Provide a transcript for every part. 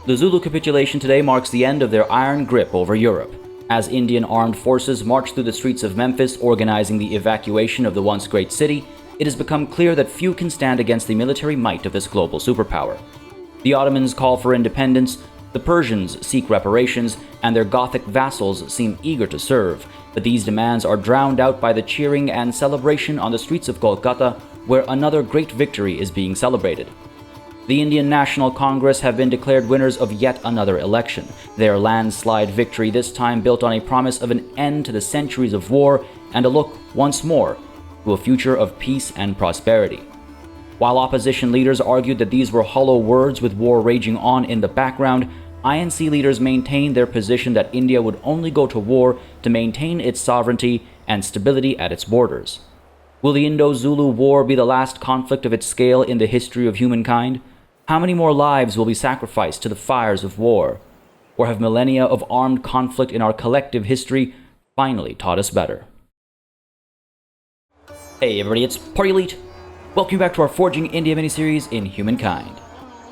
The Zulu capitulation today marks the end of their iron grip over Europe. As Indian armed forces march through the streets of Memphis organizing the evacuation of the once great city, it has become clear that few can stand against the military might of this global superpower. The Ottomans call for independence, the Persians seek reparations, and their Gothic vassals seem eager to serve, but these demands are drowned out by the cheering and celebration on the streets of Kolkata, where another great victory is being celebrated. The Indian National Congress have been declared winners of yet another election, their landslide victory this time built on a promise of an end to the centuries of war and a look, once more, to a future of peace and prosperity. While opposition leaders argued that these were hollow words with war raging on in the background, INC leaders maintained their position that India would only go to war to maintain its sovereignty and stability at its borders. Will the Indo-Zulu War be the last conflict of its scale in the history of humankind? How many more lives will be sacrificed to the fires of war? Or have millennia of armed conflict in our collective history finally taught us better? Hey everybody, it's PartyElite. Welcome back to our Forging India miniseries in Humankind.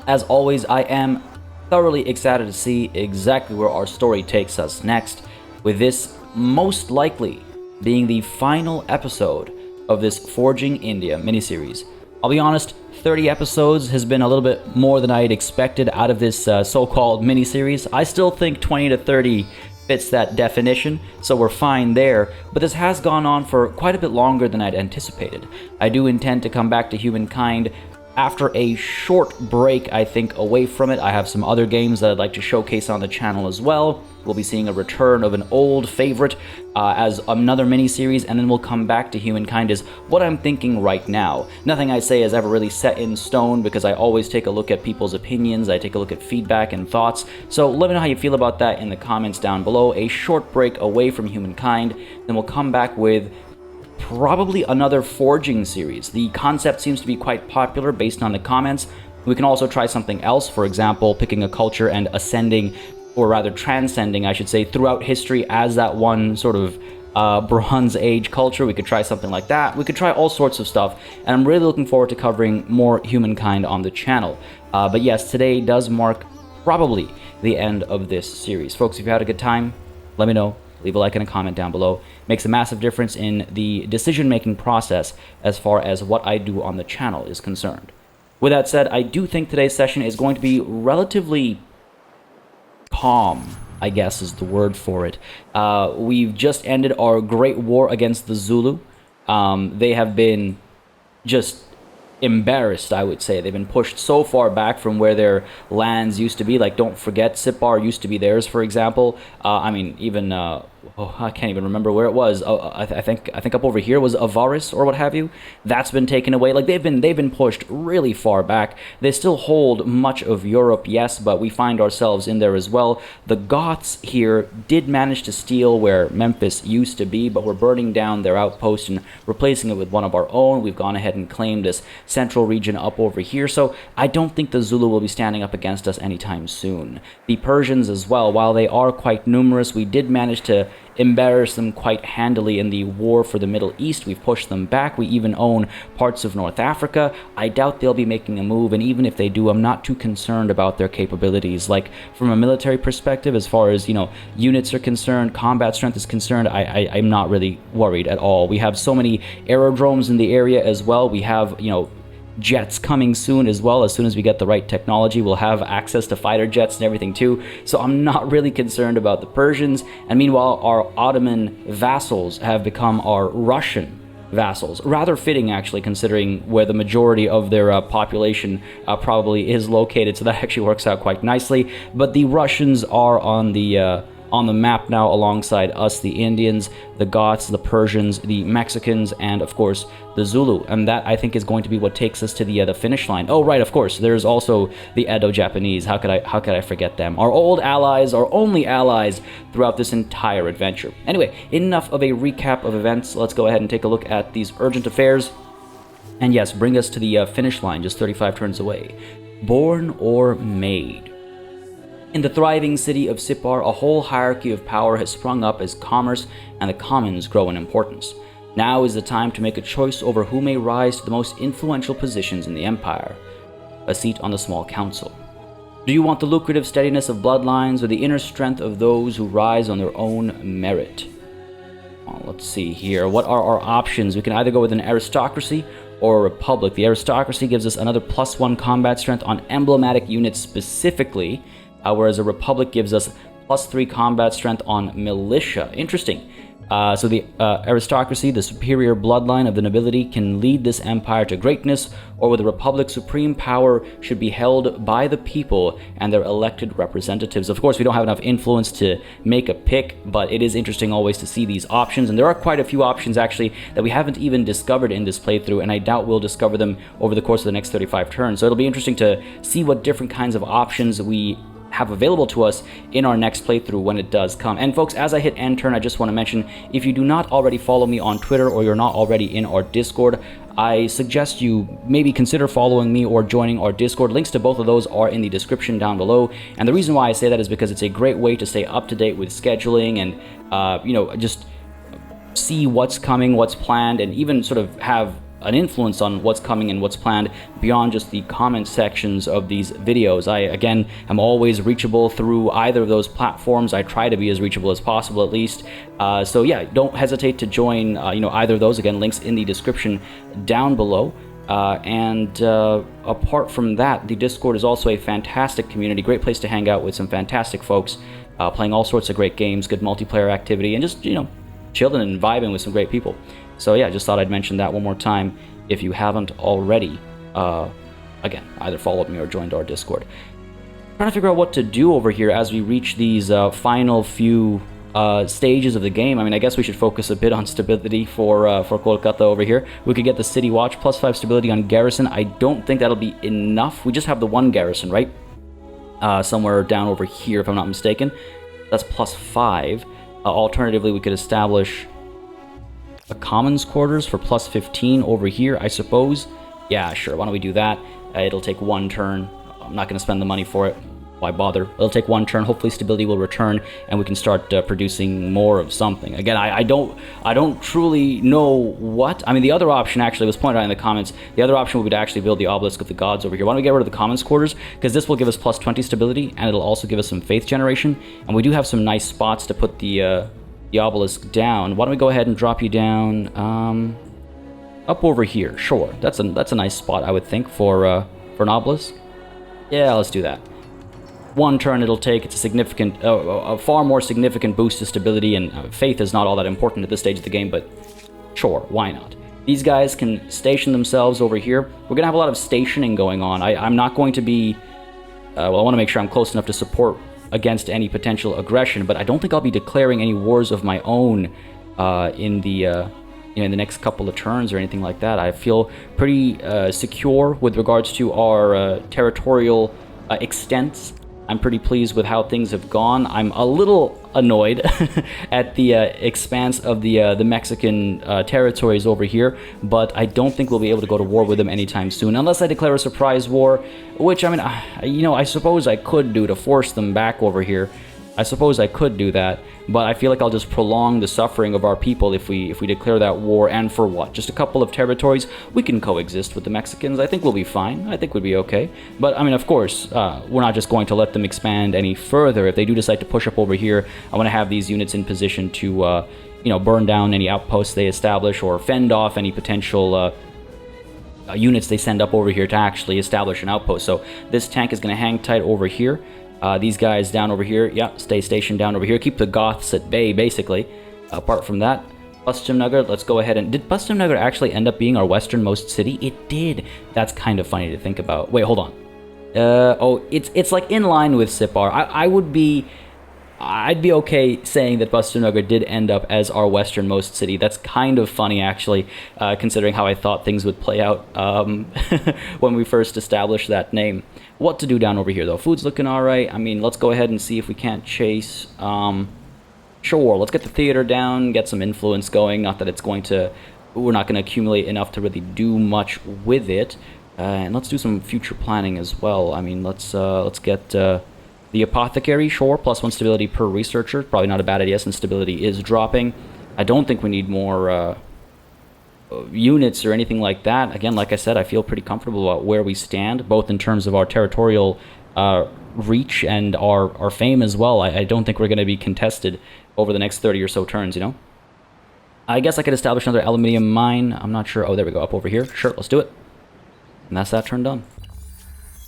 As always, I am thoroughly excited to see exactly where our story takes us next, with this most likely being the final episode of this Forging India miniseries. I'll be honest, 30 episodes has been a little bit more than I had expected out of this so-called miniseries. I still think 20 to 30 fits that definition, so we're fine there, but this has gone on for quite a bit longer than I'd anticipated. I do intend to come back to Humankind after a short break, I think, away from it. I have some other games that I'd like to showcase on the channel as well. We'll be seeing a return of an old favorite as another mini-series, and then we'll come back to Humankind is what I'm thinking right now. Nothing I say is ever really set in stone because I always take a look at people's opinions, I take a look at feedback and thoughts, so let me know how you feel about that in the comments down below. A short break away from Humankind, then we'll come back with probably another forging series. The concept seems to be quite popular based on the comments. We can also try something else, for example, picking a culture and ascending, or rather transcending, I should say, throughout history as that one sort of Bronze Age culture. We could try something like that. We could try all sorts of stuff, and I'm really looking forward to covering more Humankind on the channel. But yes, today does mark probably the end of this series. Folks, if you had a good time, let me know. Leave a like and a comment down below. Makes a massive difference in the decision-making process as far as what I do on the channel is concerned. With that said, I do think today's session is going to be relatively calm, I guess is the word for it. We've just ended our great war against the Zulu. They have been just embarrassed, I would say. They've been pushed so far back from where their lands used to be. Like, don't forget, Sipar used to be theirs, for example. I mean, even I can't even remember where it was. I think up over here was Avaris or what have you. That's been taken away. Like, they've been pushed really far back. They still hold much of Europe, yes, but we find ourselves in there as well. The Goths here did manage to steal where Memphis used to be, but we're burning down their outpost and replacing it with one of our own. We've gone ahead and claimed this central region up over here, so I don't think the Zulu will be standing up against us anytime soon. The Persians as well, while they are quite numerous, we did manage to embarrass them quite handily in the war for the Middle East. We've pushed them back. We even own parts of North Africa. I doubt they'll be making a move, and even if they do, I'm not too concerned about their capabilities. Like, from a military perspective, as far as, you know, units are concerned, combat strength is concerned, I'm not really worried at all. We have so many aerodromes in the area as well. We have, you know, jets coming soon as well. As soon as we get the right technology, we'll have access to fighter jets and everything too. So I'm not really concerned about the Persians. And meanwhile, our Ottoman vassals have become our Russian vassals. Rather fitting, actually, considering where the majority of their population probably is located. So that actually works out quite nicely. But the Russians are on the map now alongside us, the Indians, the Goths, the Persians, the Mexicans, and of course the Zulu. And that, I think, is going to be what takes us to the finish line. Oh right, of course, there's also the Edo-Japanese. How could I forget them? Our old allies, our only allies throughout this entire adventure. Anyway, enough of a recap of events. Let's go ahead and take a look at these urgent affairs. And yes, bring us to the finish line, just 35 turns away. Born or made? In the thriving city of Sipar, a whole hierarchy of power has sprung up as commerce and the commons grow in importance. Now is the time to make a choice over who may rise to the most influential positions in the empire. A seat on the small council. Do you want the lucrative steadiness of bloodlines or the inner strength of those who rise on their own merit? Well, let's see here. What are our options? We can either go with an aristocracy or a republic. The aristocracy gives us another +1 combat strength on emblematic units specifically, whereas a republic gives us +3 combat strength on militia. Interesting. So the aristocracy, the superior bloodline of the nobility, can lead this empire to greatness, or with a republic, supreme power should be held by the people and their elected representatives. Of course, we don't have enough influence to make a pick, but it is interesting always to see these options, and there are quite a few options actually that we haven't even discovered in this playthrough, and I doubt we'll discover them over the course of the next 35 turns. So it'll be interesting to see what different kinds of options we have available to us in our next playthrough when it does come. And folks, as I hit end turn, I just want to mention, if you do not already follow me on Twitter or you're not already in our Discord, I suggest you maybe consider following me or joining our Discord. Links to both of those are in the description down below. And the reason why I say that is because it's a great way to stay up to date with scheduling and, just see what's coming, what's planned, and even sort of have an influence on what's coming and what's planned beyond just the comment sections of these videos. I, again, am always reachable through either of those platforms. I try to be as reachable as possible, at least. So yeah, don't hesitate to join, either of those. Again, links in the description down below. Apart from that, the Discord is also a fantastic community, great place to hang out with some fantastic folks, playing all sorts of great games, good multiplayer activity, and just, chilling and vibing with some great people. So yeah, just thought I'd mention that one more time if you haven't already. Again, either followed me or joined our Discord. Trying to figure out what to do over here as we reach these final few stages of the game. I mean, I guess we should focus a bit on stability for Kolkata over here. We could get the City Watch, +5 stability on garrison. I don't think that'll be enough. We just have the one garrison, right? Somewhere down over here, if I'm not mistaken. That's +5. Alternatively, we could establish a commons quarters for +15 over here, I suppose. Yeah, sure. Why don't we do that? It'll take one turn. I'm not going to spend the money for it. Why bother? It'll take one turn. Hopefully stability will return and we can start producing more of something. Again, I don't truly know what. I mean, the other option actually was pointed out in the comments. The other option would be to actually build the obelisk of the gods over here. Why don't we get rid of the commons quarters? Because this will give us +20 stability and it'll also give us some faith generation. And we do have some nice spots to put the obelisk down. Why don't we go ahead and drop you down up over here? Sure, that's a nice spot, I would think, for an obelisk. Yeah, let's do that. One turn it'll take. It's a significant, a far more significant boost to stability, and faith is not all that important at this stage of the game, but sure, why not? These guys can station themselves over here. We're gonna have a lot of stationing going on. I'm not going to be, well, I want to make sure I'm close enough to support against any potential aggression, but I don't think I'll be declaring any wars of my own in the next couple of turns or anything like that. I feel pretty secure with regards to our territorial extents. I'm pretty pleased with how things have gone. I'm a little annoyed at the expanse of the Mexican territories over here, but I don't think we'll be able to go to war with them anytime soon, unless I declare a surprise war, which, I mean, I suppose I could do to force them back over here. I suppose I could do that, but I feel like I'll just prolong the suffering of our people if we declare that war. And for what? Just a couple of territories? We can coexist with the Mexicans. I think we'll be fine. I think we'll be okay. But I mean, of course, we're not just going to let them expand any further. If they do decide to push up over here, I want to have these units in position to, burn down any outposts they establish or fend off any potential units they send up over here to actually establish an outpost. So this tank is going to hang tight over here. These guys down over here, yeah, stay stationed down over here. Keep the Goths at bay, basically. Apart from that, Bustamnagar, let's go ahead and... Did Bustamnagar actually end up being our westernmost city? It did. That's kind of funny to think about. Wait, hold on. It's like in line with Sipar. I'd be okay saying that Bustamnagar did end up as our westernmost city. That's kind of funny, actually, considering how I thought things would play out when we first established that name. What to do down over here, though? Food's looking all right. I mean, let's go ahead and see if we can't chase. Sure, let's get the theater down, get some influence going. Not that it's going to... We're not going to accumulate enough to really do much with it. And let's do some future planning as well. I mean, let's get... the apothecary, sure, +1 stability per researcher. Probably not a bad idea since stability is dropping. I don't think we need more units or anything like that. Again, like I said, I feel pretty comfortable about where we stand, both in terms of our territorial reach and our fame as well. I don't think we're going to be contested over the next 30 or so turns, you know? I guess I could establish another aluminium mine. I'm not sure. Oh, there we go, up over here. Sure, let's do it. And that's that turn done.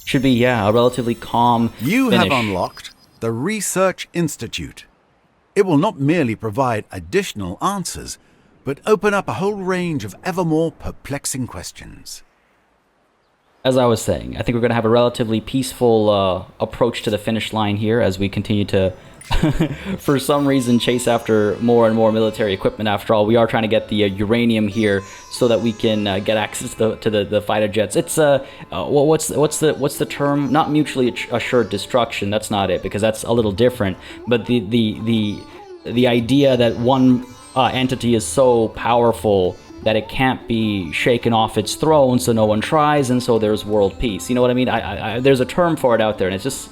Should be, yeah, a relatively calm You finish. have unlocked the Research Institute. It will not merely provide additional answers, but open up a whole range of ever more perplexing questions. As I was saying, I think we're going to have a relatively peaceful approach to the finish line here as we continue to, for some reason, chase after more and more military equipment. After all, we are trying to get the uranium here so that we can get access to the fighter jets. It's what's the term? Not mutually assured destruction. That's not it, because that's a little different. But the idea that one entity is so powerful that it can't be shaken off its throne, so no one tries, and so there's world peace. You know what I mean? There's a term for it out there, and it's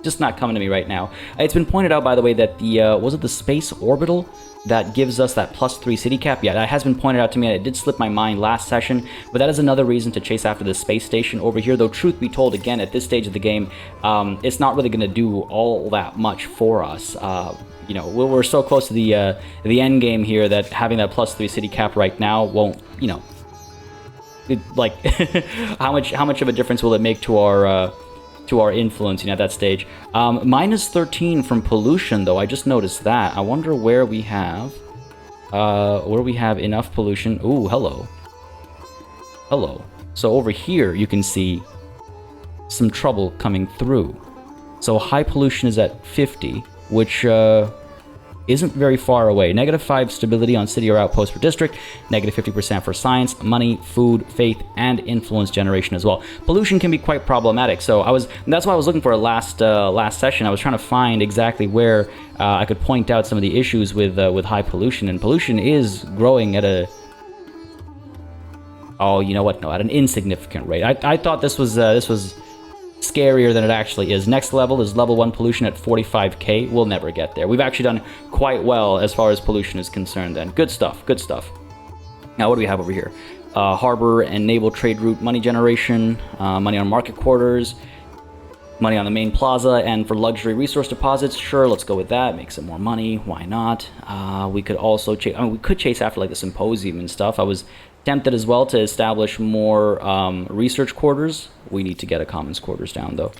just not coming to me right now. It's been pointed out, by the way, that the was it the space orbital that gives us that +3 city cap? Yeah, that has been pointed out to me, and it did slip my mind last session, but that is another reason to chase after the space station over here, though truth be told, again, at this stage of the game, it's not really going to do all that much for us. You know, we're so close to the end game here that having that +3 city cap right now won't, you know, like how much of a difference will it make to our influence, you know, at that stage. -13 from pollution, though. I just noticed that. I wonder where we have enough pollution. Ooh, hello. So over here you can see some trouble coming through. So high pollution is at 50, which isn't very far away. -5 stability on city or outpost per district, -50% for science, money, food, faith, and influence generation as well. Pollution can be quite problematic, so that's why I was looking for a last session. I was trying to find exactly where I could point out some of the issues with high pollution, and pollution is growing at a... Oh, you know what? No, at an insignificant rate. I thought this was scarier than it actually is. Next level is level 1 pollution at 45k. We'll never get there. We've actually done quite well as far as pollution is concerned then. Good stuff, good stuff. Now, what do we have over here? Harbor and naval trade route money generation, money on market quarters, money on the main plaza, and for luxury resource deposits. Sure, let's go with that. Make some more money. Why not? We could also we could chase after like the symposium and stuff. I was tempted as well to establish more research quarters. We need to get a commons quarters down, though.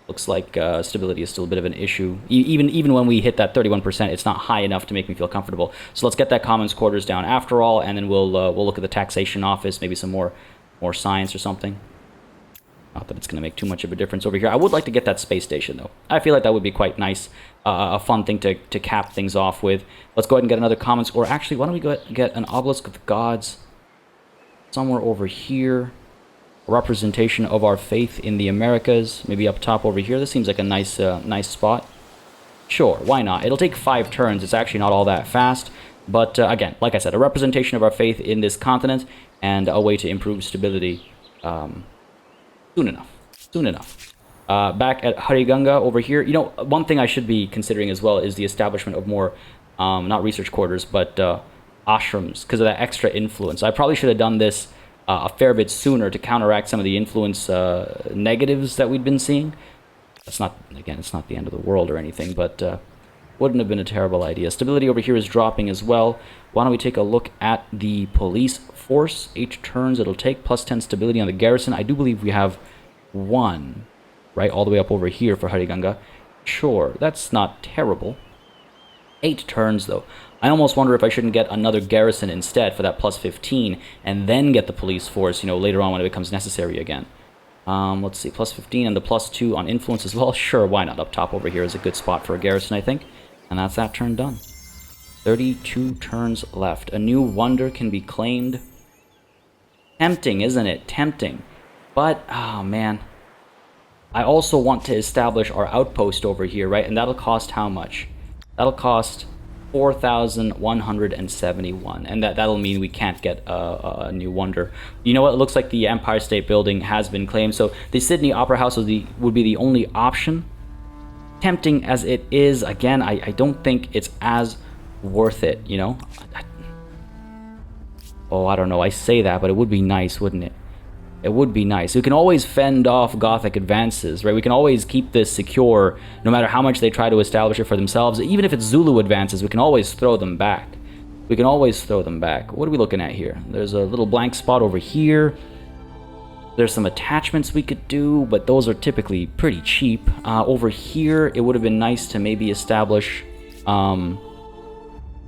Looks like stability is still a bit of an issue. Even when we hit that 31%, it's not high enough to make me feel comfortable. So let's get that commons quarters down after all, and then we'll look at the taxation office, maybe some more science or something. Not that it's going to make too much of a difference over here. I would like to get that space station, though. I feel like that would be quite nice, a fun thing to cap things off with. Let's go ahead and get another commons, or actually, why don't we go get an obelisk of the gods somewhere over here. A representation of our faith in the Americas, maybe up top over here. This seems like a nice spot. Sure, why not? It'll take 5 turns. It's actually not all that fast. But again, like I said, a representation of our faith in this continent and a way to improve stability soon enough. Back at Hariganga over here, you know, one thing I should be considering as well is the establishment of more, not research quarters, but ashrams, because of that extra influence. I probably should have done this a fair bit sooner to counteract some of the influence negatives that we'd been seeing. It's not the end of the world or anything, but wouldn't have been a terrible idea. Stability over here is dropping as well. Why don't we take a look at the police force? 8 turns it'll take, +10 stability on the garrison. I do believe we have 1, right, all the way up over here for Hariganga. Sure, that's not terrible. 8 turns, though. I almost wonder if I shouldn't get another garrison instead for that +15, and then get the police force, you know, later on when it becomes necessary again. Let's see, +15 and the +2 on influence as well. Sure, why not? Up top over here is a good spot for a garrison, I think. And that's that turn done. 32 turns left. A new wonder can be claimed. Tempting, isn't it? Tempting. But, oh man. I also want to establish our outpost over here, right? And that'll cost how much? That'll cost 4,171, and that'll mean we can't get a new wonder. You know what? It looks like the Empire State Building has been claimed, so the Sydney Opera House would be the only option. Tempting as it is, again, I don't think it's as worth it, you know? Oh, I don't know. I say that, but it would be nice, wouldn't it? It would be nice. We can always fend off Gothic advances, right? We can always keep this secure, no matter how much they try to establish it for themselves. Even if it's Zulu advances, we can always throw them back. We can always throw them back. What are we looking at here? There's a little blank spot over here. There's some attachments we could do, but those are typically pretty cheap. Over here, it would have been nice to maybe establish an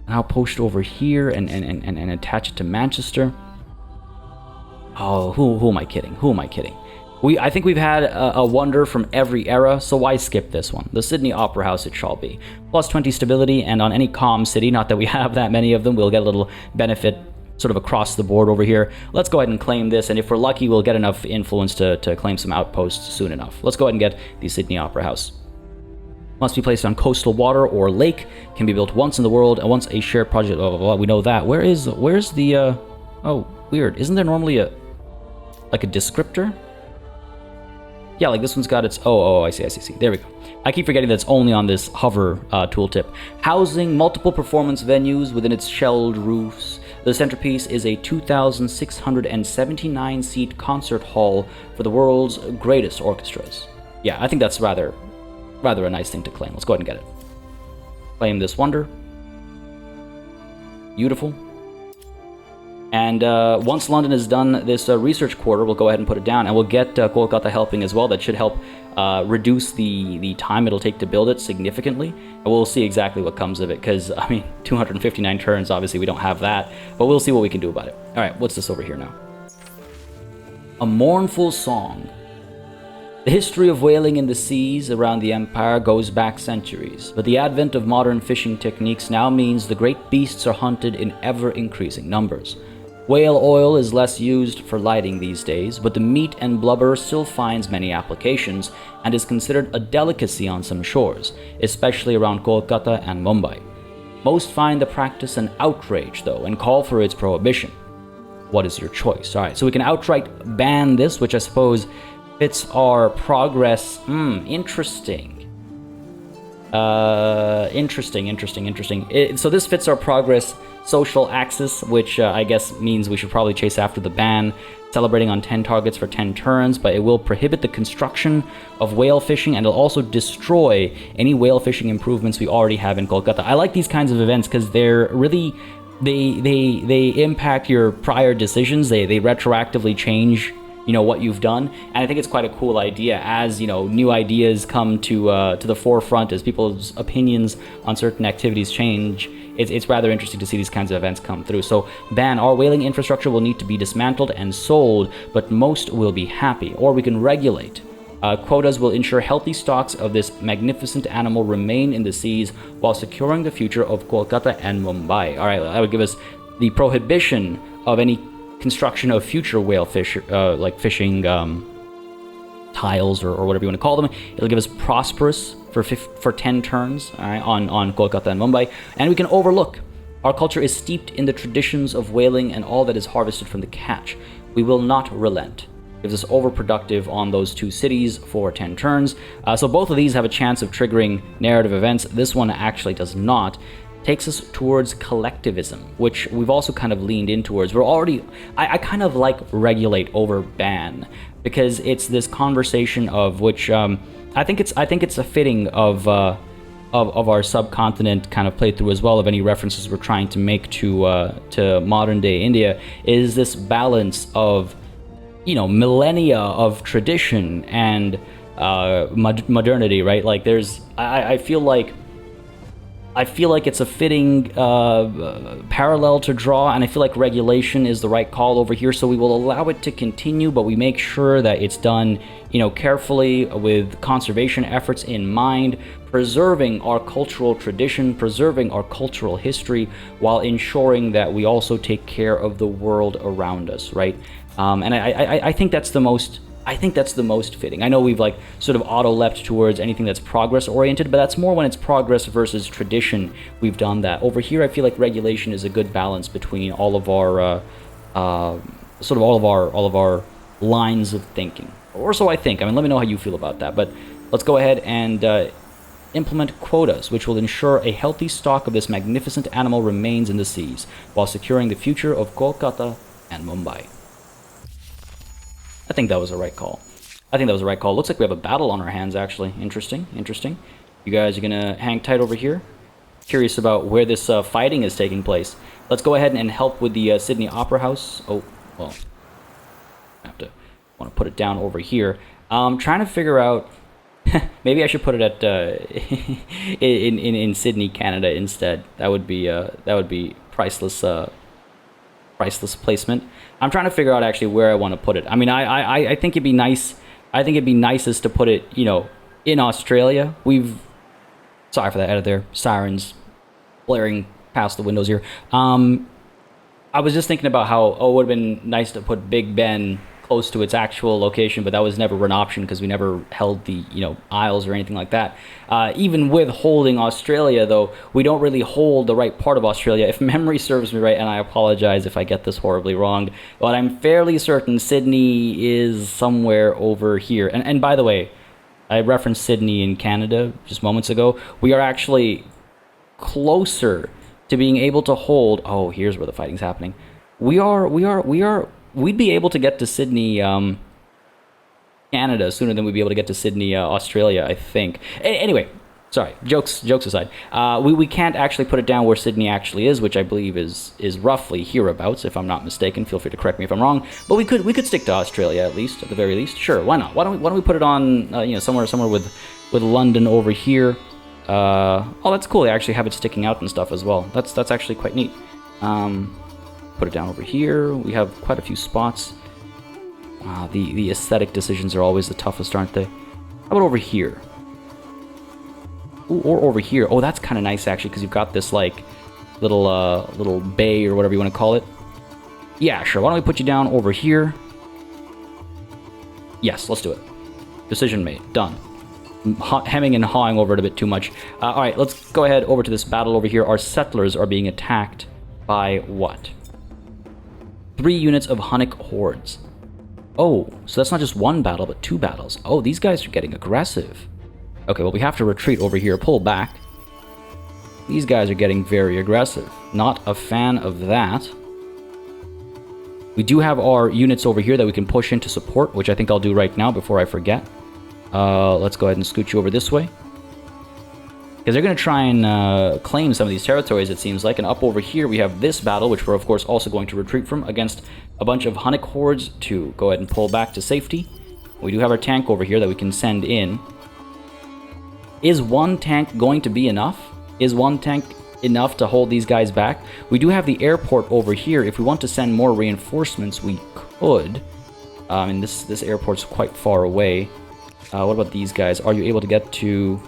outpost over here and attach it to Manchester. Oh, who am I kidding? Who am I kidding? I think we've had a wonder from every era, so why skip this one? The Sydney Opera House it shall be. Plus 20 stability, and on any calm city, not that we have that many of them, we'll get a little benefit sort of across the board over here. Let's go ahead and claim this, and if we're lucky, we'll get enough influence to claim some outposts soon enough. Let's go ahead and get the Sydney Opera House. Must be placed on coastal water or lake, can be built once in the world, and once a shared project, blah, blah, blah. We know that. Where's the, oh, weird. Isn't there normally a descriptor? Yeah, like this one's got its... Oh, I see. There we go. I keep forgetting that it's only on this hover tooltip. Housing multiple performance venues within its shelled roofs. The centerpiece is a 2,679-seat concert hall for the world's greatest orchestras. Yeah, I think that's rather a nice thing to claim. Let's go ahead and get it. Claim this wonder. Beautiful. And once London has done this research quarter, we'll go ahead and put it down, and we'll get Kolkata helping as well. That should help reduce the time it'll take to build it significantly, and we'll see exactly what comes of it, because, I mean, 259 turns, obviously we don't have that, but we'll see what we can do about it. Alright, what's this over here now? A mournful song. The history of whaling in the seas around the empire goes back centuries, but the advent of modern fishing techniques now means the great beasts are hunted in ever-increasing numbers. Whale oil is less used for lighting these days, but the meat and blubber still finds many applications and is considered a delicacy on some shores, especially around Kolkata and Mumbai. Most find the practice an outrage, though, and call for its prohibition. What is your choice? Alright, so we can outright ban this, which I suppose fits our progress. Interesting. So this fits our progress social axis, which I guess means we should probably chase after the ban, celebrating on 10 targets for 10 turns, but it will prohibit the construction of whale fishing, and it'll also destroy any whale fishing improvements we already have in Kolkata. I like these kinds of events because they're really, they impact your prior decisions. They retroactively change what you've done, and I think it's quite a cool idea as new ideas come to the forefront, as people's opinions on certain activities change. It's rather interesting to see these kinds of events come through. So ban. Our whaling infrastructure will need to be dismantled and sold, but most will be happy. Or we can regulate. Quotas will ensure healthy stocks of this magnificent animal remain in the seas while securing the future of Kolkata and Mumbai. All right, that would give us the prohibition of any construction of future whale fish, like fishing tiles or whatever you want to call them. It'll give us prosperous for 10 turns, all right, on Kolkata and Mumbai, and we can overlook. Our culture is steeped in the traditions of whaling and all that is harvested from the catch. We will not relent. Gives us overproductive on those two cities for 10 turns. So both of these have a chance of triggering narrative events. This one actually does not. Takes us towards collectivism, which we've also kind of leaned in towards. We're already, I kind of like regulate over ban, because it's this conversation of which I think it's a fitting of our subcontinent kind of playthrough as well, of any references we're trying to make to modern day India, is this balance of millennia of tradition and modernity, right? Like there's I feel like it's a fitting parallel to draw, and I feel like regulation is the right call over here. So we will allow it to continue, but we make sure that it's done, carefully with conservation efforts in mind, preserving our cultural tradition, preserving our cultural history, while ensuring that we also take care of the world around us, right? And I think that's the most. I think that's the most fitting. I know we've sort of auto-leapt towards anything that's progress-oriented, but that's more when it's progress versus tradition. We've done that. Over here, I feel like regulation is a good balance between all of our all of our lines of thinking, or so I think. I mean, let me know how you feel about that. But let's go ahead and implement quotas, which will ensure a healthy stock of this magnificent animal remains in the seas, while securing the future of Kolkata and Mumbai. I think that was the right call. I think that was the right call. Looks like we have a battle on our hands, actually. Interesting, interesting. You guys are gonna hang tight over here. Curious about where this fighting is taking place. Let's go ahead and help with the Sydney Opera House. Oh, well, I want to put it down over here. Trying to figure out. Maybe I should put it at in Sydney, Canada instead. That would be priceless. Priceless placement. I'm trying to figure out actually where I want to put it. I mean, I think it'd be nice. I think it'd be nicest to put it, you know, in Australia. Sorry for that edit there. Sirens blaring past the windows here. I was just thinking about how, it would have been nice to put Big Ben close to its actual location, but that was never an option because we never held the, you know, Isles or anything like that. Even with holding Australia, though, we don't really hold the right part of Australia. If memory serves me right, and I apologize if I get this horribly wrong, but I'm fairly certain Sydney is somewhere over here. And by the way, I referenced Sydney in Canada just moments ago. We are actually closer to being able to hold. Oh, here's where the fighting's happening. We'd be able to get to Sydney, Canada sooner than we'd be able to get to Sydney, Australia, I think. Anyway, sorry, jokes aside. We can't actually put it down where Sydney actually is, which I believe is roughly hereabouts, if I'm not mistaken. Feel free to correct me if I'm wrong. But we could stick to Australia at least, at the very least. Sure, why not? Why don't we put it on, you know, somewhere with London over here. Oh, that's cool. They actually have it sticking out and stuff as well. That's actually quite neat. Put it down over here. We have quite a few spots. The aesthetic decisions are always the toughest, aren't they? How about over here? Ooh, or over here. Oh, that's kind of nice actually, because you've got this like little bay or whatever you want to call it. Yeah, sure. Why don't we put you down over here? Yes, let's do it. Decision made. Done. Hemming and hawing over it a bit too much. All right, let's go ahead over to this battle over here. Our settlers are being attacked by what? 3 units of Hunnic hordes. Oh, so that's not just one battle, but 2 battles. Oh, these guys are getting aggressive. Okay, well, we have to retreat over here, pull back. These guys are getting very aggressive. Not a fan of that. We do have our units over here that we can push into support, which I think I'll do right now before I forget. Let's go ahead and scoot you over this way. Because they're going to try and claim some of these territories, it seems like. And up over here, we have this battle, which we're, of course, also going to retreat from, against a bunch of Hunnic hordes to go ahead and pull back to safety. We do have our tank over here that we can send in. Is one tank going to be enough? Is one tank enough to hold these guys back? We do have the airport over here. If we want to send more reinforcements, we could. And this airport's quite far away. What about these guys? Are you able to get to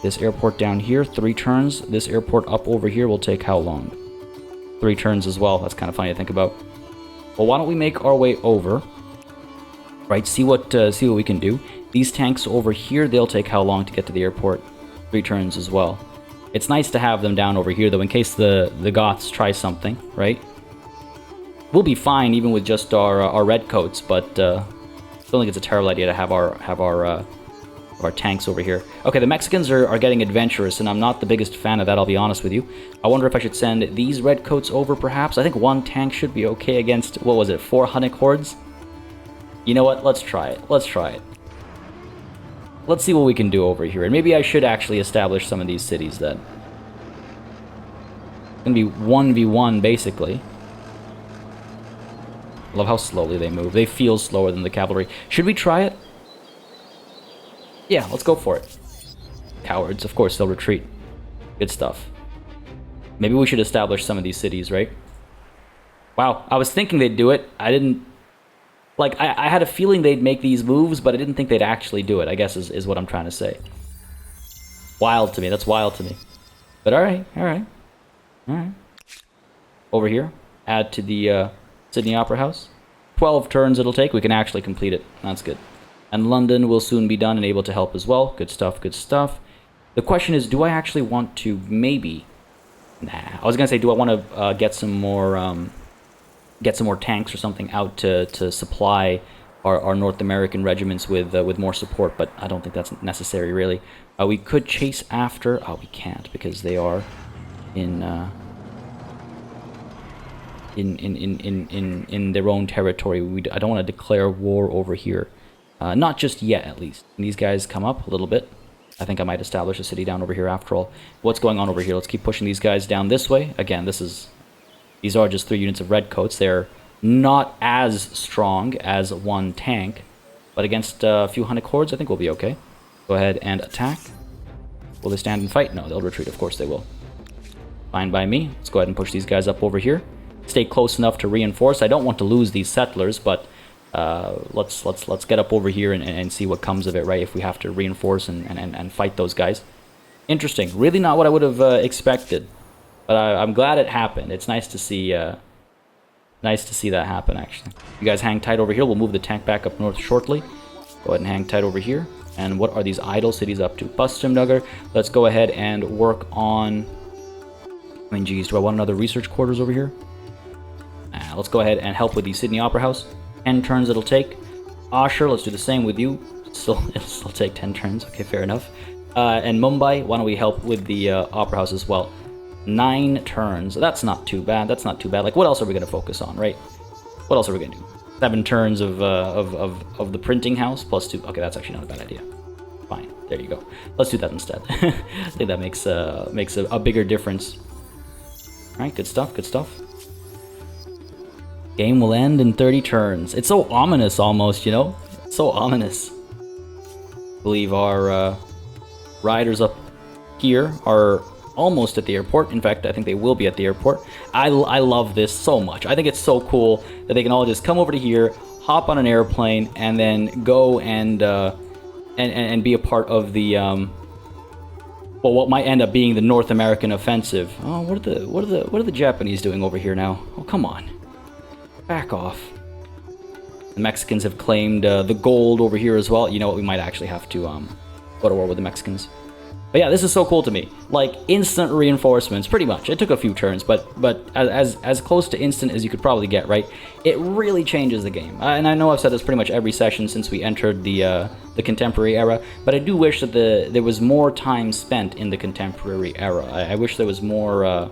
this airport down here? 3 turns. This airport up over here will take how long? 3 turns as well. That's kind of funny to think about. Well, why don't we make our way over? Right, see what we can do. These tanks over here, they'll take how long to get to the airport? 3 turns as well. It's nice to have them down over here, though, in case the Goths try something, right? We'll be fine even with just our red coats, but I don't think it's a terrible idea to have our tanks over here. Okay, the Mexicans are getting adventurous, and I'm not the biggest fan of that, I'll be honest with you. I wonder if I should send these redcoats over, perhaps? I think 1 tank should be okay against, what was it, 4 Hunnic hordes? You know what? Let's try it. Let's try it. Let's see what we can do over here. And maybe I should actually establish some of these cities then. It's gonna be 1v1, basically. I love how slowly they move. They feel slower than the cavalry. Should we try it? Yeah, let's go for it. Cowards. Of course, they'll retreat. Good stuff. Maybe we should establish some of these cities, right? Wow, I was thinking they'd do it. I didn't... Like, I had a feeling they'd make these moves, but I didn't think they'd actually do it, I guess is what I'm trying to say. Wild to me. That's wild to me. But alright, alright. Alright. Over here, add to the Sydney Opera House. 12 turns it'll take. We can actually complete it. That's good. And London will soon be done and able to help as well. Good stuff, good stuff. The question is, do I actually want to maybe... Nah. I was going to say, do I want to get some more tanks or something out to supply our North American regiments with more support, but I don't think that's necessary, really. We could chase after... Oh, we can't, because they are in... in their own territory. I don't want to declare war over here. Not just yet, at least. And these guys come up a little bit. I think I might establish a city down over here after all. What's going on over here? Let's keep pushing these guys down this way. Again, these are just 3 units of redcoats. They're not as strong as 1 tank, but against a few Hunnic hordes, I think we'll be okay. Go ahead and attack. Will they stand and fight? No, they'll retreat. Of course they will. Fine by me. Let's go ahead and push these guys up over here. Stay close enough to reinforce. I don't want to lose these settlers, but let's get up over here and see what comes of it, right? If we have to reinforce and fight those guys. Interesting. Really not what I would have expected, but I'm glad it happened. It's nice to see that happen, actually. You guys hang tight over here. We'll move the tank back up north shortly. Go ahead and hang tight over here. And what are these idle cities up to? Bustumdugger. Let's go ahead and work on... I mean, geez, do I want another research quarters over here? Let's go ahead and help with the Sydney Opera House. 10 turns it'll take. Asher, let's do the same with you. It'll still take 10 turns. Okay, fair enough. And Mumbai, why don't we help with the Opera House as well? 9 turns. That's not too bad. That's not too bad. Like, what else are we going to focus on, right? What else are we going to do? 7 turns of the printing house plus 2. Okay, that's actually not a bad idea. Fine. There you go. Let's do that instead. I think that makes a bigger difference. All right, good stuff. Good stuff. Game will end in 30 turns. It's so ominous almost, you know? It's so ominous. I believe our riders up here are almost at the airport. In fact, I think they will be at the airport. I love this so much. I think it's so cool that they can all just come over to here, hop on an airplane, and then go and be a part of the well, what might end up being the North American offensive. Oh, what are the Japanese doing over here now? Oh, come on. Back off. The Mexicans have claimed the gold over here as well. You know what? We might actually have to go to war with the Mexicans. But yeah, this is so cool to me. Like, instant reinforcements, pretty much. It took a few turns, but as close to instant as you could probably get, right? It really changes the game. And I know I've said this pretty much every session since we entered the contemporary era, but I do wish that there was more time spent in the contemporary era. I wish there was more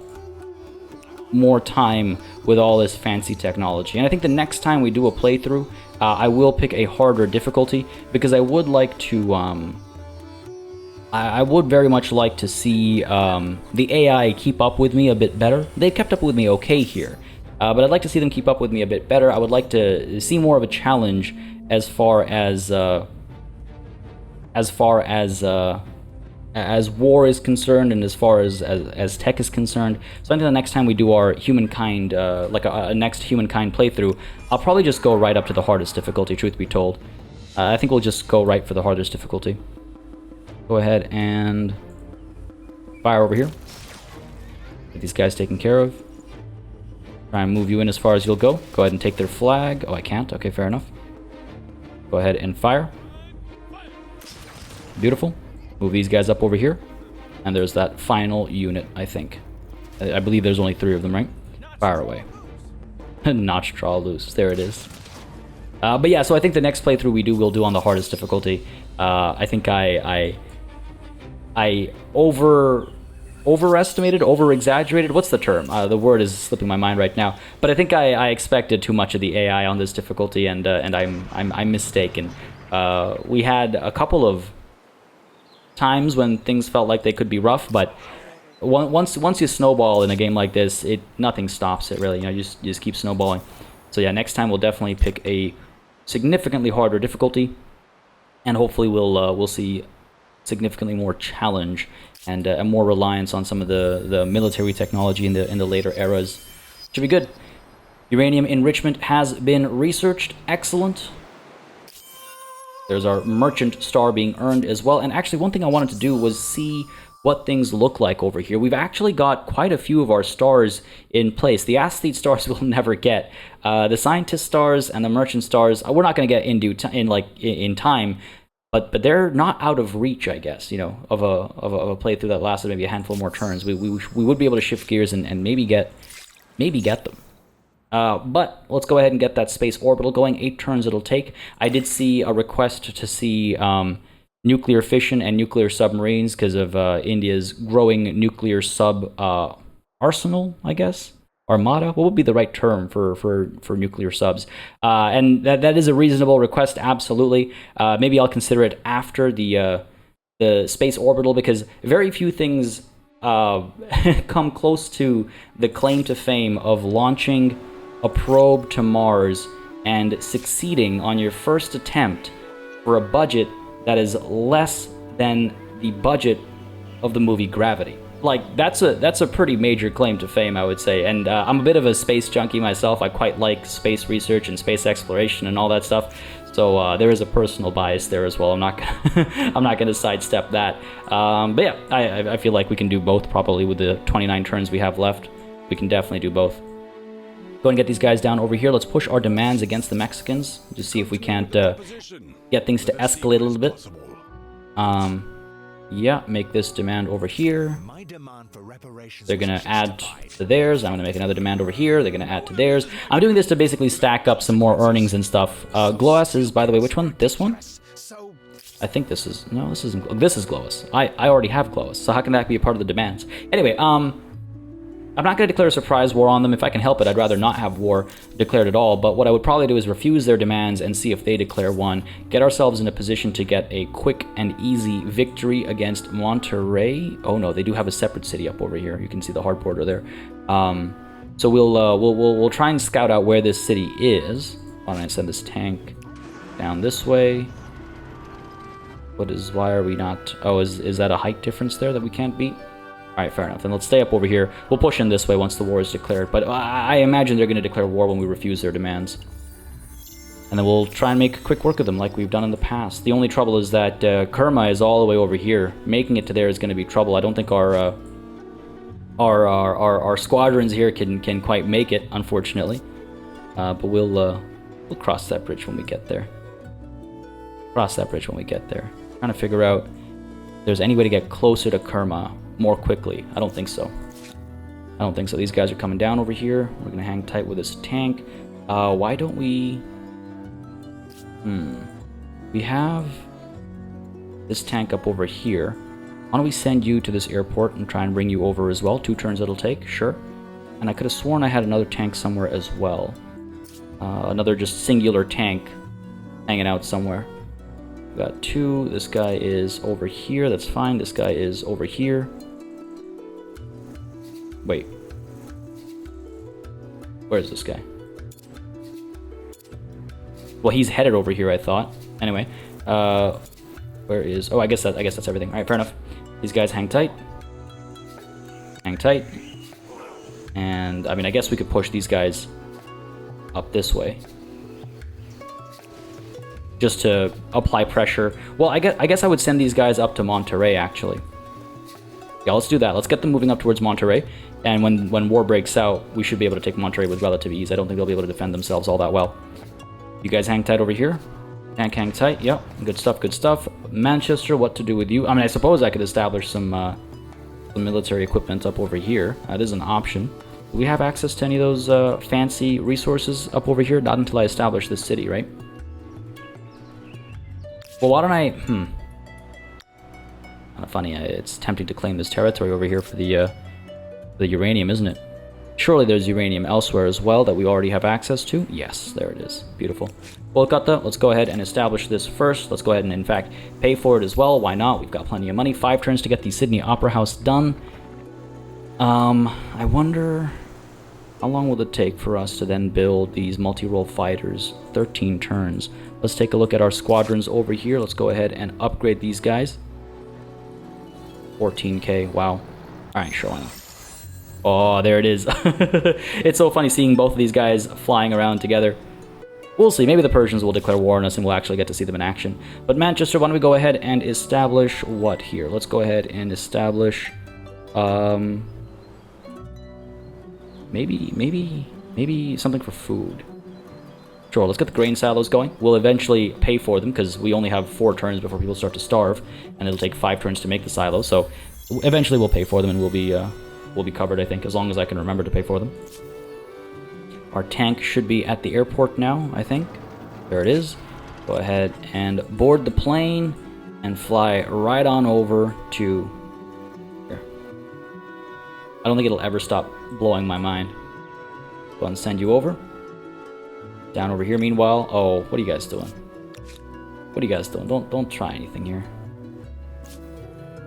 time with all this fancy technology. And I think the next time we do a playthrough, I will pick a harder difficulty, because I would like to... I would very much like to see the AI keep up with me a bit better. They've kept up with me okay here, but I'd like to see them keep up with me a bit better. I would like to see more of a challenge as far as war is concerned, and as far as tech is concerned. So I think the next time we do our Humankind, like a next Humankind playthrough, I'll probably just go right up to the hardest difficulty, truth be told. I think we'll just go right for the hardest difficulty. Go ahead and fire over here. Get these guys taken care of. Try and move you in as far as you'll go. Go ahead and take their flag. Oh, I can't. Okay, fair enough. Go ahead and fire. Beautiful. Move these guys up over here. And there's that final unit, I think. I believe there's only 3 of them, right? Fire away. Notch draw loose. There it is. But yeah, so I think the next playthrough we'll do on the hardest difficulty. I think I overestimated, over-exaggerated. What's the term? The word is slipping my mind right now. But I think I expected too much of the AI on this difficulty, and I'm mistaken. We had a couple of times when things felt like they could be rough, but once you snowball in a game like this, nothing stops it really. You know, you just keep snowballing. So yeah, next time we'll definitely pick a significantly harder difficulty, and hopefully we'll see significantly more challenge and more reliance on some of the military technology in the later eras. Should be good. Uranium enrichment has been researched. Excellent. There's our merchant star being earned as well. And actually, one thing I wanted to do was see what things look like over here. We've actually got quite a few of our stars in place. The athlete stars we'll never get. The scientist stars and the merchant stars, we're not going to get in time. But they're not out of reach, I guess, you know, of a playthrough that lasted maybe a handful more turns. We would be able to shift gears and maybe get them. But let's go ahead and get that space orbital going. 8 turns it'll take. I did see a request to see nuclear fission and nuclear submarines because of India's growing nuclear sub arsenal, I guess. armada. What would be the right term for nuclear subs? And that is a reasonable request, absolutely. Maybe I'll consider it after the space orbital, because very few things come close to the claim to fame of launching a probe to Mars and succeeding on your first attempt for a budget that is less than the budget of the movie Gravity. Like, that's a pretty major claim to fame, I would say. And I'm a bit of a space junkie myself. I quite like space research and space exploration and all that stuff. So there is a personal bias there as well. I'm not gonna I'm not gonna sidestep that. But yeah, I feel like we can do both probably with the 29 turns we have left. We can definitely do both. Go and get these guys down over here. Let's push our demands against the Mexicans to see if we can't get things to escalate a little bit. Yeah, make this demand over here. They're gonna add to theirs. I'm gonna make another demand over here. They're gonna add to theirs. I'm doing this to basically stack up some more earnings and stuff. Gloas is, by the way, which one? This one? I think this is, no, this isn't, this is Gloas. I already have Gloas, so how can that be a part of the demands? Anyway, I'm not going to declare a surprise war on them. If I can help it, I'd rather not have war declared at all. But what I would probably do is refuse their demands and see if they declare one. Get ourselves in a position to get a quick and easy victory against Monterrey. Oh no, they do have a separate city up over here. You can see the hard border there. So we'll try and scout out where this city is. Why don't I send this tank down this way? Why are we not? Oh, is that a height difference there that we can't beat? Alright, fair enough. Then let's stay up over here. We'll push in this way once the war is declared. But I imagine they're going to declare war when we refuse their demands. And then we'll try and make quick work of them like we've done in the past. The only trouble is that Kerma is all the way over here. Making it to there is going to be trouble. I don't think our squadrons here can quite make it, unfortunately. But we'll cross that bridge when we get there. Cross that bridge when we get there. Trying to figure out if there's any way to get closer to Kerma more quickly. I don't think so. I don't think so. These guys are coming down over here. We're going to hang tight with this tank. Why don't we... We have this tank up over here. Why don't we send you to this airport and try and bring you over as well? 2 turns it'll take, sure. And I could have sworn I had another tank somewhere as well. Another just singular tank hanging out somewhere. We got 2. This guy is over here. That's fine. This guy is over here. Wait. Where is this guy? Well, he's headed over here, I thought. Anyway, where is... Oh, I guess that's everything. All right, fair enough. These guys hang tight. Hang tight. And, I mean, I guess we could push these guys up this way. Just to apply pressure. Well, I guess I would send these guys up to Monterrey, actually. Yeah, let's do that. Let's get them moving up towards Monterrey. And when war breaks out, we should be able to take Monterrey with relative ease. I don't think they'll be able to defend themselves all that well. You guys hang tight over here. Tank hang tight. Yep. Good stuff, good stuff. Manchester, what to do with you? I mean, I suppose I could establish some military equipment up over here. That is an option. Do we have access to any of those fancy resources up over here? Not until I establish this city, right? Well, why don't I... Kind of funny. It's tempting to claim this territory over here for the uranium, isn't it? Surely there's uranium elsewhere as well that we already have access to. Yes, there it is. Beautiful. Kolkata, let's go ahead and establish this first. Let's go ahead and, in fact, pay for it as well. Why not? We've got plenty of money. 5 turns to get the Sydney Opera House done. I wonder... How long will it take for us to then build these multi-role fighters? 13 turns. Let's take a look at our squadrons over here. Let's go ahead and upgrade these guys. 14k, wow. Alright, sure, why not? Oh, there it is. It's so funny seeing both of these guys flying around together. We'll see. Maybe the Persians will declare war on us and we'll actually get to see them in action. But Manchester, why don't we go ahead and establish what here? Let's go ahead and establish... Maybe something for food. Sure, let's get the grain silos going. We'll eventually pay for them because we only have 4 turns before people start to starve, and it'll take 5 turns to make the silos. So eventually we'll pay for them, and we'll be covered, I think, as long as I can remember to pay for them. Our tank should be at the airport now, I think. There it is. Go ahead and board the plane and fly right on over to here. I don't think it'll ever stop blowing my mind. Go and send you over. Down over here, meanwhile. Oh, what are you guys doing? What are you guys doing? Don't try anything here.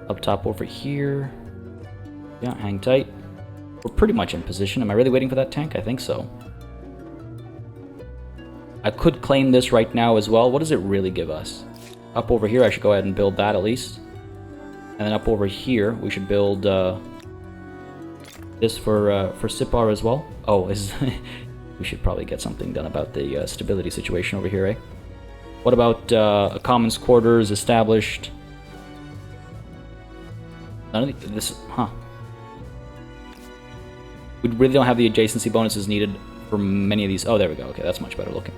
Up top over here. Yeah, hang tight. We're pretty much in position. Am I really waiting for that tank? I think so. I could claim this right now as well. What does it really give us? Up over here, I should go ahead and build that at least. And then up over here, we should build this for Sipar as well. Oh, we should probably get something done about the stability situation over here, eh? What about a commons quarters established? None of this, huh? We really don't have the adjacency bonuses needed for many of these. Oh, there we go. Okay, that's much better looking.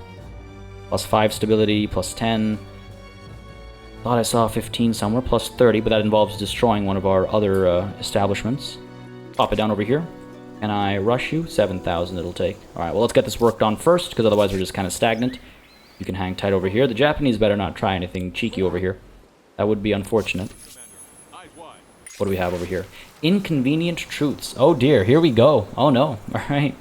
Plus 5 stability, plus 10. Thought I saw 15 somewhere, plus 30, but that involves destroying one of our other establishments. Pop it down over here. Can I rush you? 7,000 it'll take. Alright, well let's get this worked on first, because otherwise we're just kind of stagnant. You can hang tight over here. The Japanese better not try anything cheeky over here. That would be unfortunate. What do we have over here? Inconvenient truths. Oh dear, here we go. Oh no. Alright.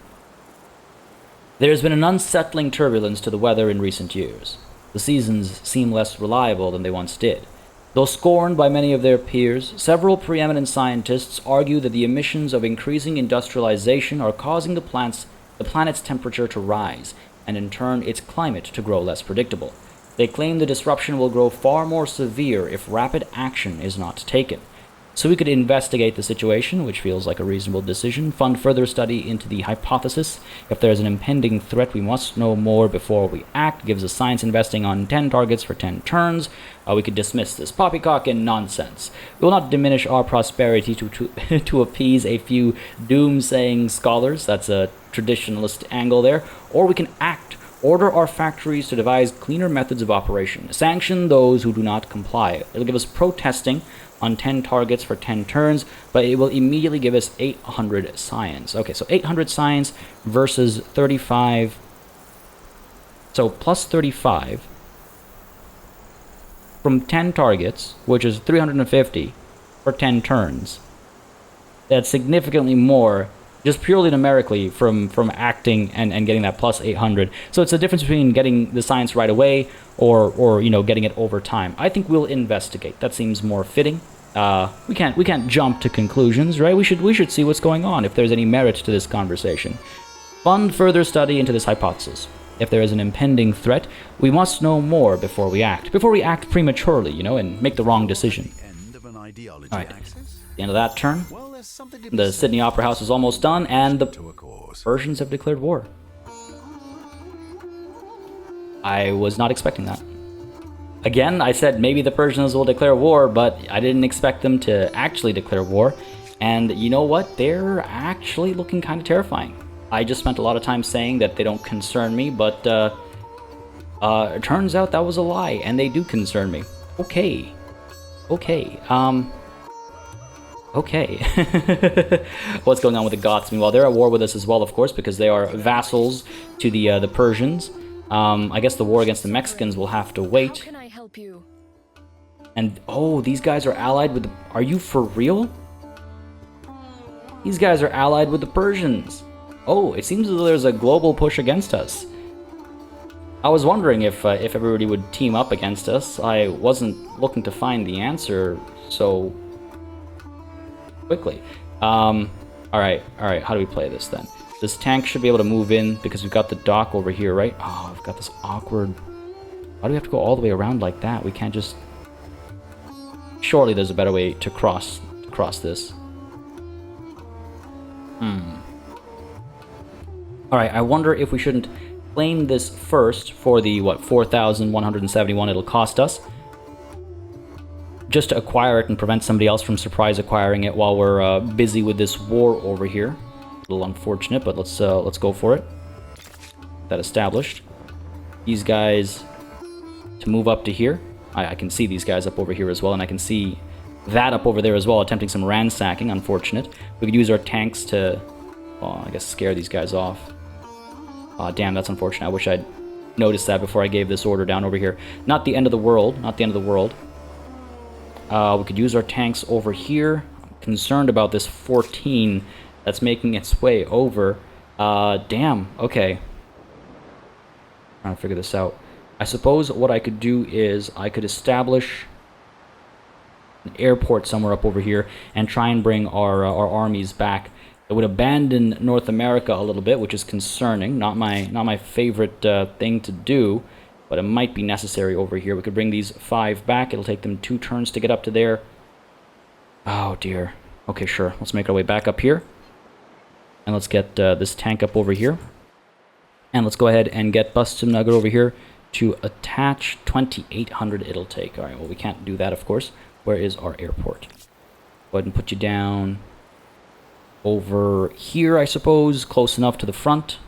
There's been an unsettling turbulence to the weather in recent years. The seasons seem less reliable than they once did. Though scorned by many of their peers, several preeminent scientists argue that the emissions of increasing industrialization are causing the planet's temperature to rise, and in turn its climate to grow less predictable. They claim the disruption will grow far more severe if rapid action is not taken. So we could investigate the situation, which feels like a reasonable decision, fund further study into the hypothesis. If there is an impending threat, we must know more before we act. Gives us science investing on 10 targets for 10 turns. We could dismiss this poppycock and nonsense. We will not diminish our prosperity to appease a few doom-saying scholars. That's a traditionalist angle there. Or we can act. Order our factories to devise cleaner methods of operation. Sanction those who do not comply. It'll give us protesting on 10 targets for 10 turns, but it will immediately give us 800 science. Okay, so 800 science versus 35. So plus 35 from 10 targets, which is 350 for 10 turns. That's significantly more, just purely numerically, from acting and getting that plus 800. So it's the difference between getting the science right away or you know, getting it over time. I think we'll investigate. That seems more fitting. We can't jump to conclusions, right? We should see what's going on, if there's any merit to this conversation. Fund further study into this hypothesis. If there is an impending threat, we must know more before we act. Before we act prematurely, you know, and make the wrong decision. Alright, the end of that turn. The Sydney Opera House is almost done, and the Persians have declared war. I was not expecting that. Again, I said maybe the Persians will declare war, but I didn't expect them to actually declare war. And you know what? They're actually looking kind of terrifying. I just spent a lot of time saying that they don't concern me, but it turns out that was a lie, and they do concern me. Okay. Okay. What's going on with the Goths? Meanwhile, they're at war with us as well, of course, because they are vassals to the Persians. I guess the war against the Mexicans will have to wait. How can I help you? And, oh, these guys are allied with the... Are you for real? These guys are allied with the Persians. Oh, it seems as though there's a global push against us. I was wondering if everybody would team up against us. I wasn't looking to find the answer so quickly. Alright, how do we play this then? This tank should be able to move in because we've got the dock over here, right? Oh, we've got this awkward... Why do we have to go all the way around like that? We can't just... Surely there's a better way to cross this. Alright, I wonder if we shouldn't claim this first for the, what, 4,171 it'll cost us. Just to acquire it and prevent somebody else from surprise acquiring it while we're busy with this war over here. A little unfortunate, but let's go for it. That established. These guys to move up to here. I can see these guys up over here as well, and I can see that up over there as well, attempting some ransacking. Unfortunate. We could use our tanks to, well, I guess scare these guys off. Damn, that's unfortunate. I wish I'd noticed that before I gave this order down over here. Not the end of the world. Not the end of the world. We could use our tanks over here. I'm concerned about this 14 that's making its way over. Damn. Okay. Trying to figure this out. I suppose what I could do is I could establish an airport somewhere up over here and try and bring our armies back. It would abandon North America a little bit, which is concerning. Not my favorite thing to do, but it might be necessary over here. We could bring these 5 back. It'll take them 2 turns to get up to there. Oh dear. Okay, sure. Let's make our way back up here. And let's get this tank up over here. And let's go ahead and get Bustum Nugget over here to attach 2,800 it'll take. Alright, well, we can't do that, of course. Where is our airport? Go ahead and put you down over here, I suppose. Close enough to the front.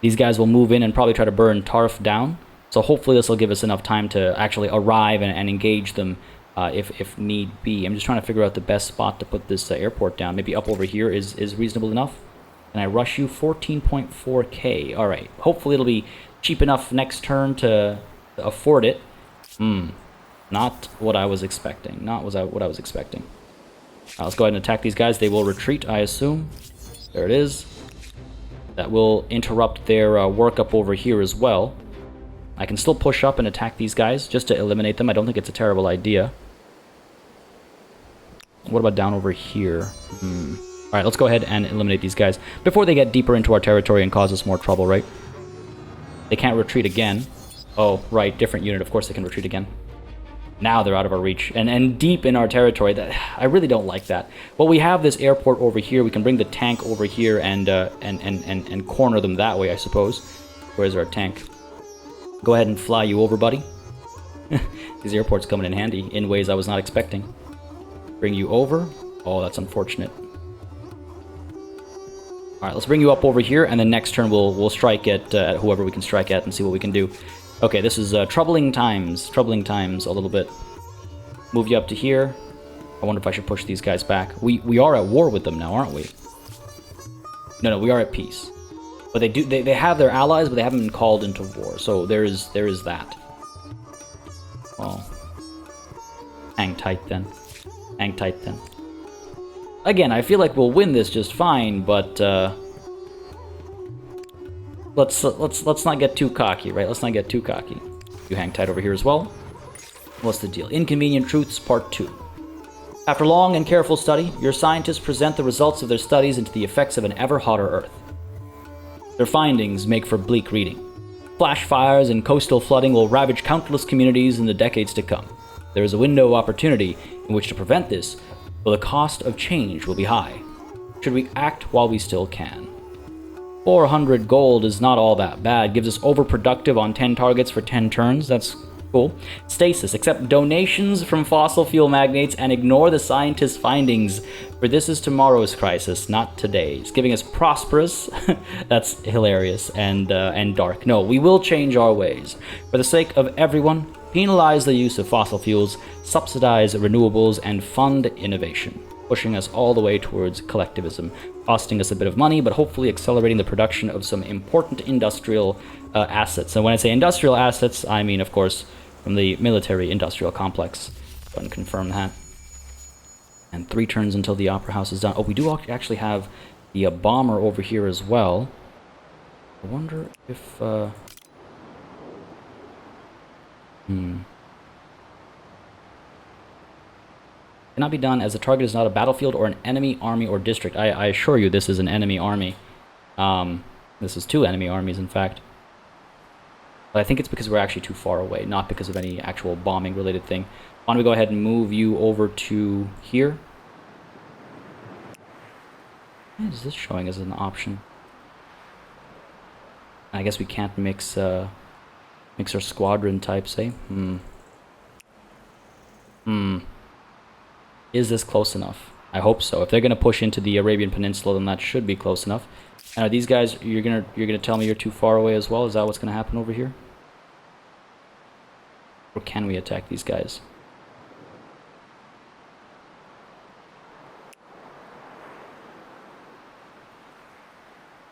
These guys will move in and probably try to burn Tarf down. So hopefully this will give us enough time to actually arrive and engage them if need be. I'm just trying to figure out the best spot to put this airport down. Maybe up over here is reasonable enough. And I rush you 14.4k. All right. Hopefully it'll be cheap enough next turn to afford it. Not what I was expecting. Not what I was expecting. Let's go ahead and attack these guys. They will retreat, I assume. There it is. That will interrupt their work up over here as well. I can still push up and attack these guys just to eliminate them. I don't think it's a terrible idea. What about down over here? Alright, let's go ahead and eliminate these guys before they get deeper into our territory and cause us more trouble, right? They can't retreat again. Oh, right, different unit. Of course they can retreat again. Now they're out of our reach and deep in our territory. That I really don't like that. Well, we have this airport over here. We can bring the tank over here and corner them that way, I suppose. Where's our tank? Go ahead and fly you over, buddy. These airports coming in handy in ways I was not expecting. Bring you over. Oh, that's unfortunate. All right, let's bring you up over here, and then next turn we'll strike at whoever we can strike at and see what we can do. Okay, this is troubling times a little bit. Move you up to here. I wonder if I should push these guys back. We are at war with them now, aren't we? No, we are at peace. But they have their allies, but they haven't been called into war. So there is that. Well, hang tight then. Hang tight then. Again, I feel like we'll win this just fine, but let's not get too cocky, right? Let's not get too cocky. You hang tight over here as well. What's the deal? Inconvenient Truths, Part 2. After long and careful study, your scientists present the results of their studies into the effects of an ever hotter Earth. Their findings make for bleak reading. Flash fires and coastal flooding will ravage countless communities in the decades to come. There is a window of opportunity in which to prevent this, but the cost of change will be high. Should we act while we still can? 400 gold is not all that bad. Gives us overproductive on 10 targets for 10 turns. That's cool. Stasis. Accept donations from fossil fuel magnates and ignore the scientists' findings, for this is tomorrow's crisis, not today's. Giving us prosperous. That's hilarious and dark. No, we will change our ways. For the sake of everyone, penalize the use of fossil fuels, subsidize renewables, and fund innovation, pushing us all the way towards collectivism, costing us a bit of money, but hopefully accelerating the production of some important industrial assets. And when I say industrial assets, I mean, of course, from the military-industrial complex. Go ahead and confirm that. And 3 turns until the Opera House is done. Oh, we do actually have the bomber over here as well. I wonder if... Cannot be done as the target is not a battlefield or an enemy army or district. I assure you this is an enemy army. This is 2 enemy armies, in fact. But I think it's because we're actually too far away, not because of any actual bombing related thing. Why don't we go ahead and move you over to here? Why is this showing as an option? I guess we can't mix our squadron types, eh? Is this close enough? I hope so. If they're gonna push into the Arabian Peninsula, then that should be close enough. And are these guys? You're gonna tell me you're too far away as well? Is that what's gonna happen over here? Or can we attack these guys?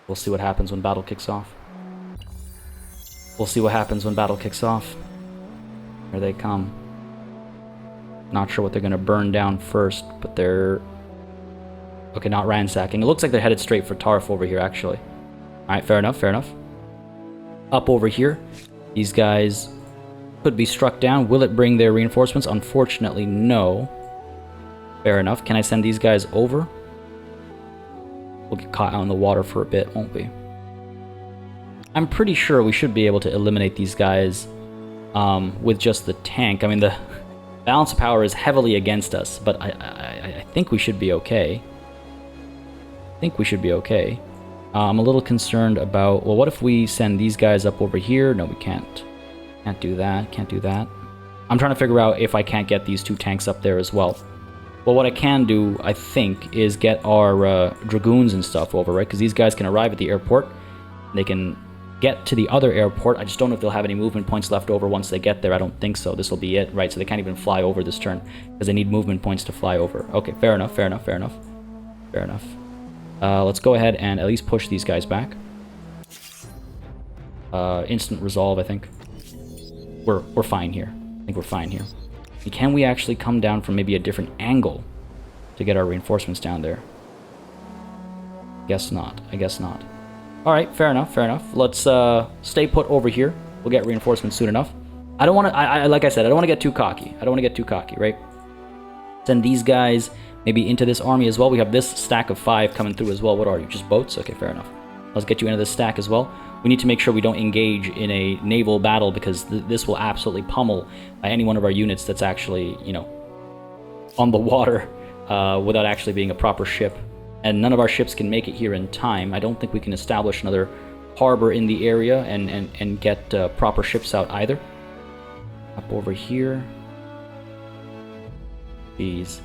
We'll see what happens when battle kicks off. We'll see what happens when battle kicks off. Here they come. Not sure what they're going to burn down first, but they're Okay, not ransacking. It looks like they're headed straight for Tarf over here, actually. Alright, fair enough, fair enough. Up over here. These guys could be struck down. Will it bring their reinforcements? Unfortunately, no. Fair enough. Can I send these guys over? We'll get caught out in the water for a bit, won't we? I'm pretty sure we should be able to eliminate these guys with just the tank. I mean, the balance of power is heavily against us, but I think we should be okay. I think we should be okay. I'm a little concerned about... Well, what if we send these guys up over here? No, we can't. Can't do that. Can't do that. I'm trying to figure out if I can't get these 2 tanks up there as well. Well, what I can do, I think, is get our Dragoons and stuff over, right? Because these guys can arrive at the airport. They can get to the other airport. I just don't know if they'll have any movement points left over once they get there. I don't think so. This will be it, right? So they can't even fly over this turn because they need movement points to fly over. Okay, fair enough, fair enough, fair enough. Fair enough. Let's go ahead and at least push these guys back. Instant resolve, I think. We're fine here. I think we're fine here. Can we actually come down from maybe a different angle to get our reinforcements down there? Guess not. I guess not. Alright, fair enough, fair enough. Let's stay put over here. We'll get reinforcements soon enough. I don't want to... like I said, I don't want to get too cocky. I don't want to get too cocky, right? Send these guys maybe into this army as well. We have this stack of 5 coming through as well. What are you? Just boats? Okay, fair enough. Let's get you into this stack as well. We need to make sure we don't engage in a naval battle because this will absolutely pummel any one of our units that's actually, you know, on the water without actually being a proper ship. And none of our ships can make it here in time. I don't think we can establish another harbor in the area and get proper ships out either. Up over here. Jeez.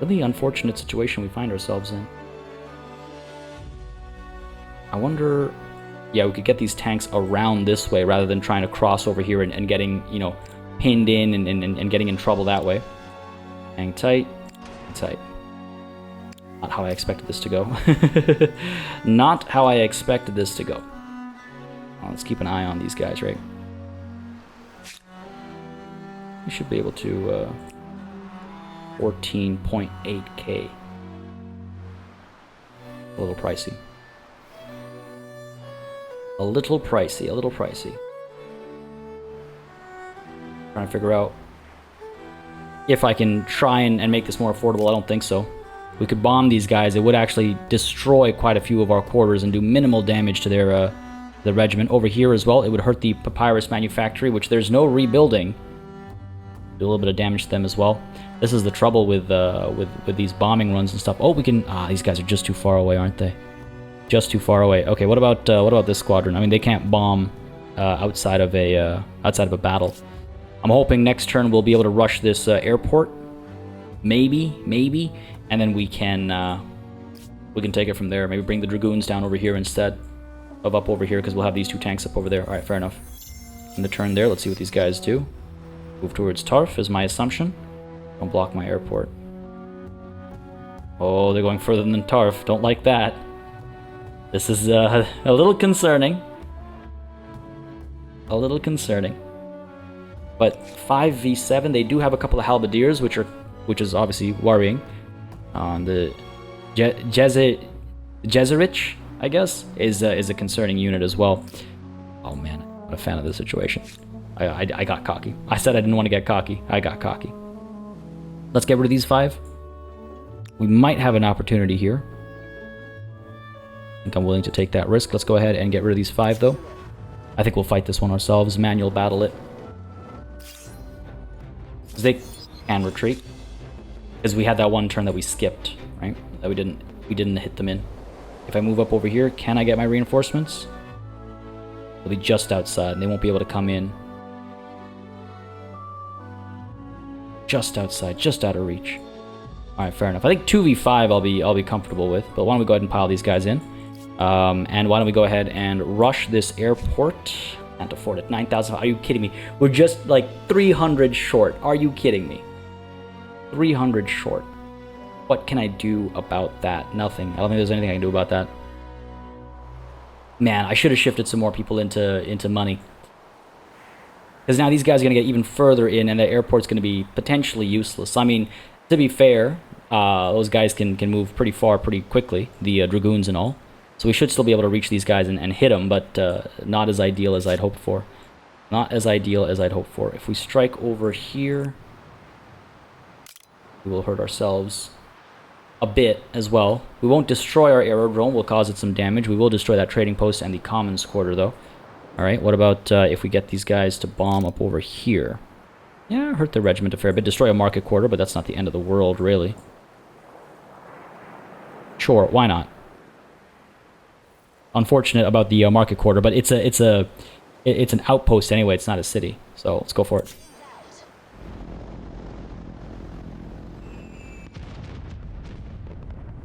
Really unfortunate situation we find ourselves in. I wonder... Yeah, we could get these tanks around this way rather than trying to cross over here and getting, you know, pinned in and getting in trouble that way. Hang tight. Hang tight. Not how I expected this to go. Not how I expected this to go. Oh, let's keep an eye on these guys, right? We should be able to... 14.8k. A little pricey. A little pricey, a little pricey. Trying to figure out if I can try and make this more affordable. I don't think so. We could bomb these guys. It would actually destroy quite a few of our quarters and do minimal damage to their the regiment. Over here as well, it would hurt the papyrus manufactory, which there's no rebuilding. Do a little bit of damage to them as well. This is the trouble with these bombing runs and stuff. Oh, we can... these guys are just too far away, aren't they? Just too far away. Okay, what about this squadron? I mean, they can't bomb outside of a battle. I'm hoping next turn we'll be able to rush this airport. Maybe, and then we can take it from there. Maybe bring the Dragoons down over here instead of up over here because we'll have these 2 tanks up over there. All right, fair enough. In the turn there, let's see what these guys do. Move towards Tarf is my assumption. Don't block my airport. Oh, they're going further than Tarf. Don't like that. This is a little concerning. A little concerning. But 5v7, they do have a couple of halberdiers, which is obviously worrying. The Jezerich, I guess, is a concerning unit as well. Oh man, I'm not a fan of this situation. I got cocky. I said I didn't want to get cocky. I got cocky. Let's get rid of these 5. We might have an opportunity here. I think I'm willing to take that risk. Let's go ahead and get rid of these 5, though. I think we'll fight this one ourselves. Manual battle it. Because they can retreat. Because we had that one turn that we skipped, right? That we didn't hit them in. If I move up over here, can I get my reinforcements? They'll be just outside, and they won't be able to come in. Just outside, just out of reach. All right, fair enough. I think 2v5 I'll be comfortable with, but why don't we go ahead and pile these guys in? And why don't we go ahead and rush this airport? Can't afford it. 9,000. Are you kidding me? We're just like 300 short. Are you kidding me? 300 short. What can I do about that? Nothing. I don't think there's anything I can do about that. Man, I should have shifted some more people into money. Because now these guys are going to get even further in, and the airport's going to be potentially useless. I mean, to be fair, those guys can move pretty far pretty quickly, the dragoons and all. So we should still be able to reach these guys and hit them, but not as ideal as I'd hoped for. Not as ideal as I'd hoped for. If we strike over here, we will hurt ourselves a bit as well. We won't destroy our aerodrome. We'll cause it some damage. We will destroy that trading post and the commons quarter, though. Alright, what about if we get these guys to bomb up over here? Yeah, hurt the regiment a fair bit. Destroy a market quarter, but that's not the end of the world, really. Sure, why not? Unfortunate about the market quarter, but it's an outpost anyway. It's not a city, so let's go for it.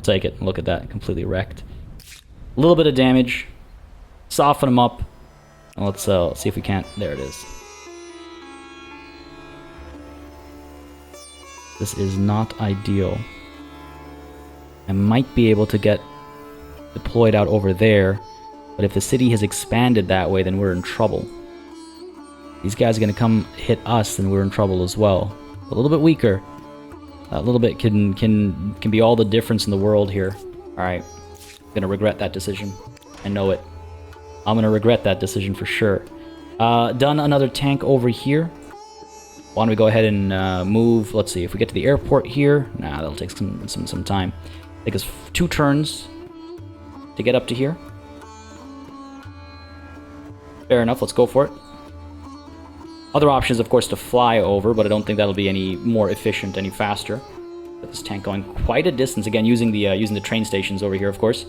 Take it. Look at that, completely wrecked. A little bit of damage. Soften them up. And let's see if we can't. There it is. This is not ideal. I might be able to get deployed out over there, but if the city has expanded that way, then we're in trouble. These guys are going to come hit us, and we're in trouble as well. A little bit weaker. A little bit can be all the difference in the world here. Alright. I'm going to regret that decision. I know it. I'm going to regret that decision for sure. Done another tank over here. Why don't we go ahead and move? Let's see. If we get to the airport here. Nah, that'll take some time. Take us 2 turns to get up to here. Fair enough. Let's go for it. Other option is, of course, to fly over, but I don't think that'll be any more efficient, any faster. Get this tank going quite a distance. Again, using the train stations over here, of course.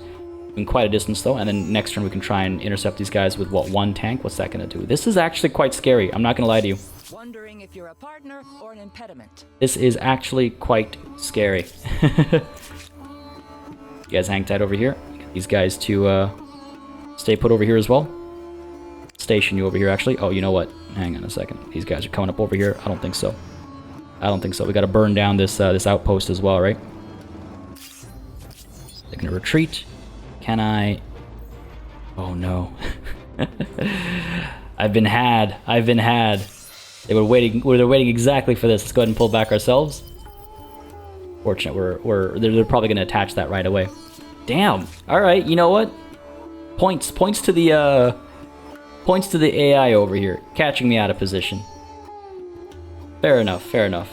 In quite a distance, though. And then next turn we can try and intercept these guys with, what, 1 tank? What's that going to do? This is actually quite scary. I'm not going to lie to you. Wondering if you're a partner or an impediment. This is actually quite scary. You guys hang tight over here. Get these guys to stay put over here as well. Station you over here, actually. Oh, you know what? Hang on a second. These guys are coming up over here. I don't think so. I don't think so. We got to burn down this outpost as well, right? They're going to retreat. Can I? Oh no. I've been had. I've been had. They're waiting exactly for this. Let's go ahead and pull back ourselves. Fortunate, they're probably going to attach that right away. Damn. All right. You know what? Points to the AI over here, catching me out of position. Fair enough. Fair enough.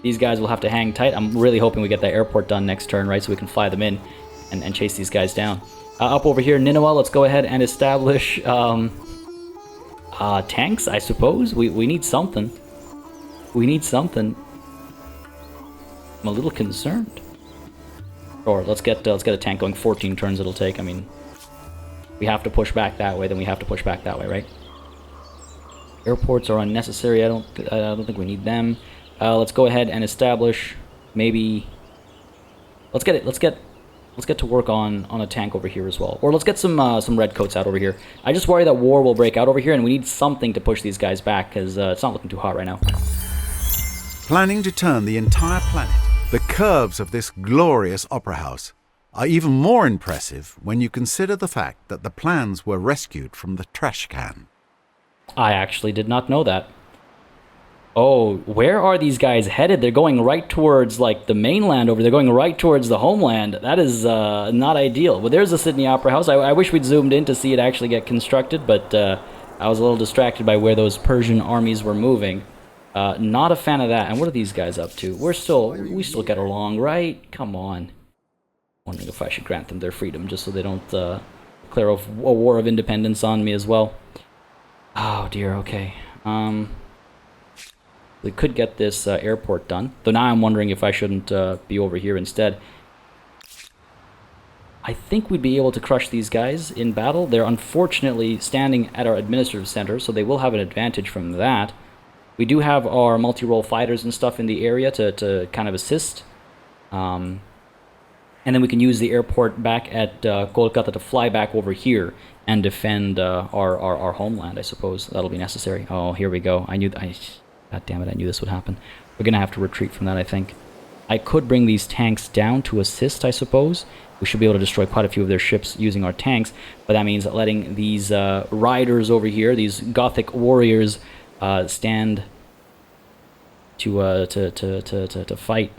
These guys will have to hang tight. I'm really hoping we get that airport done next turn, right? So we can fly them in and chase these guys down. Up over here, Nineveh. Let's go ahead and establish tanks, I suppose. We need something. We need something. I'm a little concerned. Or let's get a tank going. 14 turns it'll take. I mean, we have to push back that way. Then we have to push back that way, right? Airports are unnecessary. I don't think we need them. Let's go ahead and establish. Maybe. Let's get to work on a tank over here as well. Or let's get some redcoats out over here. I just worry that war will break out over here, and we need something to push these guys back, because it's not looking too hot right now. Planning to turn the entire planet, the curves of this glorious opera house are even more impressive when you consider the fact that the plans were rescued from the trash can. I actually did not know that. Oh, where are these guys headed? They're going right towards, like, the mainland over. They're going right towards the homeland. That is not ideal. But there's the Sydney Opera House. I wish we'd zoomed in to see it actually get constructed, but I was a little distracted by where those Persian armies were moving. Not a fan of that. And what are these guys up to? We still get along, right? Come on. Wondering if I should grant them their freedom just so they don't declare a war of independence on me as well. Oh dear. Okay. We could get this airport done, though now I'm wondering if I shouldn't be over here instead. I think we'd be able to crush these guys in battle. They're unfortunately standing at our administrative center, so they will have an advantage from that. We do have our multi-role fighters and stuff in the area to kind of assist. And then we can use the airport back at Kolkata to fly back over here and defend our homeland, I suppose. That'll be necessary. Oh, here we go. God damn it, I knew this would happen. We're going to have to retreat from that, I think. I could bring these tanks down to assist, I suppose. We should be able to destroy quite a few of their ships using our tanks, but that means letting these riders over here, these Gothic warriors, stand to fight.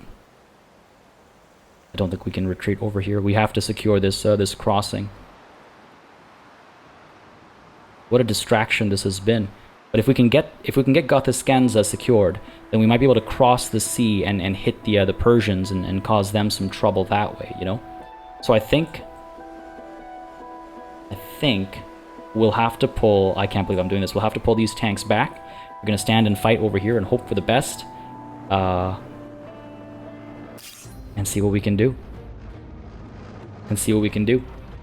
I don't think we can retreat over here. We have to secure this this crossing. What a distraction this has been. But if we can get Gothiscanza secured, then we might be able to cross the sea and hit the Persians and cause them some trouble that way, you know? So I think we'll have to pull... I can't believe I'm doing this. We'll have to pull these tanks back. We're going to stand and fight over here and hope for the best. And see what we can do.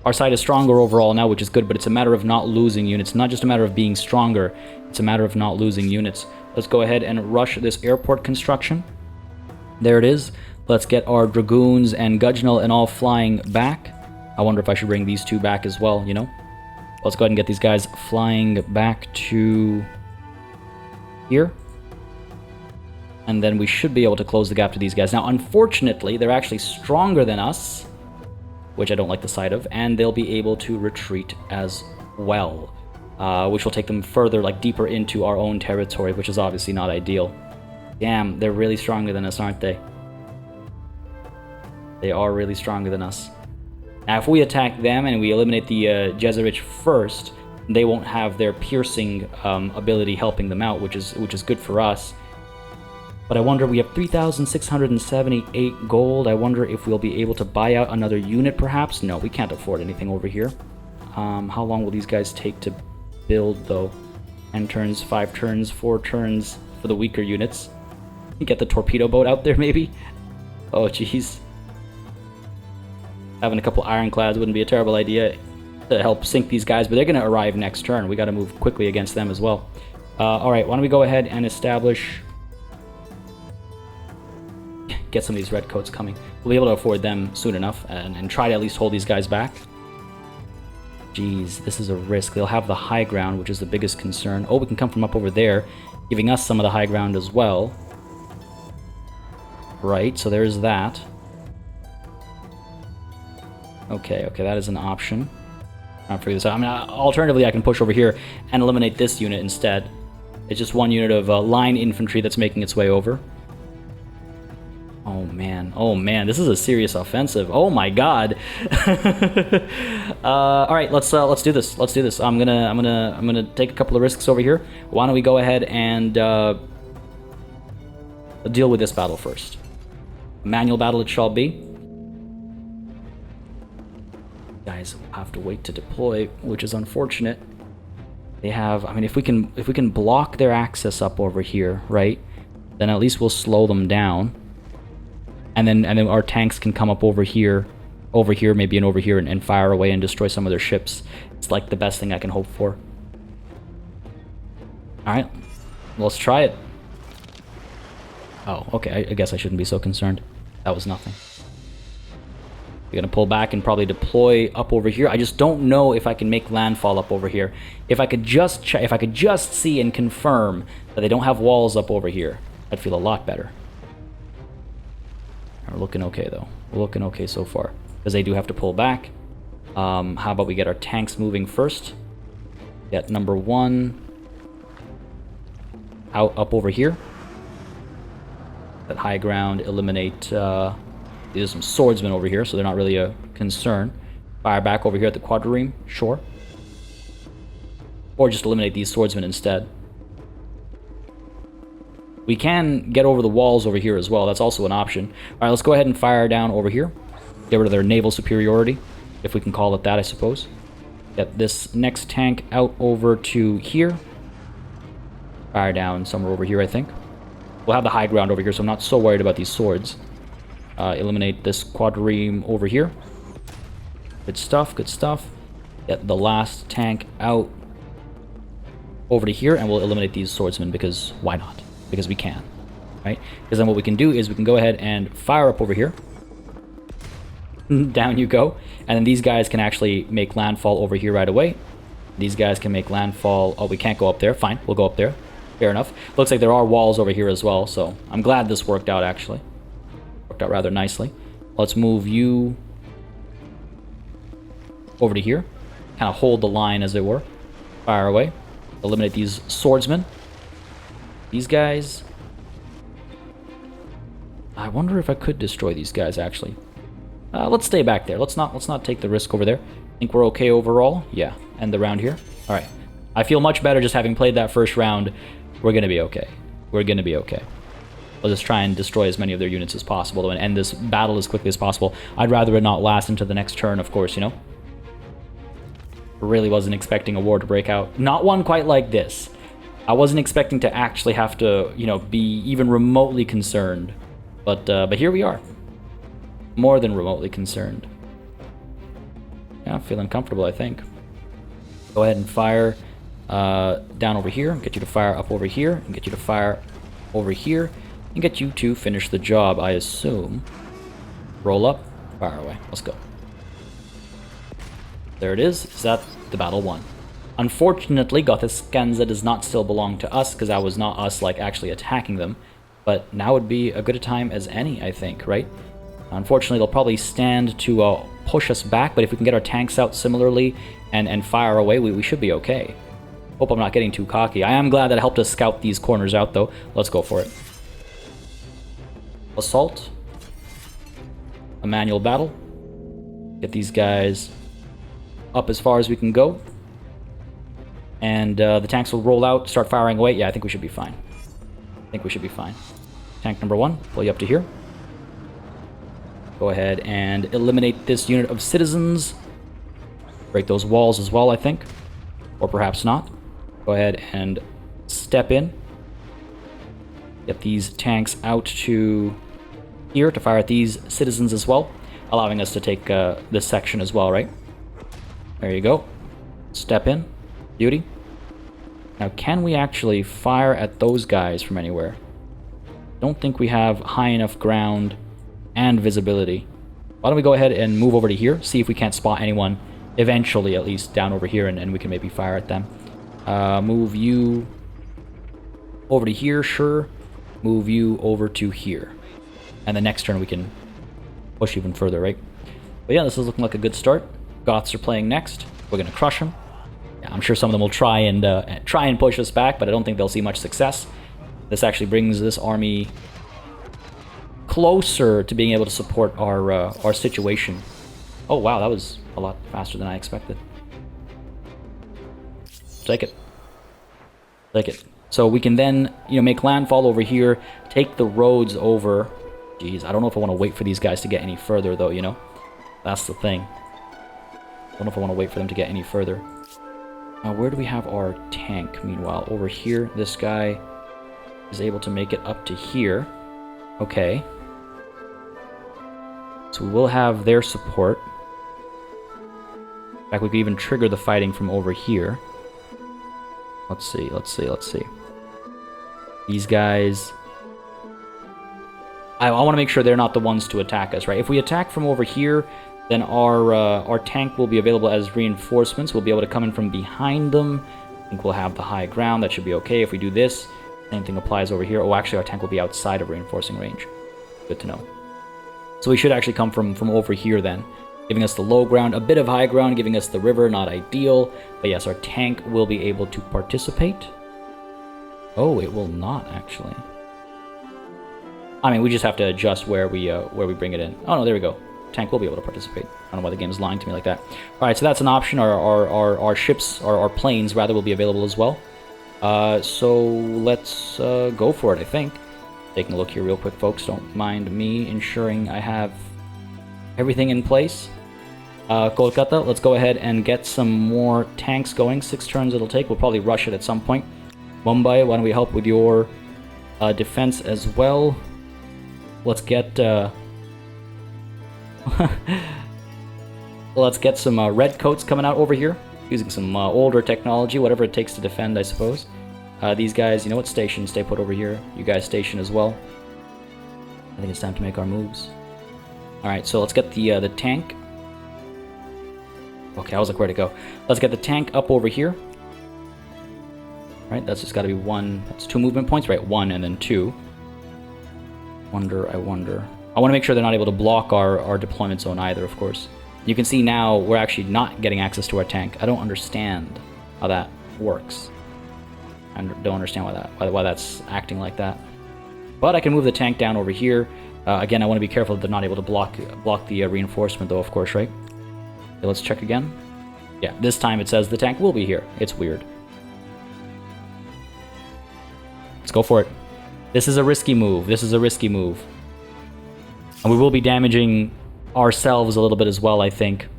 Our side is stronger overall now, which is good, but it's a matter of not losing units. Not just a matter of being stronger, it's a matter of not losing units. Let's go ahead and rush this airport construction. There it is. Let's get our Dragoons and Gujnal and all flying back. I wonder if I should bring these two back as well, you know? Let's go ahead and get these guys flying back to here. And then we should be able to close the gap to these guys. Now, unfortunately, they're actually stronger than us, which I don't like the sight of, and they'll be able to retreat as well, which will take them further, like deeper into our own territory, which is obviously not ideal. Damn, they're really stronger than us, aren't they? They are really stronger than us. Now, if we attack them and we eliminate the Jeserich first, they won't have their piercing ability helping them out, which is good for us. But I wonder, we have 3,678 gold. I wonder if we'll be able to buy out another unit, perhaps? No, we can't afford anything over here. How long will these guys take to build, though? 10 turns, 5 turns, 4 turns for the weaker units. Get the torpedo boat out there, maybe? Oh, jeez. Having a couple ironclads wouldn't be a terrible idea to help sink these guys, but they're going to arrive next turn. We got to move quickly against them as well. Alright, why don't we go ahead and establish... Get some of these redcoats coming. We'll be able to afford them soon enough and try to at least hold these guys back. Jeez, this is a risk. They'll have the high ground, which is the biggest concern. Oh, we can come from up over there, giving us some of the high ground as well. Right, so there's that. Okay, that is an option. I'll figure this out. I mean, alternatively, I can push over here and eliminate this unit instead. It's just one unit of line infantry that's making its way over. Oh man, this is a serious offensive. Oh my god. All right, let's do this. I'm gonna take a couple of risks over here. Why don't we go ahead and deal with this battle first? A manual battle it shall be. Guys will have to wait to deploy, which is unfortunate. They have, I mean, if we can block their access up over here, right? Then at least we'll slow them down. And then our tanks can come up over here, maybe, and over here, and fire away and destroy some of their ships. It's like the best thing I can hope for. Alright, let's try it. Oh, okay, I guess I shouldn't be so concerned. That was nothing. We're gonna pull back and probably deploy up over here. I just don't know if I can make landfall up over here. If I could just see and confirm that they don't have walls up over here, I'd feel a lot better. We're looking okay, though. We're looking okay so far. Because they do have to pull back. How about we get our tanks moving first? Get number 1 up over here. That high ground, eliminate... there's some swordsmen over here, so they're not really a concern. Fire back over here at the quadrireme, sure. Or just eliminate these swordsmen instead. We can get over the walls over here as well. That's also an option. Alright, let's go ahead and fire down over here. Get rid of their naval superiority, if we can call it that, I suppose. Get this next tank out over to here. Fire down somewhere over here, I think. We'll have the high ground over here, so I'm not so worried about these swords. Eliminate this quadrireme over here. Good stuff, good stuff. Get the last tank out over to here, and we'll eliminate these swordsmen, because why not? Because we can, right? Because then what we can do is we can go ahead and fire up over here. Down you go. And then these guys can actually make landfall over here right away. These guys can make landfall... Oh, we can't go up there. Fine, we'll go up there. Fair enough. Looks like there are walls over here as well, so I'm glad this worked out, actually. Worked out rather nicely. Let's move you over to here. Kind of hold the line, as it were. Fire away. Eliminate these swordsmen. These guys... I wonder if I could destroy these guys, actually. Let's stay back there. Let's not take the risk over there. Think we're okay overall? Yeah. End the round here. All right. I feel much better just having played that first round. We're gonna be okay. We're gonna be okay. We'll just try and destroy as many of their units as possible and end this battle as quickly as possible. I'd rather it not last into the next turn, of course, you know? Really wasn't expecting a war to break out. Not one quite like this. I wasn't expecting to actually have to, you know, be even remotely concerned. But here we are. More than remotely concerned. Yeah, feeling comfortable, I think. Go ahead and fire down over here. Get you to fire up over here. And get you to fire over here. And get you to finish the job, I assume. Roll up. Fire away. Let's go. There it is. Is that the battle won? Unfortunately, Gothiscanza does not still belong to us, because that was not us, like, actually attacking them. But now would be a good a time as any, I think, right? Unfortunately, they'll probably stand to push us back, but if we can get our tanks out similarly and fire away, we should be okay. Hope I'm not getting too cocky. I am glad that it helped us scout these corners out, though. Let's go for it. Assault. A manual battle. Get these guys up as far as we can go. And the tanks will roll out, start firing away. Yeah, I think we should be fine. I think we should be fine. Tank number 1, pull you up to here. Go ahead and eliminate this unit of citizens. Break those walls as well, I think. Or perhaps not. Go ahead and step in. Get these tanks out to here to fire at these citizens as well. Allowing us to take this section as well, right? There you go. Step in. Beauty. Now, can we actually fire at those guys from anywhere? Don't think we have high enough ground and visibility. Why don't we go ahead and move over to here, see if we can't spot anyone, eventually at least, down over here, and we can maybe fire at them. Move you over to here, sure. Move you over to here. And the next turn we can push even further, right? But yeah, this is looking like a good start. Goths are playing next. We're going to crush them. Yeah, I'm sure some of them will try and push us back, but I don't think they'll see much success. This actually brings this army closer to being able to support our situation. Oh wow, that was a lot faster than I expected. Take it. Take it. So we can then, you know, make landfall over here, take the roads over. Jeez, I don't know if I want to wait for these guys to get any further, though, you know? That's the thing. I don't know if I want to wait for them to get any further. Now, where do we have our tank, meanwhile? Over here, this guy is able to make it up to here. Okay. So we will have their support. In fact, we could even trigger the fighting from over here. Let's see, let's see, let's see. These guys... I want to make sure they're not the ones to attack us, right? If we attack from over here, then our tank will be available as reinforcements. We'll be able to come in from behind them. I think we'll have the high ground. That should be okay. If we do this, same thing applies over here. Oh, actually, our tank will be outside of reinforcing range. Good to know. So we should actually come from over here then, giving us the low ground, a bit of high ground, giving us the river. Not ideal, but yes, our tank will be able to participate. Oh, it will not actually. I mean, we just have to adjust where we bring it in. Oh no, there we go. Tank will be able to participate. I don't know why the game is lying to me like that. All right, so that's an option. Our ships, our planes rather, will be available as well. So let's go for it, I think. Taking a look here real quick, folks. Don't mind me ensuring I have everything in place. Kolkata, let's go ahead and get some more tanks going. 6 turns it'll take. We'll probably rush it at some point. Mumbai, why don't we help with your defense as well? Let's get let's get some red coats coming out over here, using some older technology, whatever it takes to defend, I suppose. These guys, you know what, station, stay put over here. You guys station as well. I think it's time to make our moves. Alright, so let's get the tank. Okay, I was like, where to go? Let's get the tank up over here. Right, that's just got to be 1. That's 2 movement points, right? 1 and then 2. I wonder. I want to make sure they're not able to block our deployment zone either, of course. You can see now we're actually not getting access to our tank. I don't understand how that works. I don't understand why that's acting like that. But I can move the tank down over here. Again, I want to be careful that they're not able to block the reinforcement, though, of course, right? Okay, let's check again. Yeah, this time it says the tank will be here. It's weird. Let's go for it. This is a risky move. This is a risky move. And we will be damaging ourselves a little bit as well, I think,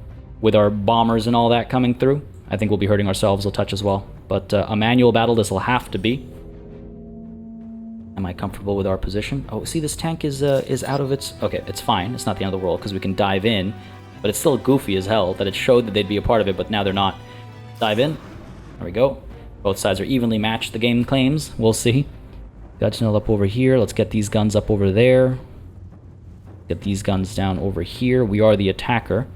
with our bombers and all that coming through. I think we'll be hurting ourselves a touch as well. But a manual battle this will have to be. Am I comfortable with our position? Oh, see, this tank is out of its... Okay, it's fine. It's not the end of the world because we can dive in. But it's still goofy as hell that it showed that they'd be a part of it, but now they're not. Dive in. There we go. Both sides are evenly matched, the game claims. We'll see. Gudgeonel up over here. Let's get these guns up over there. Get these guns down over here. We are the attacker.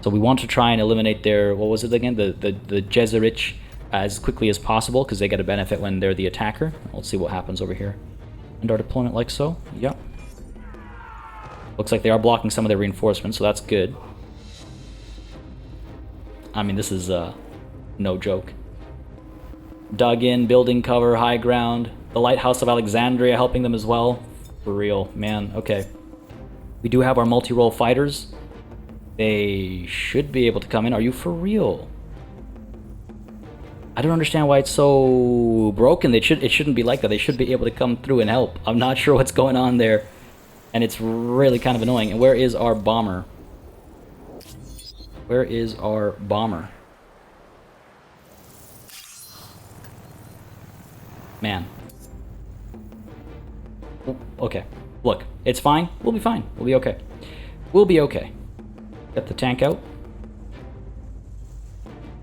So we want to try and eliminate their... What was it again? The Jeserich as quickly as possible because they get a benefit when they're the attacker. Let's see what happens over here. End our deployment like so. Yep. Looks like they are blocking some of their reinforcements, so that's good. I mean, this is no joke. Dug in, building cover, high ground. The Lighthouse of Alexandria helping them as well. For real, man. Okay. We do have our multi-role fighters. They should be able to come in. Are you for real? I don't understand why it's so broken. It shouldn't be like that. They should be able to come through and help. I'm not sure what's going on there. And it's really kind of annoying. And where is our bomber? Where is our bomber? Man. Okay. Look, it's fine. We'll be fine. We'll be okay. We'll be okay. Get the tank out.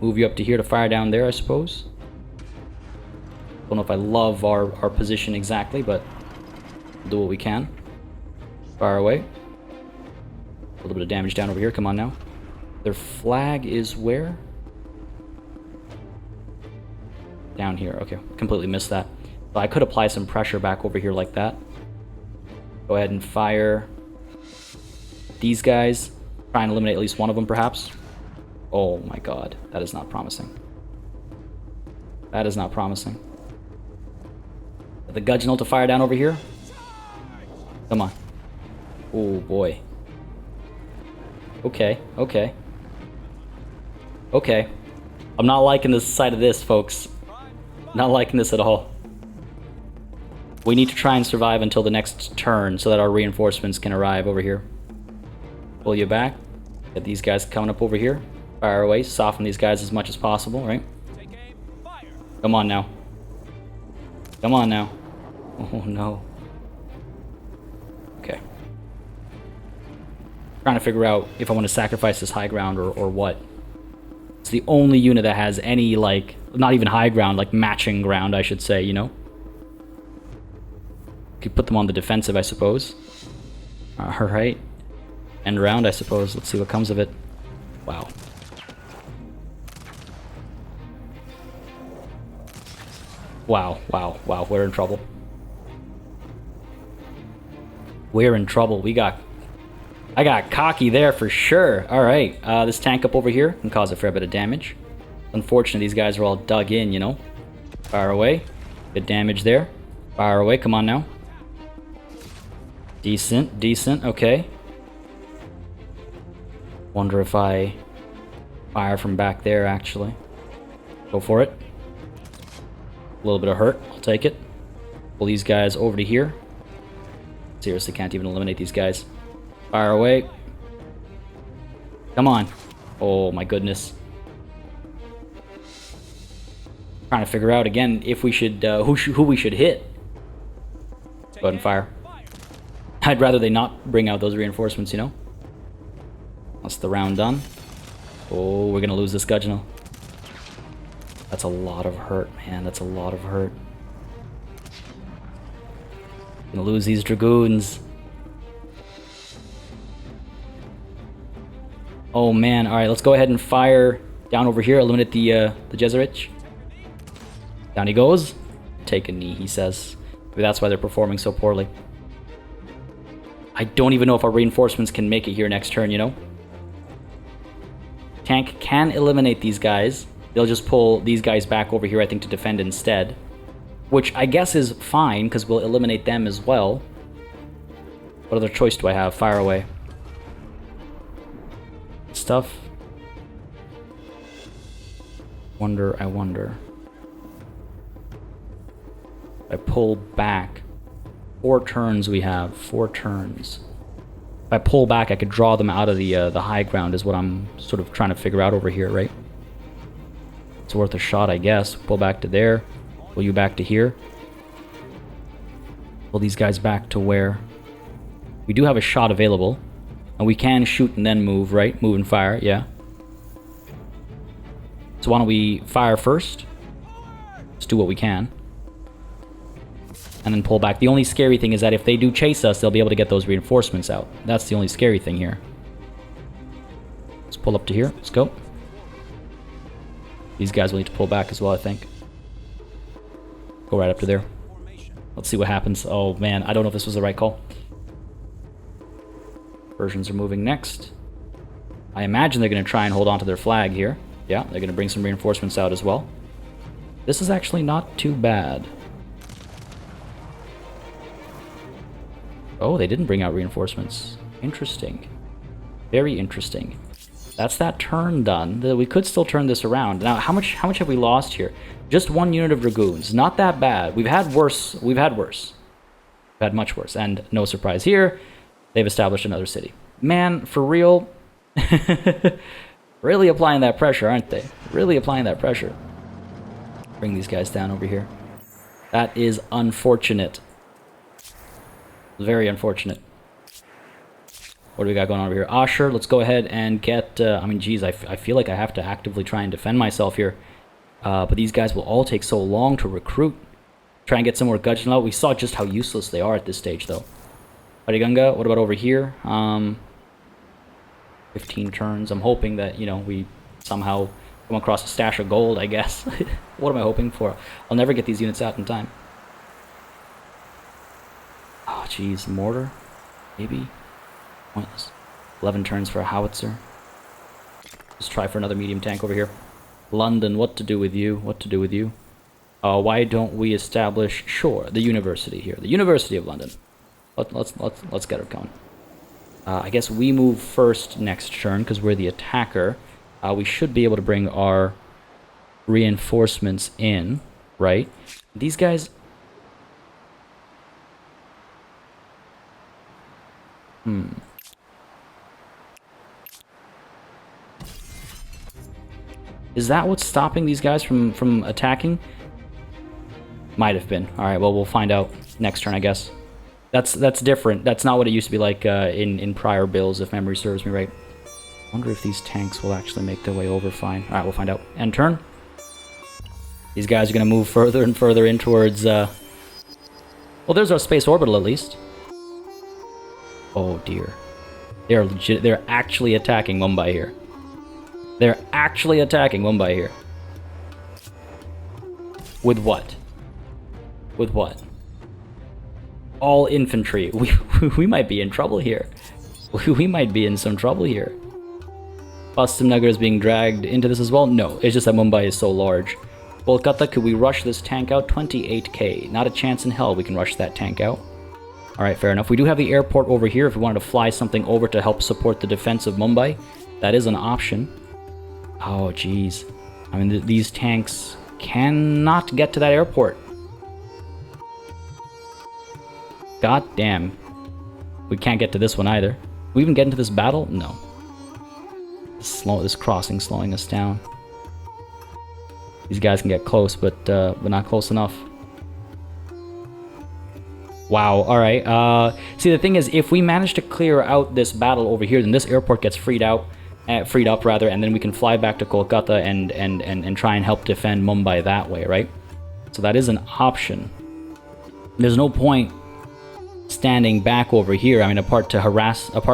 Move you up to here to fire down there, I suppose. Don't know if I love our position exactly, but we'll do what we can. Fire away. A little bit of damage down over here. Come on now. Their flag is where? Down here. Okay, completely missed that. But I could apply some pressure back over here like that. Go ahead and fire these guys. Try and eliminate at least one of them, perhaps. Oh my god, that is not promising. That is not promising. The Gudgeonel to fire down over here. Come on. Oh boy. Okay, okay. Okay. I'm not liking this side of this, folks. Not liking this at all. We need to try and survive until the next turn so that our reinforcements can arrive over here. Pull you back. Get these guys coming up over here. Fire away. Soften these guys as much as possible, right? Come on now. Come on now. Oh no. Okay. Trying to figure out if I want to sacrifice this high ground or what. It's the only unit that has any, like, not even high ground, like matching ground, I should say, you know? Could put them on the defensive, I suppose. Alright. End round, I suppose. Let's see what comes of it. Wow. Wow, wow, wow. We're in trouble. We're in trouble. I got cocky there for sure. Alright, this tank up over here can cause a fair bit of damage. Unfortunately, these guys are all dug in, you know? Fire away. Good damage there. Fire away, come on now. Decent, decent, okay. Wonder if I fire from back there, actually. Go for it. A little bit of hurt, I'll take it. Pull these guys over to here. Seriously, can't even eliminate these guys. Fire away. Come on. Oh my goodness. Trying to figure out again if we should, who we should hit. Go ahead and fire. I'd rather they not bring out those reinforcements, you know? That's the round done. Oh, we're gonna lose this Gudgeonel. That's a lot of hurt, man. That's a lot of hurt. Gonna lose these Dragoons. Oh man, alright, let's go ahead and fire down over here, eliminate the Jeserich. Down he goes. Take a knee, he says. Maybe that's why they're performing so poorly. I don't even know if our reinforcements can make it here next turn, you know? Tank can eliminate these guys. They'll just pull these guys back over here, I think, to defend instead. Which I guess is fine, because we'll eliminate them as well. What other choice do I have? Fire away. Stuff. I wonder. I pull back. 4 turns we have. 4 turns. If I pull back, I could draw them out of the high ground is what I'm sort of trying to figure out over here, right? It's worth a shot, I guess. Pull back to there. Pull you back to here. Pull these guys back to where? We do have a shot available. And we can shoot and then move, right? Move and fire, yeah. So why don't we fire first? Let's do what we can. And then pull back. The only scary thing is that if they do chase us, they'll be able to get those reinforcements out. That's the only scary thing here. Let's pull up to here. Let's go. These guys will need to pull back as well, I think. Go right up to there. Let's see what happens. Oh, man. I don't know if this was the right call. Persians are moving next. I imagine they're going to try and hold on to their flag here. Yeah, they're going to bring some reinforcements out as well. This is actually not too bad. Oh, they didn't bring out reinforcements. Interesting. Very interesting. That's that turn done. We could still turn this around. Now, how much have we lost here? Just 1 unit of dragoons. Not that bad. We've had worse. We've had worse. We've had much worse. And no surprise here, they've established another city. Man, for real, really applying that pressure, aren't they? Really applying that pressure. Bring these guys down over here. That is unfortunate. Very unfortunate. What do we got going on over here? Asher, let's go ahead and get... I mean, geez, I feel like I have to actively try and defend myself here. But these guys will all take so long to recruit. Try and get some more gudgeon out. We saw just how useless they are at this stage, though. Arigunga, what about over here? 15 turns. I'm hoping that, you know, we somehow come across a stash of gold, I guess. What am I hoping for? I'll never get these units out in time. Oh, jeez. Mortar? Maybe? Pointless. 11 turns for a howitzer. Let's try for another medium tank over here. London, what to do with you? What to do with you? Why don't we establish, sure, the university here. The University of London. Let's get it going. I guess we move first next turn because we're the attacker. We should be able to bring our reinforcements in, right? These guys... Is that what's stopping these guys from attacking? Might have been. Alright, well, we'll find out next turn, I guess. That's different. That's not what it used to be like in prior builds, if memory serves me right. I wonder if these tanks will actually make their way over fine. Alright, we'll find out. End turn. These guys are going to move further and further in towards... Well, there's our space orbital, at least. Oh, dear. They're legit. They're actually attacking Mumbai here. They're actually attacking Mumbai here. With what? With what? All infantry. We might be in trouble here. We might be in some trouble here. Nagar is being dragged into this as well? No, it's just that Mumbai is so large. Kolkata, could we rush this tank out? 28k. Not a chance in hell we can rush that tank out. Alright, fair enough. We do have the airport over here if we wanted to fly something over to help support the defense of Mumbai. That is an option. Oh, jeez. I mean, these tanks cannot get to that airport. God damn. We can't get to this one either. Can we even get into this battle? No. This crossing slowing us down. These guys can get close, but not close enough. Wow, alright. See, the thing is, if we manage to clear out this battle over here, then this airport gets freed up, and then we can fly back to Kolkata and try and help defend Mumbai that way, right? So that is an option. There's no point standing back over here. I mean, apart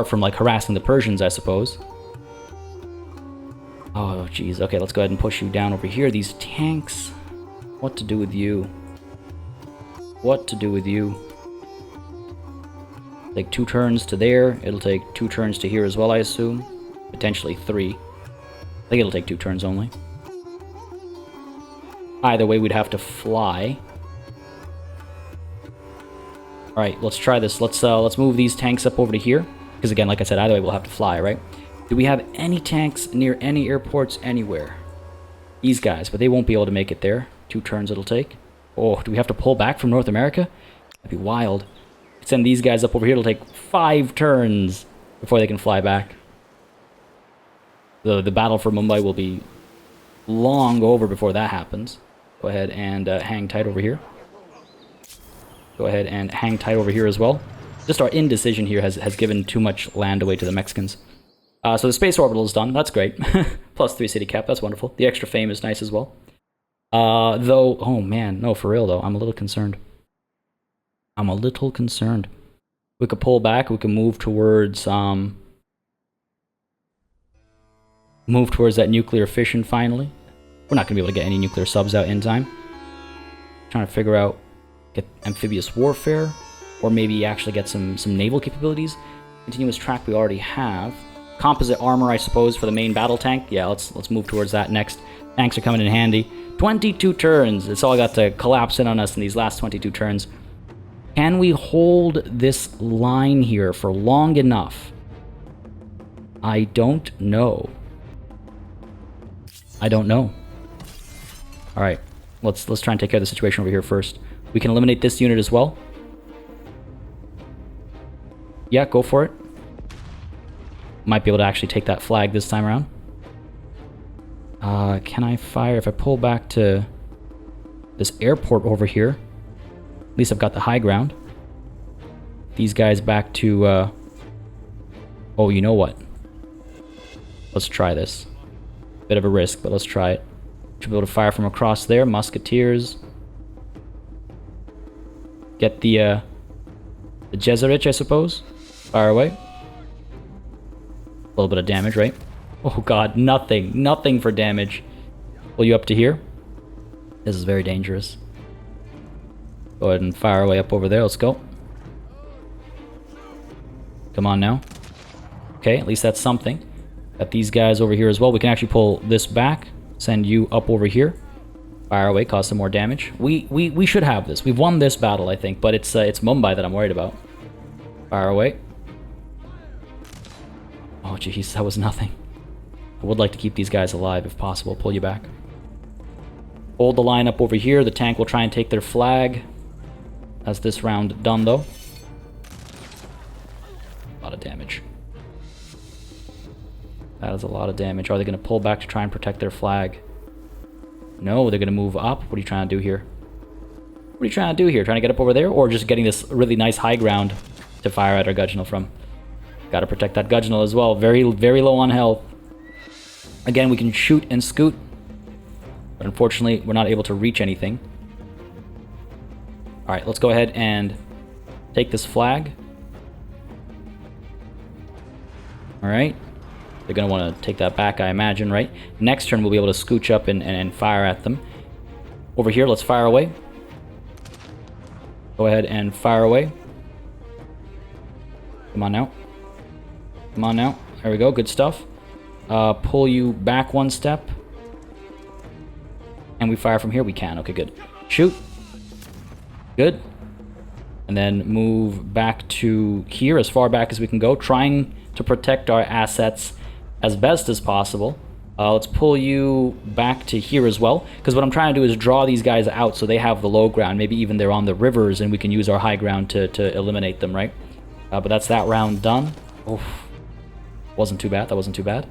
from like harassing the Persians, I suppose. Oh, jeez. Okay, let's go ahead and push you down over here. These tanks. What to do with you? What to do with you? Take 2 turns to there. It'll take 2 turns to here as well, I assume. Potentially 3. I think it'll take 2 turns only. Either way, we'd have to fly. Alright, let's try this. Let's move these tanks up over to here. Because again, like I said, either way we'll have to fly, right? Do we have any tanks near any airports anywhere? These guys, but they won't be able to make it there. 2 turns it'll take. Oh, do we have to pull back from North America? That'd be wild. Send these guys up over here. It'll take 5 turns before they can fly back. The battle for Mumbai will be long over before that happens. Go ahead and hang tight over here. Go ahead and hang tight over here as well. Just our indecision here has given too much land away to the Mexicans. So the space orbital is done. That's great. Plus 3 city cap. That's wonderful. The extra fame is nice as well. Though, oh man, no, for real though. I'm a little concerned. I'm a little concerned. We could pull back. We can move towards that nuclear fission finally. We're not going to be able to get any nuclear subs out in time. Trying to figure out, get amphibious warfare, or maybe actually get some naval capabilities. Continuous track we already have. Composite armor, I suppose, for the main battle tank. Yeah, let's move towards that next. Tanks are coming in handy. 22 turns. It's all got to collapse in on us in these last 22 turns. Can we hold this line here for long enough? I don't know. I don't know. All right, let's try and take care of the situation over here first. We can eliminate this unit as well. Yeah, go for it. Might be able to actually take that flag this time around. Can I fire if I pull back to this airport over here? At least I've got the high ground. These guys back to, oh, you know what? Let's try this. Bit of a risk, but let's try it. Should be able to fire from across there. Musketeers. Get the Jeserich, I suppose. Fire away. A little bit of damage, right? Oh god, nothing. Nothing for damage. Pull you up to here. This is very dangerous. Go ahead and fire away up over there. Let's go. Come on now. Okay, at least that's something. Got these guys over here as well. We can actually pull this back. Send you up over here. Fire away, cause some more damage. We should have this. We've won this battle, I think, but it's Mumbai that I'm worried about. Fire away. Oh jeez, that was nothing. I would like to keep these guys alive if possible. Pull you back. Hold the line up over here. The tank will try and take their flag. That's this round done, though. A lot of damage. That is a lot of damage. Are they going to pull back to try and protect their flag? No, they're going to move up. What are you trying to do here? What are you trying to do here? Trying to get up over there? Or just getting this really nice high ground to fire at our Gudgeonal from? Got to protect that Gudgeonal as well. Very, very low on health. Again, we can shoot and scoot. But unfortunately, we're not able to reach anything. Alright, let's go ahead and take this flag. Alright. They're going to want to take that back, I imagine, right? Next turn, we'll be able to scooch up and fire at them. Over here, let's fire away. Go ahead and fire away. Come on now. Come on now. There we go. Good stuff. Pull you back one step. And we fire from here? We can. Okay, good. Shoot. Good. And then move back to here, as far back as we can go, trying to protect our assets as best as possible. Let's pull you back to here as well, because what I'm trying to do is draw these guys out so they have the low ground. Maybe even they're on the rivers and we can use our high ground to eliminate them, right? But that's that round done. Oof. Wasn't too bad. That wasn't too bad.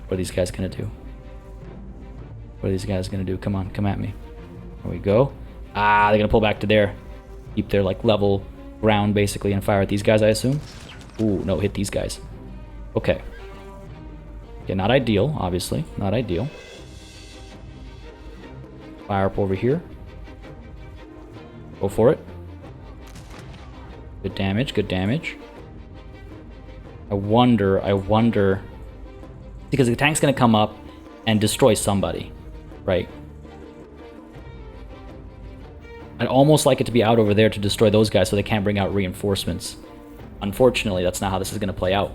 What are these guys going to do? What are these guys going to do? Come on, come at me. There we go. Ah, they're going to pull back to there. Keep their, like, level ground, basically, and fire at these guys, I assume. Ooh, no, hit these guys. Okay. Okay, not ideal, obviously. Not ideal. Fire up over here. Go for it. Good damage, good damage. I wonder... Because the tank's going to come up and destroy somebody, right? I'd almost like it to be out over there to destroy those guys so they can't bring out reinforcements. Unfortunately, that's not how this is going to play out.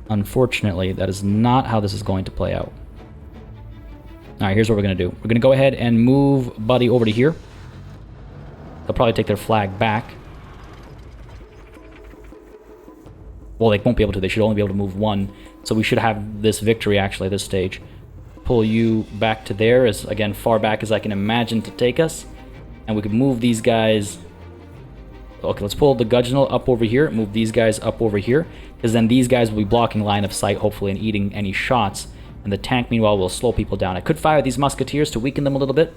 Unfortunately, that is not how this is going to play out. Alright, here's what we're going to do. We're going to go ahead and move Buddy over to here. They'll probably take their flag back. Well, they won't be able to. They should only be able to move one. So we should have this victory, actually, at this stage. Pull you back to there, as again, far back as I can imagine to take us. And we could move these guys... Okay, let's pull the Gudgeonal up over here, move these guys up over here, because then these guys will be blocking line of sight, hopefully, and eating any shots. And the tank, meanwhile, will slow people down. I could fire these musketeers to weaken them a little bit,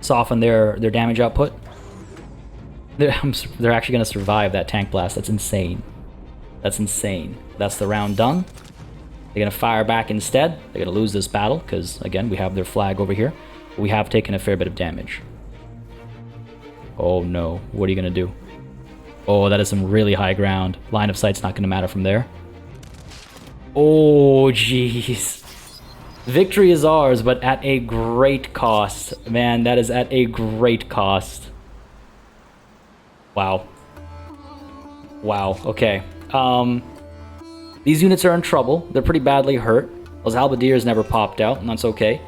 soften their damage output. They're actually going to survive that tank blast. That's insane. That's insane. That's the round done. They're going to fire back instead. They're going to lose this battle, because, again, we have their flag over here. But we have taken a fair bit of damage. Oh no, what are you going to do? Oh, that is some really high ground. Line of sight's not going to matter from there. Oh, jeez. Victory is ours, but at a great cost. Man, that is at a great cost. Wow. Wow, okay. These units are in trouble. They're pretty badly hurt. Those halberdiers never popped out, and that's okay.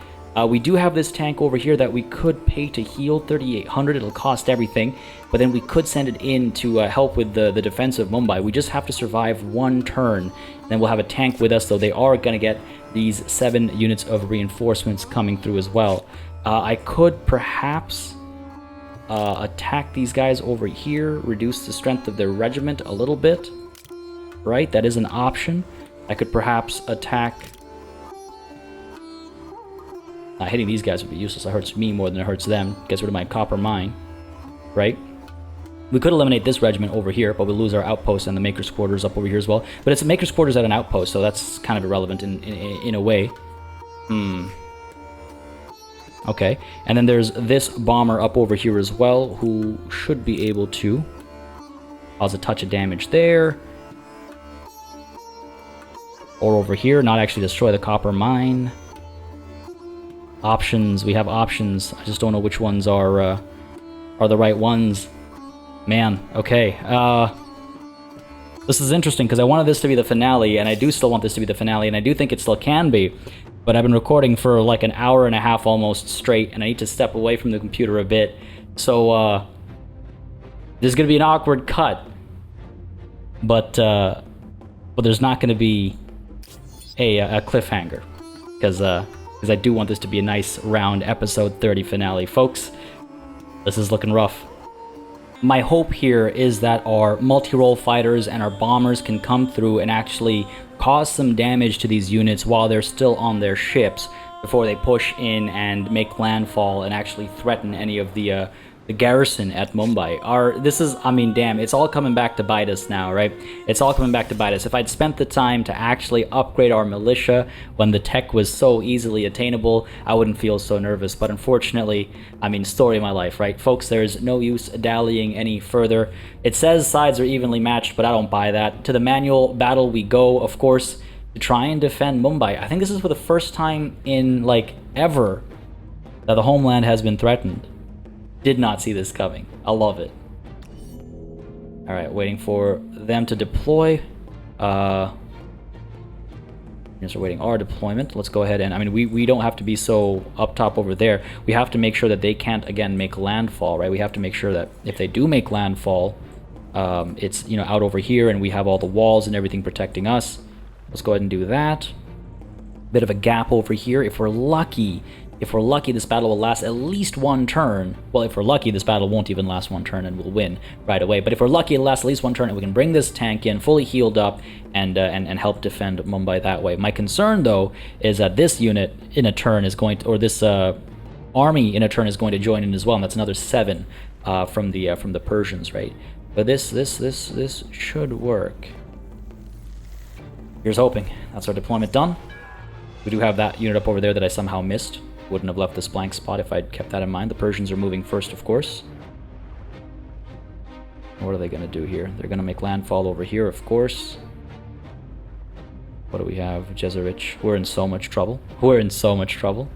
We do have this tank over here that we could pay to heal, 3,800. It'll cost everything, but then we could send it in to help with the defense of Mumbai. We just have to survive one turn. Then we'll have a tank with us, though they are going to get these 7 units of reinforcements coming through as well. I could perhaps attack these guys over here, reduce the strength of their regiment a little bit. Right, that is an option. I could perhaps attack... hitting these guys would be useless. It hurts me more than it hurts them. Gets rid of my copper mine. Right? We could eliminate this regiment over here, but we'll lose our outpost and the Maker's Quarters up over here as well. But it's a Maker's Quarters at an outpost, so that's kind of irrelevant in a way. Okay. And then there's this bomber up over here as well, who should be able to cause a touch of damage there. Or over here, not actually destroy the copper mine. Options, we have options. I just don't know which ones are the right ones. Man, okay. This is interesting because I wanted this to be the finale, and I do still want this to be the finale, and I do think it still can be. But I've been recording for like an hour and a half almost straight, and I need to step away from the computer a bit. So there's gonna be an awkward cut, but there's not gonna be a cliffhanger because I do want this to be a nice round episode 30 finale. Folks, this is looking rough. My hope here is that our multi-role fighters and our bombers can come through and actually cause some damage to these units while they're still on their ships before they push in and make landfall and actually threaten any of the garrison at Mumbai. This is, I mean, damn, it's all coming back to bite us now, right? It's all coming back to bite us. If I'd spent the time to actually upgrade our militia when the tech was so easily attainable, I wouldn't feel so nervous. But unfortunately, I mean, story of my life, right? Folks, there's no use dallying any further. It says sides are evenly matched, but I don't buy that. To the manual battle we go, of course, to try and defend Mumbai. I think this is for the first time in, like, ever that the homeland has been threatened. Did not see this coming. I love it. Alright, waiting for them to deploy. Yes, we're waiting our deployment. Let's go ahead and, I mean, we don't have to be so up top over there. We have to make sure that they can't, again, make landfall, right? We have to make sure that if they do make landfall, it's, you know, out over here and we have all the walls and everything protecting us. Let's go ahead and do that. Bit of a gap over here. If we're lucky, this battle will last at least one turn. Well, if we're lucky, this battle won't even last one turn and we'll win right away. But if we're lucky, it'll last at least one turn and we can bring this tank in fully healed up and help defend Mumbai that way. My concern, though, is that this unit in a turn is going to, or this army in a turn is going to join in as well, and that's another 7 from the Persians, right? But this should work. Here's hoping. That's our deployment done. We do have that unit up over there that I somehow missed. Wouldn't have left this blank spot if I'd kept that in mind. The Persians are moving first, of course. What are they going to do here? They're going to make landfall over here, of course. What do we have? Jezerich. We're in so much trouble. We're in so much trouble.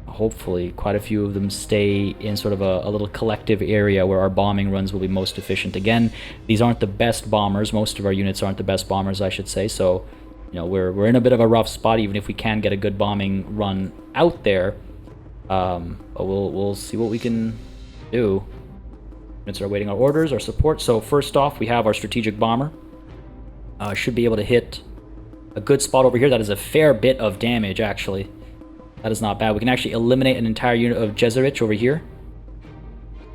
Hopefully, quite a few of them stay in sort of a little collective area where our bombing runs will be most efficient. Again, these aren't the best bombers. Most of our units aren't the best bombers, I should say, so... You know, we're in a bit of a rough spot, even if we can get a good bombing run out there. But we'll see what we can do. Units are awaiting our orders, our support. So first off, we have our strategic bomber. Should be able to hit a good spot over here. That is a fair bit of damage, actually. That is not bad. We can actually eliminate an entire unit of Jeserich over here.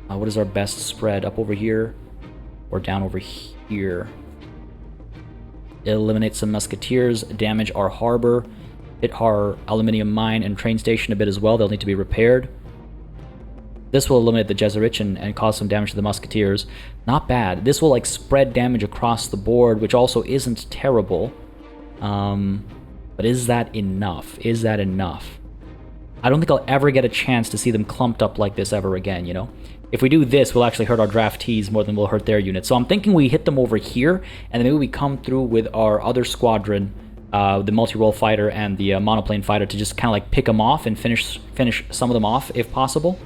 What is our best spread? Up over here or down over here? Eliminate some musketeers, damage our harbor, hit our aluminium mine and train station a bit as well. They'll need to be repaired. This will eliminate the Jeserich and cause some damage to the musketeers. Not bad. This will like spread damage across the board, which also isn't terrible. But is that enough? Is that enough? I don't think I'll ever get a chance to see them clumped up like this ever again, you know? If we do this, we'll actually hurt our draftees more than we'll hurt their units. So I'm thinking we hit them over here, and then maybe we come through with our other squadron, the multi-role fighter and the monoplane fighter, to just kind of like pick them off and finish some of them off if possible.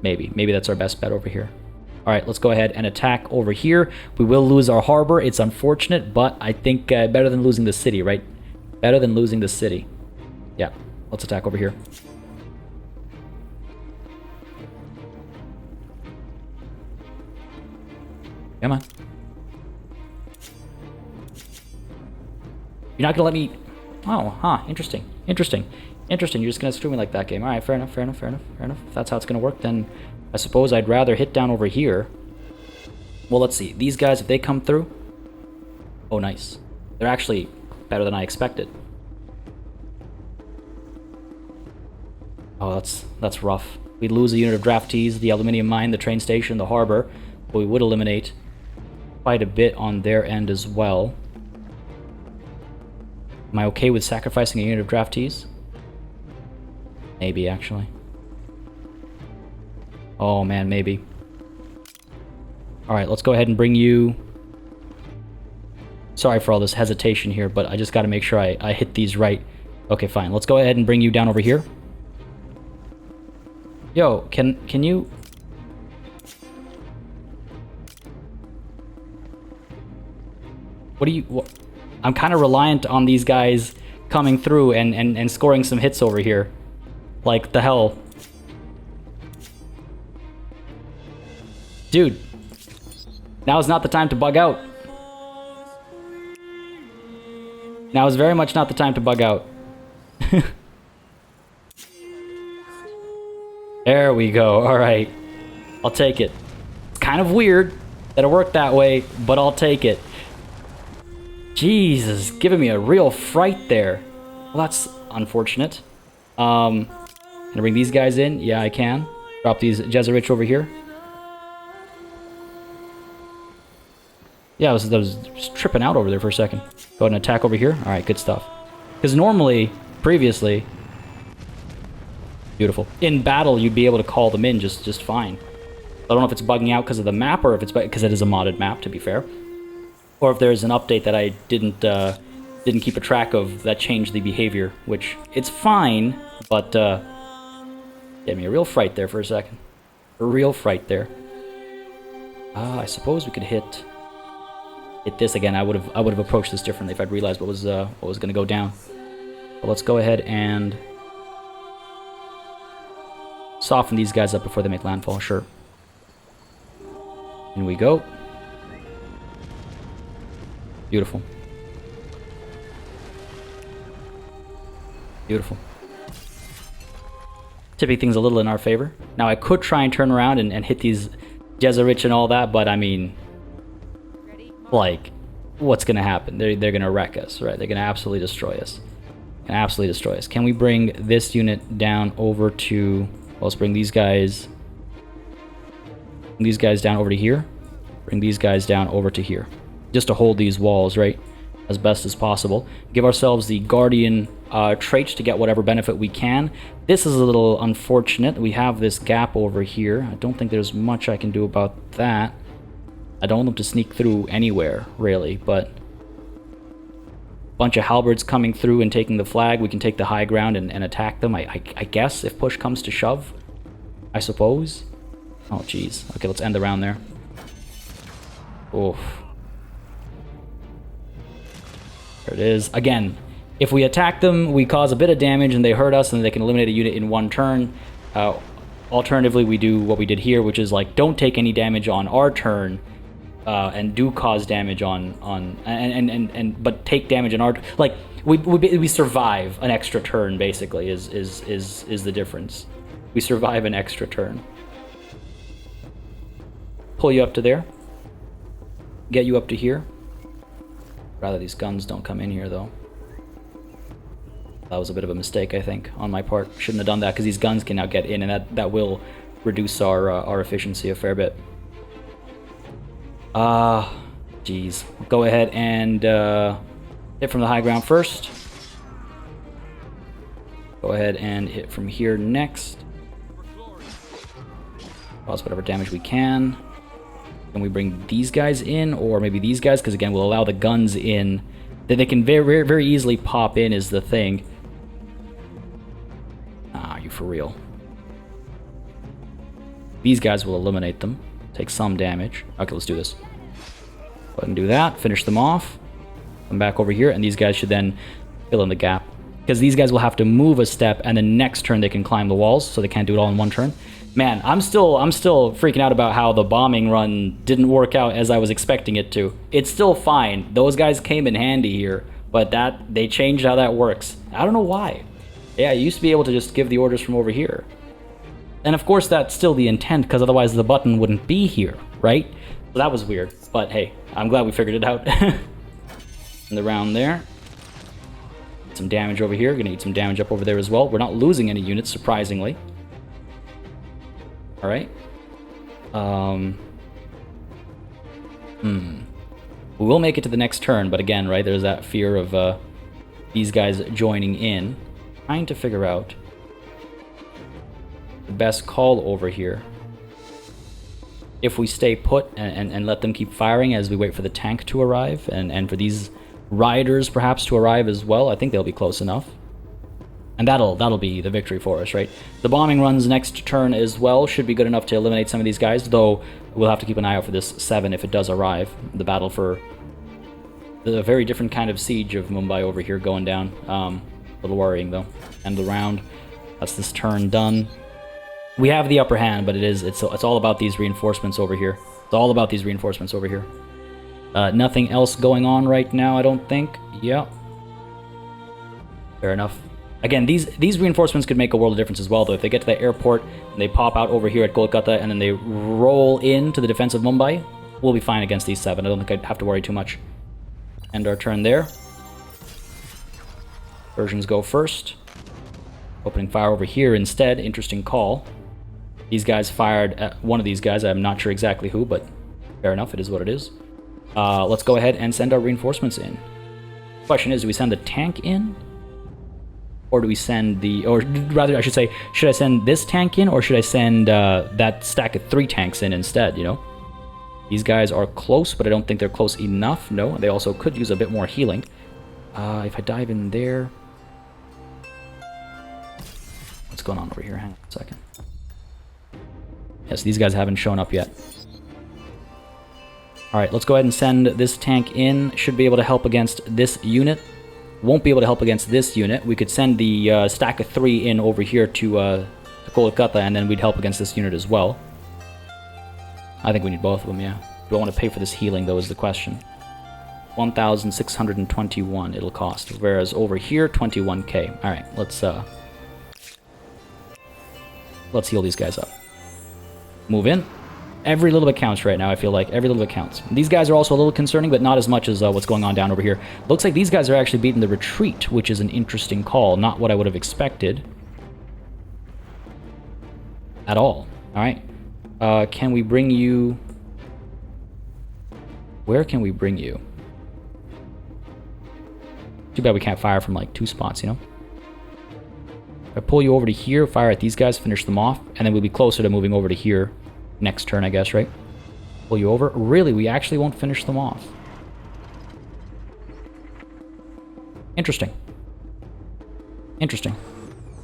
Maybe that's our best bet over here. All right, let's go ahead and attack over here. We will lose our harbor. It's unfortunate, but I think better than losing the city, right? Better than losing the city. Yeah, let's attack over here. Come on. You're not gonna let me... Oh, huh, interesting. You're just gonna screw me like that game. Alright, fair enough. If that's how it's gonna work, then I suppose I'd rather hit down over here. Well, let's see. These guys, if they come through... Oh, nice. They're actually better than I expected. Oh, that's rough. We'd lose a unit of draftees, the aluminium mine, the train station, the harbor, but we would eliminate quite a bit on their end as well. Am I okay with sacrificing a unit of draftees? Maybe, actually. Oh, man, maybe. Alright, let's go ahead and bring you... Sorry for all this hesitation here, but I just gotta make sure I hit these right. Okay, fine. Let's go ahead and bring you down over here. Yo, can you... What do you... I'm kind of reliant on these guys coming through and scoring some hits over here. Like, the hell? Dude. Now is not the time to bug out. Now is very much not the time to bug out. There we go. Alright. I'll take it. It's kind of weird that it worked that way, but I'll take it. Jesus, giving me a real fright there. Well, that's unfortunate. Can I bring these guys in? Yeah, I can. Drop these Jeserich over here. Yeah, I was just tripping out over there for a second. Go ahead and attack over here. Alright, good stuff. Because normally, previously... Beautiful. In battle, you'd be able to call them in just fine. I don't know if it's bugging out because of the map or if it's because it is a modded map, to be fair. Or if there's an update that I didn't keep a track of that changed the behavior, which it's fine, but gave me a real fright there for a second. A real fright there. I suppose we could hit this again. I would have approached this differently if I'd realized what was going to go down. But let's go ahead and soften these guys up before they make landfall. Sure. In we go. Beautiful. Beautiful. Tipping things a little in our favor. Now, I could try and turn around and hit these Jeserich and all that, but I mean... Like, what's going to happen? They're going to wreck us, right? They're going to absolutely destroy us. Can we bring this unit down over to... Well, let's bring these guys... down over to here. Bring these guys down over to here. Just to hold these walls, right? As best as possible. Give ourselves the Guardian trait to get whatever benefit we can. This is a little unfortunate. We have this gap over here. I don't think there's much I can do about that. I don't want them to sneak through anywhere, really, but... Bunch of halberds coming through and taking the flag. We can take the high ground and attack them, I guess, if push comes to shove. I suppose. Oh, jeez. Okay, let's end the round there. Oof. There it is. Again, if we attack them, we cause a bit of damage and they hurt us and they can eliminate a unit in one turn. All Alternatively, we do what we did here, which is like don't take any damage on our turn, and do cause damage but take damage on our like we survive an extra turn basically is the difference. We survive an extra turn. Pull you up to there. Get you up to here. Rather these guns don't come in here though. That was a bit of a mistake, I think, on my part. Shouldn't have done that, because these guns can now get in, and that will reduce our efficiency a fair bit. Geez. Go ahead and hit from the high ground first. Go ahead and hit from here next. Cause whatever damage we can. Can we bring these guys in, or maybe these guys? Because again, we'll allow the guns in. That they can very, very easily pop in is the thing. Ah, you for real. These guys will eliminate them. Take some damage. Okay, let's do this. Go ahead and do that. Finish them off. Come back over here, and these guys should then fill in the gap. Because these guys will have to move a step, and then next turn they can climb the walls, so they can't do it all in one turn. Man, I'm still freaking out about how the bombing run didn't work out as I was expecting it to. It's still fine. Those guys came in handy here, but they changed how that works. I don't know why. Yeah, you used to be able to just give the orders from over here. And of course that's still the intent, because otherwise the button wouldn't be here, right? So that was weird, but hey, I'm glad we figured it out. In the round there. Some damage over here. Gonna need some damage up over there as well. We're not losing any units, surprisingly. Alright. We will make it to the next turn, but again, right, there's that fear of these guys joining in. Trying to figure out the best call over here. If we stay put and let them keep firing as we wait for the tank to arrive, and for these riders perhaps to arrive as well, I think they'll be close enough. And that'll be the victory for us, right? The bombing runs next turn as well should be good enough to eliminate some of these guys, though we'll have to keep an eye out for this 7 if it does arrive. The battle for the very different kind of siege of Mumbai over here going down. A little worrying though. End of the round. That's this turn done. We have the upper hand, but it's all about these reinforcements over here. It's all about these reinforcements over here. Nothing else going on right now, I don't think. Yeah. Fair enough. Again, these reinforcements could make a world of difference as well, though. If they get to the airport, and they pop out over here at Kolkata, and then they roll into the defense of Mumbai, we'll be fine against these 7. I don't think I'd have to worry too much. End our turn there. Persians go first. Opening fire over here instead. Interesting call. These guys fired at one of these guys. I'm not sure exactly who, but fair enough. It is what it is. Let's go ahead and send our reinforcements in. Question is, do we send the tank in? Or do we send or rather, I should say, should I send this tank in, or should I send that stack of 3 tanks in instead, you know? These guys are close, but I don't think they're close enough. No, they also could use a bit more healing. If I dive in there... What's going on over here? Hang on a second. Yes, these guys haven't shown up yet. Alright, let's go ahead and send this tank in. Should be able to help against this unit. Won't be able to help against this unit. We could send the stack of 3 in over here to Kolkata, and then we'd help against this unit as well. I think we need both of them, yeah. Do I want to pay for this healing, though, is the question. 1,621 it'll cost, whereas over here, 21k. Alright, let's heal these guys up. Move in. Every little bit counts right now, I feel like. Every little bit counts. These guys are also a little concerning, but not as much as what's going on down over here. Looks like these guys are actually beating the retreat, which is an interesting call. Not what I would have expected. At all. Alright. Can we bring you... Where can we bring you? Too bad we can't fire from, like, 2 spots, you know? If I pull you over to here, fire at these guys, finish them off, and then we'll be closer to moving over to here. Next turn, I guess, right? Pull you over. Really, we actually won't finish them off. Interesting. Interesting.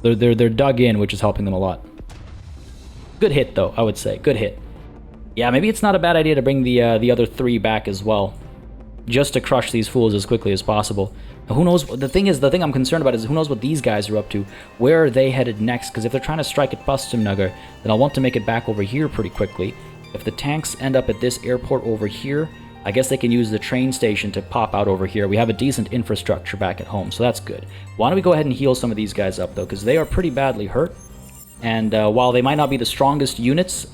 They're dug in, which is helping them a lot. Good hit, though, I would say. Good hit. Yeah, maybe it's not a bad idea to bring the other 3 back as well. just to crush these fools as quickly as possible. Now, who knows? The thing I'm concerned about is who knows what these guys are up to. Where are they headed next? Because if they're trying to strike at Pastumnagar, then I'll want to make it back over here pretty quickly. If the tanks end up at this airport over here, I guess they can use the train station to pop out over here. We have a decent infrastructure back at home, so that's good. Why don't we go ahead and heal some of these guys up, though, because they are pretty badly hurt. And while they might not be the strongest units,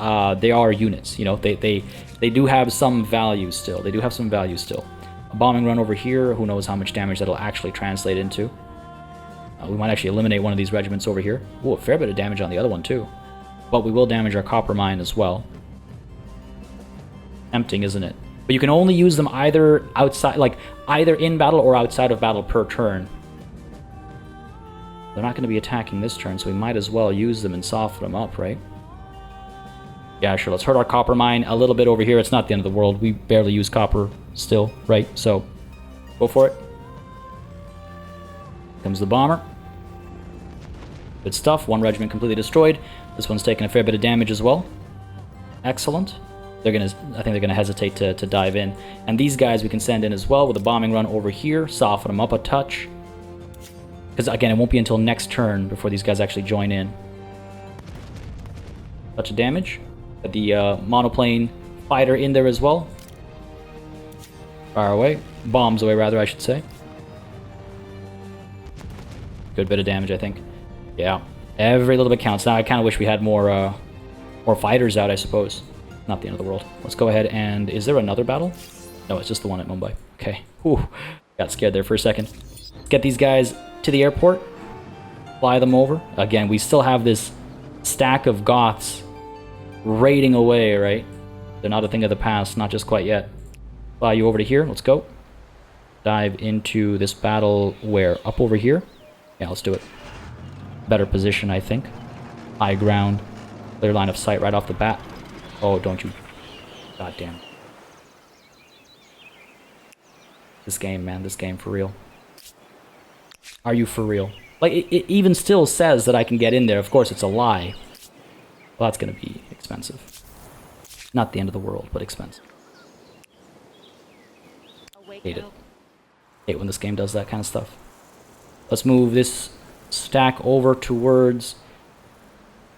they are units. You know, they do have some value still. They do have some value still. A bombing run over here, who knows how much damage that'll actually translate into. We might actually eliminate one of these regiments over here. Ooh, a fair bit of damage on the other one, too. But we will damage our copper mine as well. Tempting, isn't it? But you can only use them either outside, like, either in battle or outside of battle per turn. They're not going to be attacking this turn, so we might as well use them and soften them up, right? Yeah, sure, let's hurt our copper mine a little bit over here. It's not the end of the world. We barely use copper still, right? So, go for it. Comes the bomber. Good stuff. One regiment completely destroyed. This one's taking a fair bit of damage as well. Excellent. I think they're gonna hesitate to dive in. And these guys we can send in as well with a bombing run over here, soften them up a touch. Because again, it won't be until next turn before these guys actually join in. Touch of damage. Got the monoplane fighter in there as well. Fire away. Bombs away, rather, I should say. Good bit of damage, I think. Yeah, every little bit counts. Now I kind of wish we had more fighters out, I suppose. Not the end of the world. Let's go ahead and... Is there another battle? No, it's just the one at Mumbai. Okay. Whew. Got scared there for a second. Let's get these guys to the airport. Fly them over. Again, we still have this stack of Goths raiding away, right? They're not a thing of the past. Not just quite yet. Fly you over to here. Let's go. Dive into this battle where? Up over here? Yeah, let's do it. Better position, I think. High ground. Clear line of sight right off the bat. Oh, don't you... God damn. This game, man. This game, for real. Are you for real? Like, it even still says that I can get in there. Of course, it's a lie. Well, that's gonna be expensive. Not the end of the world, but expensive. Hate it. Hate when this game does that kind of stuff. Let's move this stack over towards...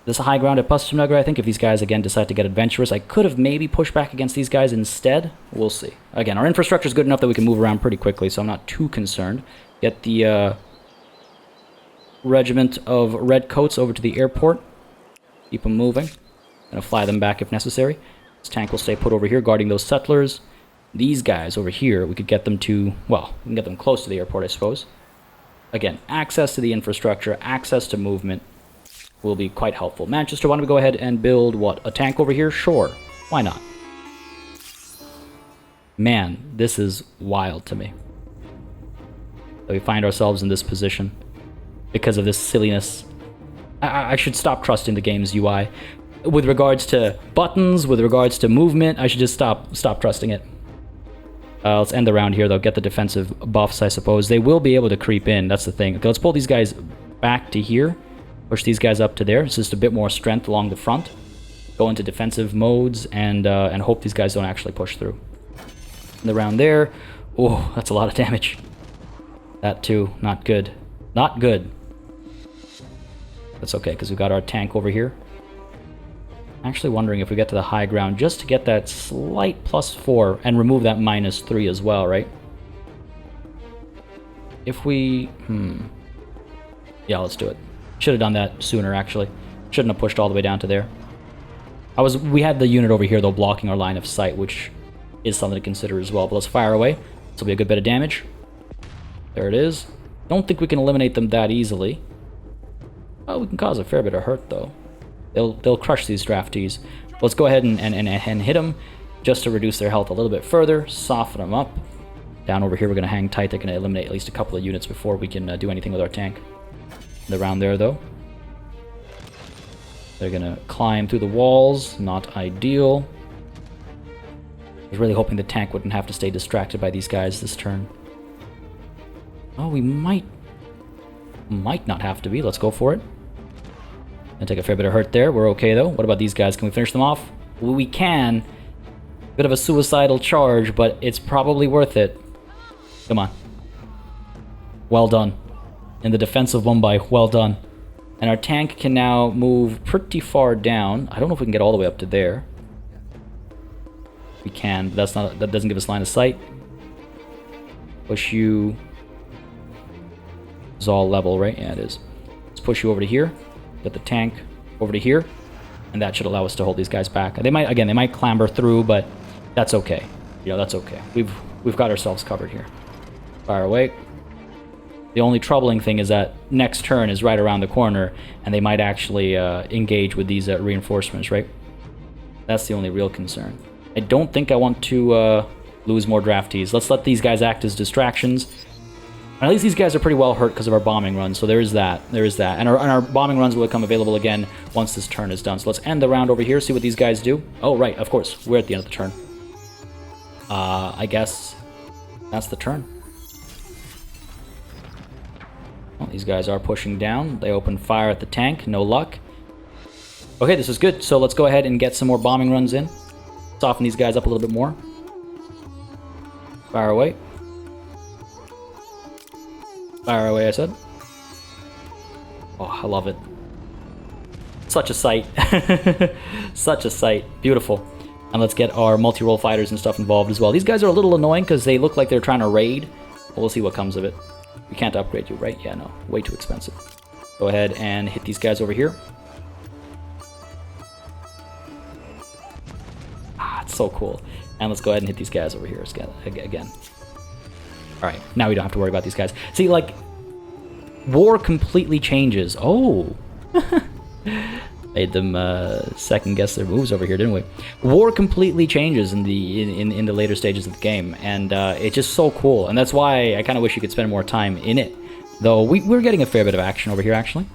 this high ground at Pastumnagar, I think. If these guys, again, decide to get adventurous, I could have maybe pushed back against these guys instead. We'll see. Again, our infrastructure is good enough that we can move around pretty quickly, so I'm not too concerned. Get the regiment of redcoats over to the airport. Keep them moving. Gonna fly them back if necessary. This tank will stay put over here, guarding those settlers. These guys over here, we could get them to... well, we can get them close to the airport, I suppose. Again, access to the infrastructure, access to movement will be quite helpful. Manchester, why don't we go ahead and build, what, a tank over here? Sure. Why not? Man, this is wild to me. That we find ourselves in this position because of this silliness. I should stop trusting the game's UI. With regards to buttons, with regards to movement, I should just stop trusting it. Let's end the round here, though. Get the defensive buffs, I suppose. They will be able to creep in. That's the thing. Okay, let's pull these guys back to here. Push these guys up to there. It's just a bit more strength along the front. Go into defensive modes and hope these guys don't actually push through. In the round there. Oh, that's a lot of damage. That too. Not good. Not good. That's okay, because we've got our tank over here. I'm actually wondering if we get to the high ground just to get that slight +4 and remove that -3 as well, right? If we... yeah, let's do it. Should have done that sooner, actually. Shouldn't have pushed all the way down to there. We had the unit over here, though, blocking our line of sight, which is something to consider as well. But let's fire away. This will be a good bit of damage. There it is. Don't think we can eliminate them that easily. Oh, we can cause a fair bit of hurt, though. They'll crush these draftees. Let's go ahead and hit them just to reduce their health a little bit further. Soften them up. Down over here, we're going to hang tight. They're going to eliminate at least a couple of units before we can do anything with our tank. The round there, though. They're going to climb through the walls. Not ideal. I was really hoping the tank wouldn't have to stay distracted by these guys this turn. Oh, we might not have to be. Let's go for it. Gonna take a fair bit of hurt there. We're okay, though. What about these guys? Can we finish them off? Well, we can. Bit of a suicidal charge, but it's probably worth it. Come on. Well done. In the defense of Mumbai, well done. And our tank can now move pretty far down. I don't know if we can get all the way up to there. We can, but that doesn't give us line of sight. Push you. It's all level, right? Yeah, it is. Let's push you over to here. Get the tank over to here. And that should allow us to hold these guys back. They might clamber through, but that's okay. You know, that's okay. We've got ourselves covered here. Fire away. The only troubling thing is that next turn is right around the corner, and they might actually engage with these reinforcements, right? That's the only real concern. I don't think I want to lose more draftees. Let's let these guys act as distractions. And at least these guys are pretty well hurt because of our bombing runs, so there is that. There is that. And our bombing runs will become available again once this turn is done. So let's end the round over here, see what these guys do. Oh, right, of course. We're at the end of the turn. I guess that's the turn. Well, these guys are pushing down. They open fire at the tank. No luck. Okay, this is good. So let's go ahead and get some more bombing runs in. Soften these guys up a little bit more. Fire away. Fire away, I said. Oh, I love it. Such a sight. Such a sight. Beautiful. And let's get our multi-role fighters and stuff involved as well. These guys are a little annoying because they look like they're trying to raid. But we'll see what comes of it. We can't upgrade you, right? Yeah, no. Way too expensive. Go ahead and hit these guys over here. Ah, it's so cool. And let's go ahead and hit these guys over here again. Alright, now we don't have to worry about these guys. See, like, war completely changes. Oh! Made them second guess their moves over here, didn't we? War completely changes in the later stages of the game, and it's just so cool. And that's why I kind of wish you could spend more time in it. Though we're getting a fair bit of action over here, actually.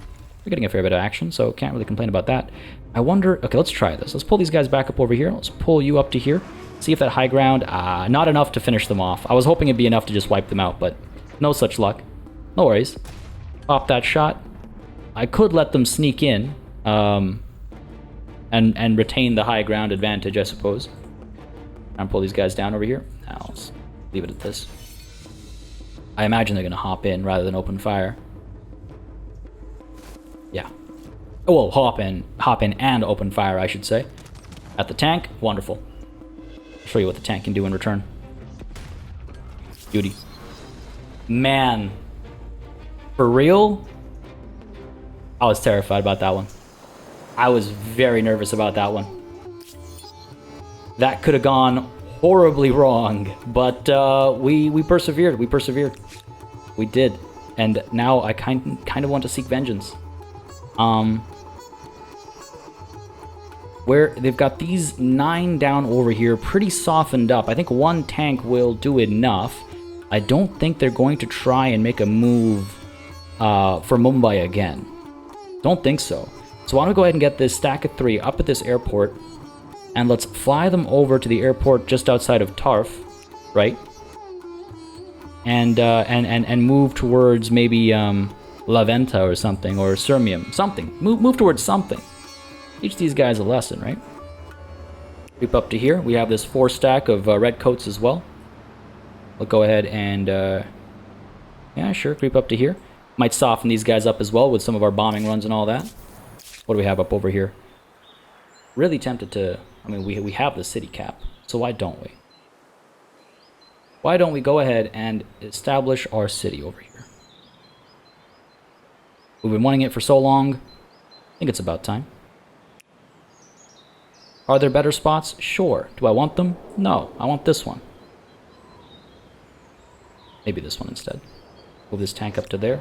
We're getting a fair bit of action, so can't really complain about that. I wonder... Okay, let's try this. Let's pull these guys back up over here. Let's pull you up to here. See if that high ground... not enough to finish them off. I was hoping it'd be enough to just wipe them out, but no such luck. No worries. Pop that shot. I could let them sneak in. And retain the high ground advantage, I suppose. And pull these guys down over here. Now, let's leave it at this. I imagine they're going to hop in rather than open fire. Yeah. Oh, well, hop in and open fire, I should say. At the tank, wonderful. I'll show you what the tank can do in return. Beauty. Man. For real? I was terrified about that one. I was very nervous about that one. That could have gone horribly wrong, but we persevered. We persevered. We did, and now I kind of want to seek vengeance. Where they've got these 9 down over here, pretty softened up. I think one tank will do enough. I don't think they're going to try and make a move for Mumbai again. Don't think so. So why don't we go ahead and get this stack of 3 up at this airport, and let's fly them over to the airport just outside of Tarf, right? And move towards maybe La Venta or something, or Sirmium, something. Move towards something. Teach these guys a lesson, right? Creep up to here. We have this 4 stack of red coats as well. We'll go ahead and yeah, sure, creep up to here. Might soften these guys up as well with some of our bombing runs and all that. What do we have up over here? Really tempted to... I mean, we have the city cap, so why don't we? Why don't we go ahead and establish our city over here? We've been wanting it for so long. I think it's about time. Are there better spots? Sure. Do I want them? No. I want this one. Maybe this one instead. Move this tank up to there.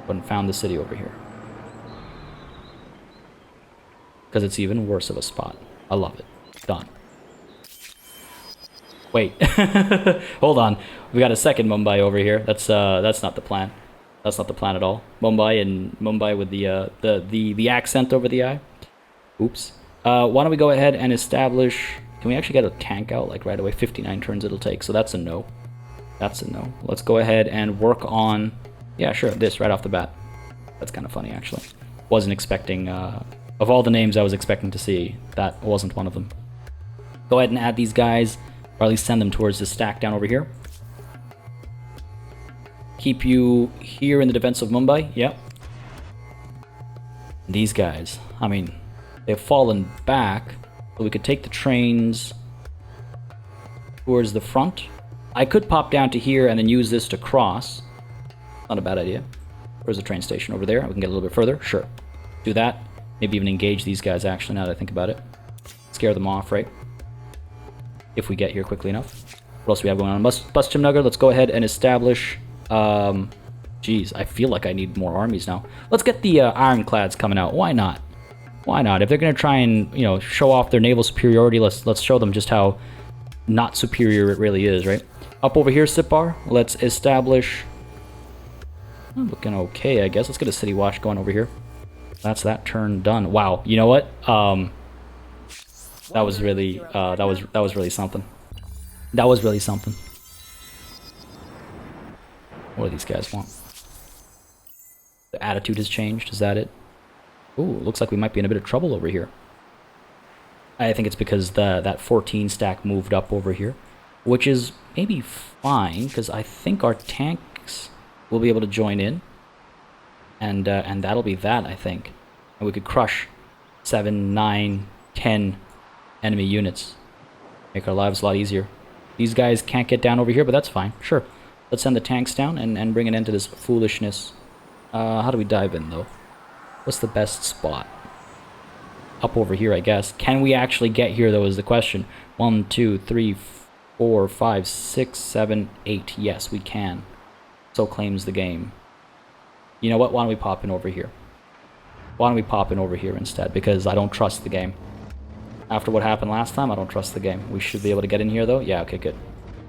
And found the city over here. Because it's even worse of a spot. I love it. Done. Wait. Hold on. We got a second Mumbai over here. That's not the plan. That's not the plan at all. Mumbai with the accent over the I. Oops. Why don't we go ahead and establish... Can we actually get a tank out like right away? 59 turns it'll take, so that's a no. That's a no. Let's go ahead and work on... Yeah, sure, this right off the bat. That's kind of funny, actually. Wasn't expecting... Of all the names I was expecting to see, that wasn't one of them. Go ahead and add these guys, or at least send them towards the stack down over here. Keep you here in the defense of Mumbai. Yep. These guys, I mean, they've fallen back, so we could take the trains towards the front. I could pop down to here and then use this to cross. Not a bad idea. Where's the train station? Over there. We can get a little bit further. Sure. Do that. Maybe even engage these guys, actually, now that I think about it. Scare them off, right? If we get here quickly enough. What else do we have going on? Bustimnugger, let's go ahead and establish... Geez, I feel like I need more armies now. Let's get the ironclads coming out. Why not? Why not? If they're going to try and, you know, show off their naval superiority, let's show them just how not superior it really is, right? Up over here, Sipar, let's establish... Looking okay, I guess. Let's get a city watch going over here. That's that turn done. Wow, you know what? That was really that was really something. That was really something. What do these guys want? The attitude has changed. Is that it? Ooh, looks like we might be in a bit of trouble over here. I think it's because that 14 stack moved up over here, which is maybe fine because I think our tanks will be able to join in, and that'll be that, I think. And we could crush 7, 9, 10 enemy units. Make our lives a lot easier. These guys can't get down over here, but that's fine. Sure. Let's send the tanks down and bring an end to this foolishness. How do we dive in, though? What's the best spot? Up over here, I guess. Can we actually get here, though, is the question. 1, 2, 3, 4, 5, 6, 7, 8. Yes, we can. So claims the game. You know what? Why don't we pop in over here? Why don't we pop in over here instead? Because I don't trust the game. After what happened last time, I don't trust the game. We should be able to get in here, though. Yeah, okay, good.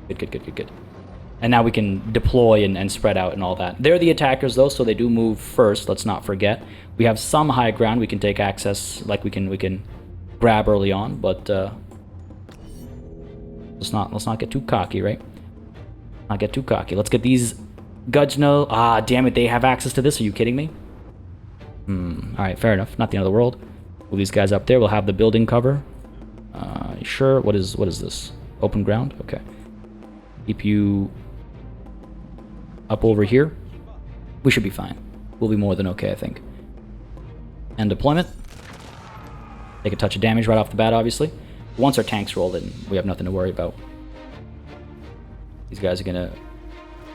Good. And now we can deploy and spread out and all that. They're the attackers, though, so they do move first. Let's not forget. We have some high ground. We can take access, like we can grab early on, but let's not get too cocky, right? Not get too cocky. Let's get these Gujno. Ah, damn it! They have access to this. Are you kidding me? All right, fair enough. Not the end of the world. Move these guys up there. We'll have the building cover. Sure. What is this? Open ground. Okay. Keep you up over here. We should be fine. We'll be more than okay, I think. And deployment. Take a touch of damage right off the bat, obviously. Once our tanks roll in, we have nothing to worry about. These guys are gonna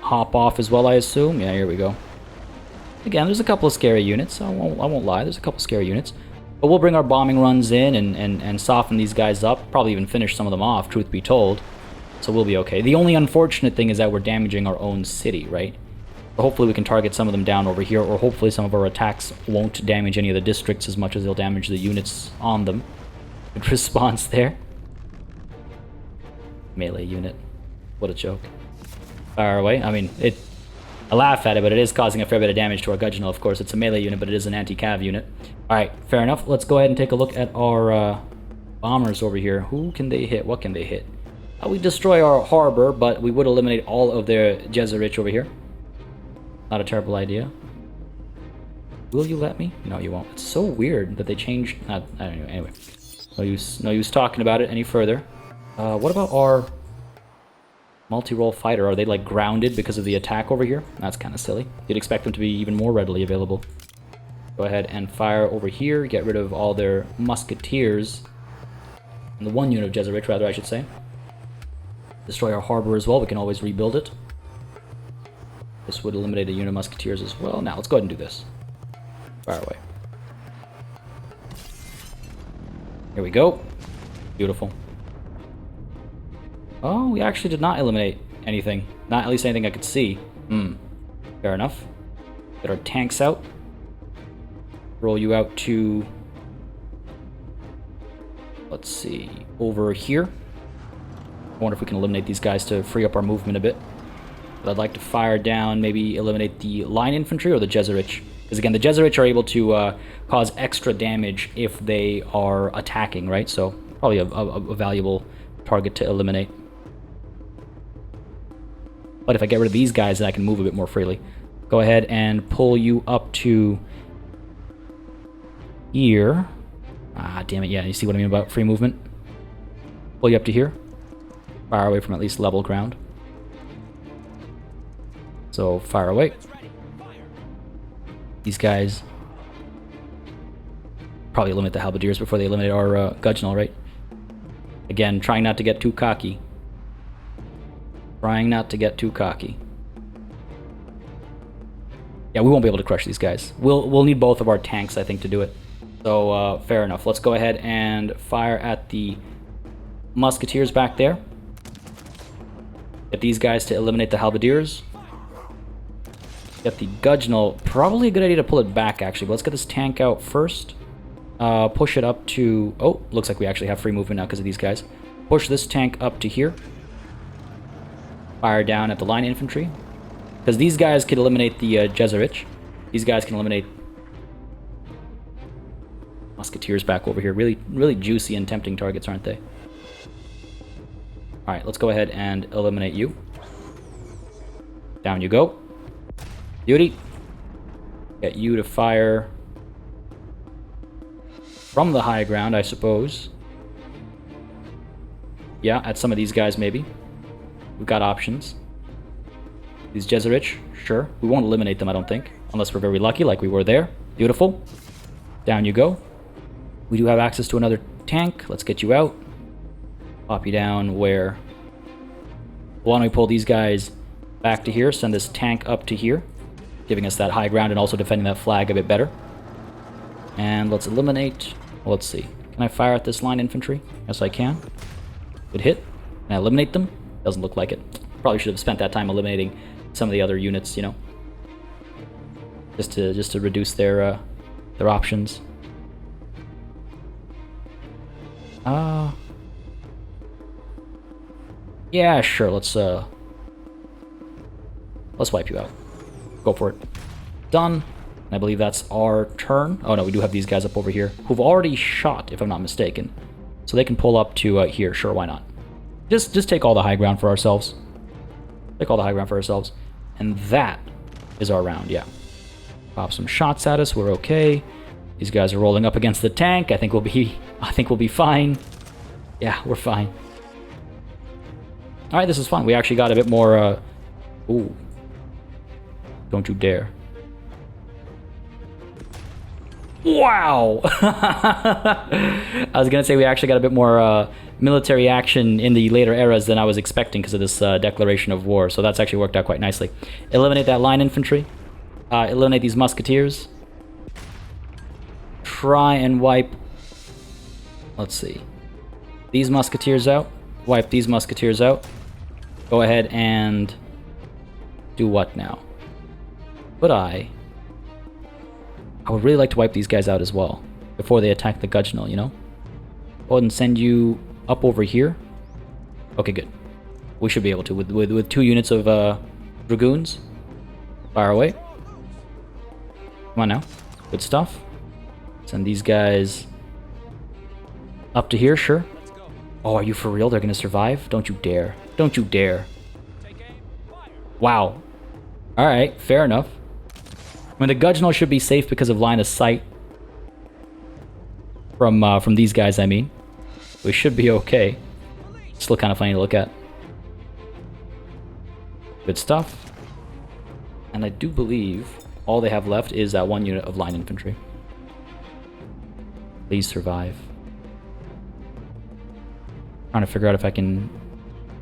hop off as well, I assume. Yeah, here we go. Again, there's a couple of scary units. I won't lie. There's a couple of scary units. But we'll bring our bombing runs in and soften these guys up. Probably even finish some of them off, truth be told. So we'll be okay. The only unfortunate thing is that we're damaging our own city, right? But hopefully we can target some of them down over here, or hopefully some of our attacks won't damage any of the districts as much as they'll damage the units on them. Good response there. Melee unit. What a joke. Fire away. I mean, I laugh at it, but it is causing a fair bit of damage to our Gudgeonal, of course. It's a melee unit, but it is an anti-cav unit. Alright, fair enough. Let's go ahead and take a look at our bombers over here. Who can they hit? What can they hit? We destroy our harbor, but we would eliminate all of their Jeserich over here. Not a terrible idea. Will you let me? No, you won't. It's so weird that they changed... I don't know. Anyway. No use talking about it any further. What about our multi-role fighter? Are they, like, grounded because of the attack over here? That's kind of silly. You'd expect them to be even more readily available. Go ahead and fire over here. Get rid of all their musketeers. And the one unit of Jeserich, rather, I should say. Destroy our harbor as well. We can always rebuild it. This would eliminate a unit of musketeers as well. Now, let's go ahead and do this. Fire away. Here we go. Beautiful. Oh, we actually did not eliminate anything. Not at least anything I could see. Fair enough. Get our tanks out. Roll you out to... Let's see. Over here. I wonder if we can eliminate these guys to free up our movement a bit. But I'd like to fire down, maybe eliminate the line infantry or the Jeserich. Because again, the Jeserich are able to cause extra damage if they are attacking, right? So probably a valuable target to eliminate. But if I get rid of these guys, then I can move a bit more freely. Go ahead and pull you up to here. Ah, damn it. Yeah, you see what I mean about free movement? pull you up to here. Fire away from at least level ground. So fire away. These guys probably eliminate the halberdiers before they eliminate our Gudgeonal, right? Again, trying not to get too cocky. Trying not to get too cocky. Yeah, we won't be able to crush these guys. We'll need both of our tanks, I think, to do it. So, fair enough. Let's go ahead and fire at the musketeers back there. Get these guys to eliminate the halberdiers. Get the Gudgeonal. Probably a good idea to pull it back, actually. But let's get this tank out first. Push it up to... Oh, looks like we actually have free movement now because of these guys. Push this tank up to here. Fire down at the line infantry. Because these guys can eliminate the Jeserich. These guys can eliminate musketeers back over here. Really, really juicy and tempting targets, aren't they? Alright, let's go ahead and eliminate you. Down you go. Beauty. Get you to fire from the high ground, I suppose. Yeah, at some of these guys, maybe. We've got options. These Jeserich, sure. We won't eliminate them, I don't think. Unless we're very lucky, like we were there. Beautiful. Down you go. We do have access to another tank. Let's get you out. Pop you down where... Why don't we pull these guys back to here, send this tank up to here, giving us that high ground and also defending that flag a bit better. And let's eliminate... Well, let's see. Can I fire at this line infantry? Yes, I can. Good hit. Can I eliminate them? Doesn't look like it. Probably should have spent that time eliminating some of the other units, you know. Just to reduce their options. Yeah, sure. Let's wipe you out. Go for it. Done. I believe that's our turn. Oh no, we do have these guys up over here who've already shot, if I'm not mistaken. So they can pull up to here. Sure, why not? Just take all the high ground for ourselves. Take all the high ground for ourselves. And that is our round, yeah. Pop some shots at us, we're okay. These guys are rolling up against the tank. I think we'll be fine. Yeah, we're fine. Alright, this is fun. We actually got a bit more ooh. Don't you dare. Wow! I was gonna say we actually got a bit more military action in the later eras than I was expecting because of this declaration of war, so that's actually worked out quite nicely. Eliminate that line infantry. Eliminate these musketeers. Try and wipe... Let's see. These musketeers out. Wipe these musketeers out. Go ahead and... do what now? But I would really like to wipe these guys out as well before they attack the Gudgeonal, you know? Go ahead and send you up over here. Okay, good. We should be able to with 2 units of dragoons. Fire away. Come on now. Good stuff. Send these guys up to here, sure. Oh, are you for real? They're gonna survive? Don't you dare. Don't you dare. Wow. Alright, fair enough. I mean, the Gudgeonal should be safe because of line of sight. From these guys, I mean. We should be okay. Still kind of funny to look at. Good stuff. And I do believe all they have left is that 1 unit of line infantry. Please survive. Trying to figure out if I can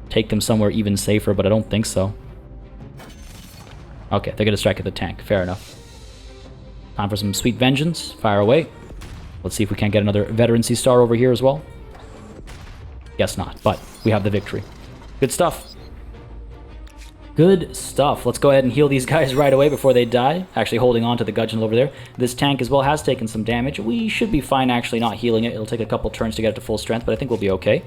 take them somewhere even safer, but I don't think so. Okay, they're gonna strike at the tank. Fair enough. Time for some sweet vengeance. Fire away. Let's see if we can't get another veterancy star over here as well. Guess not, but we have the victory. Good stuff. Good stuff. Let's go ahead and heal these guys right away before they die. Actually holding on to the Gudgeonal over there. This tank as well has taken some damage. We should be fine actually not healing it. It'll take a couple turns to get it to full strength, but I think we'll be okay.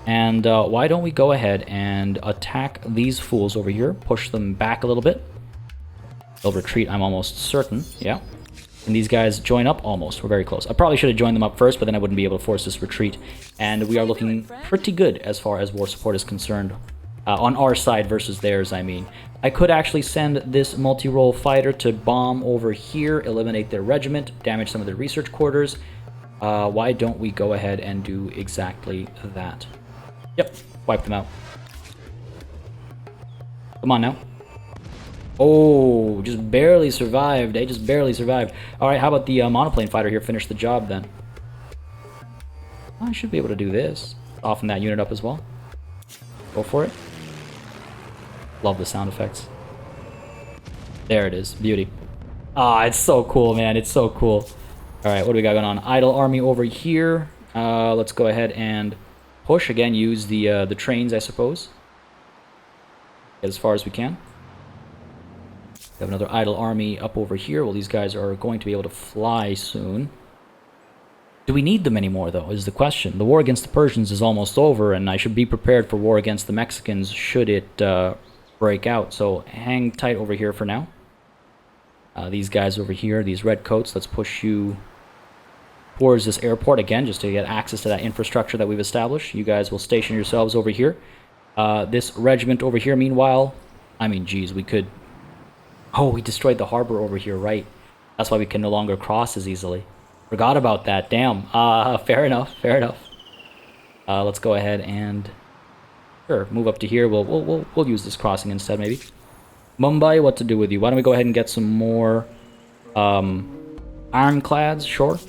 And why don't we go ahead and attack these fools over here. Push them back a little bit. They'll retreat, I'm almost certain. Yeah. And these guys join up almost. We're very close. I probably should have joined them up first, but then I wouldn't be able to force this retreat. And we are looking pretty good as far as war support is concerned. On our side versus theirs, I mean. I could actually send this multi-role fighter to bomb over here, eliminate their regiment, damage some of their research quarters. Why don't we go ahead and do exactly that? Yep, wipe them out. Come on now. Oh, just barely survived. They just barely survived. Alright, how about the monoplane fighter here finish the job then? I should be able to do this. Soften that unit up as well. Go for it. Love the sound effects. There it is. Beauty. Ah, it's so cool, man. It's so cool. Alright, what do we got going on? Idle army over here. Let's go ahead and push. Again, use the trains, I suppose. Get as far as we can. We have another idle army up over here. Well, these guys are going to be able to fly soon. Do we need them anymore, though, is the question. The war against the Persians is almost over, and I should be prepared for war against the Mexicans should it break out. So hang tight over here for now. These guys over here, these red coats, let's push you towards this airport again, just to get access to that infrastructure that we've established. You guys will station yourselves over here. This regiment over here, meanwhile, I mean, geez, we could... Oh, we destroyed the harbor over here, right. That's why we can no longer cross as easily. Forgot about that, damn. Fair enough, fair enough. Let's go ahead and... Sure, move up to here. We'll use this crossing instead, maybe. Mumbai, what to do with you? Why don't we go ahead and get some more ironclads, sure.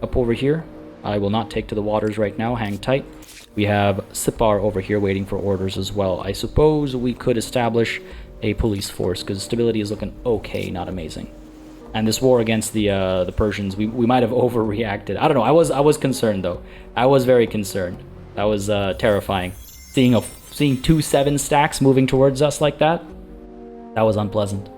Up over here. I will not take to the waters right now, hang tight. We have Sipar over here waiting for orders as well. I suppose we could establish a police force, because stability is looking okay, not amazing. And this war against the Persians, we might have overreacted. I don't know, I was concerned though. I was very concerned. That was terrifying. Seeing 2 7 stacks moving towards us like that, that was unpleasant.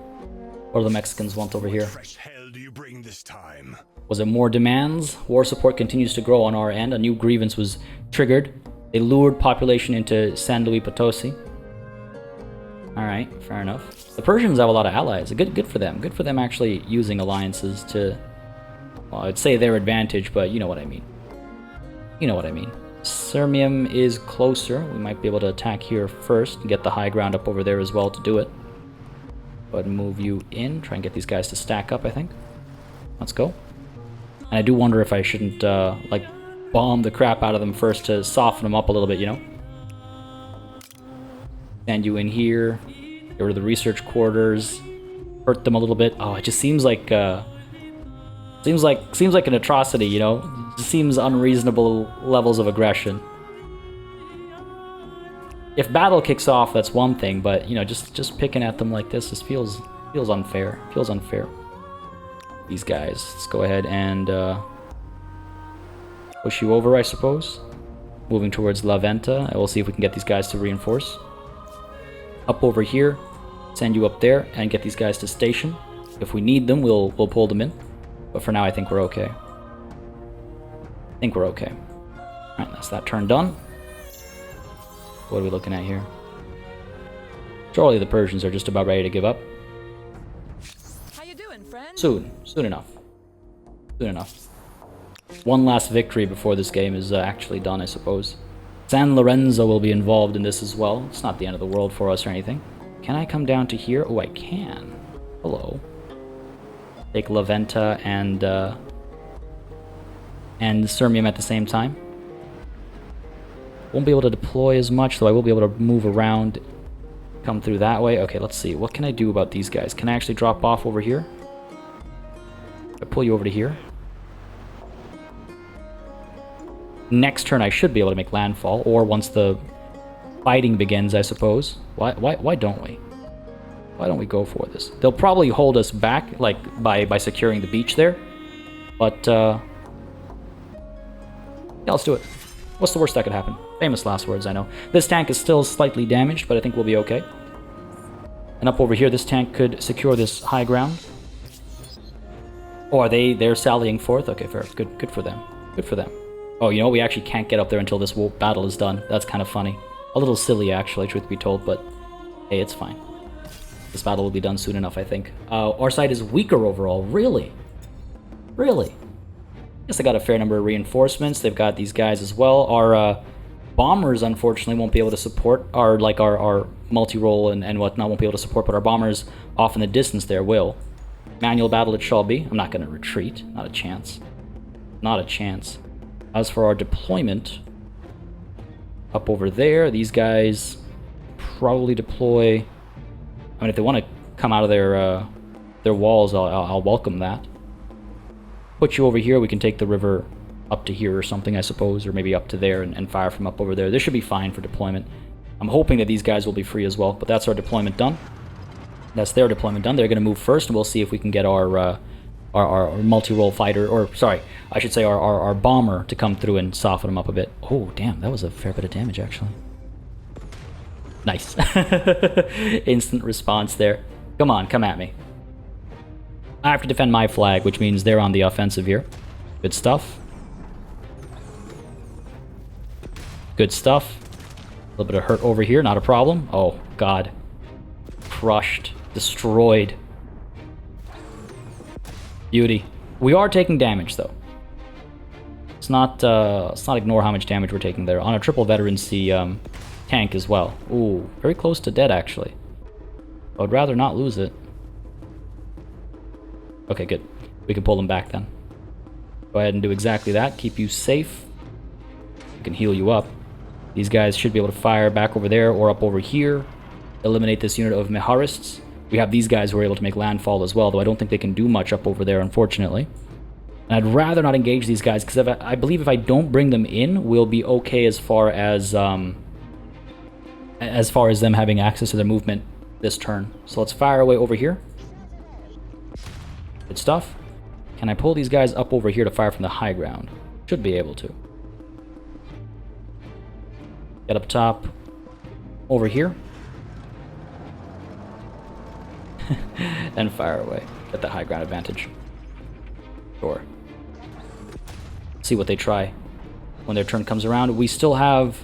What do the Mexicans want over here? Fresh hell do you bring this time? Was it more demands? War support continues to grow on our end. A new grievance was triggered. They lured population into San Luis Potosi. Alright, fair enough. The Persians have a lot of allies. Good for them. Good for them actually using alliances to... Well, I'd say their advantage, but you know what I mean. You know what I mean. Sirmium is closer. We might be able to attack here first and get the high ground up over there as well to do it. But move you in. Try and get these guys to stack up, I think. Let's go. And I do wonder if I shouldn't, like, bomb the crap out of them first to soften them up a little bit, you know? Send you in here. Get rid of the research quarters. Hurt them a little bit. Oh, it just seems like, seems like an atrocity, you know? It just seems unreasonable levels of aggression. If battle kicks off, that's one thing, but, you know, just picking at them like this feels unfair. Feels unfair. These guys. Let's go ahead and push you over, I suppose. Moving towards La Venta. We'll see if we can get these guys to reinforce. Up over here. Send you up there and get these guys to station. If we need them, we'll pull them in. But for now, I think we're okay. I think we're okay. Alright, that's that turn done. What are we looking at here? Surely the Persians are just about ready to give up. How you doing, friend? Soon enough. Soon enough. One last victory before this game is actually done, I suppose. San Lorenzo will be involved in this as well. It's not the end of the world for us or anything. Can I come down to here? Oh, I can. Hello. Take La Venta and Sirmium at the same time. Won't be able to deploy as much, though I will be able to move around, come through that way. Okay, let's see. What can I do about these guys? Can I actually drop off over here? I pull you over to here. Next turn, I should be able to make landfall, or once the fighting begins, I suppose. Why don't we? Why don't we go for this? They'll probably hold us back, like, by securing the beach there. But, yeah, let's do it. What's the worst that could happen? Famous last words, I know. This tank is still slightly damaged, but I think we'll be okay. And up over here, this tank could secure this high ground. Oh, they're sallying forth? Okay, fair. Good for them. Good for them. Oh, you know, we actually can't get up there until this battle is done. That's kind of funny. A little silly, actually, truth be told, but hey, it's fine. This battle will be done soon enough, I think. Our side is weaker overall. Really? Really? Guess they got a fair number of reinforcements. They've got these guys as well. Our bombers, unfortunately, won't be able to support our multi-role and whatnot won't be able to support, but our bombers off in the distance there will. Manual battle it shall be. I'm not going to retreat. Not a chance. Not a chance. As for our deployment, up over there. These guys probably deploy. I mean, if they want to come out of their walls, I'll welcome that. Put you over here. We can take the river up to here or something, I suppose, or maybe up to there and fire from up over there. This should be fine for deployment. I'm hoping that these guys will be free as well, but that's our deployment done. That's their deployment done. They're going to move first, and we'll see if we can get our multi-role fighter, or sorry, I should say our bomber to come through and soften them up a bit. Oh, damn, that was a fair bit of damage, actually. Nice. Instant response there. Come on, come at me. I have to defend my flag, which means they're on the offensive here. Good stuff. Good stuff. A little bit of hurt over here, not a problem. Oh, God. Crushed. Destroyed. Beauty. We are taking damage, though. Let's not ignore how much damage we're taking there. On a triple veterancy tank as well. Ooh, very close to dead, actually. I would rather not lose it. Okay, good. We can pull them back then. Go ahead and do exactly that. Keep you safe. We can heal you up. These guys should be able to fire back over there or up over here. Eliminate this unit of Miharists. We have these guys who are able to make landfall as well, though I don't think they can do much up over there, unfortunately. And I'd rather not engage these guys, because I believe if I don't bring them in, we'll be okay as far as them having access to their movement this turn. So let's fire away over here. Good stuff. Can I pull these guys up over here to fire from the high ground? Should be able to. Get up top over here. And fire away. Get that high ground advantage. Sure. See what they try when their turn comes around. We still have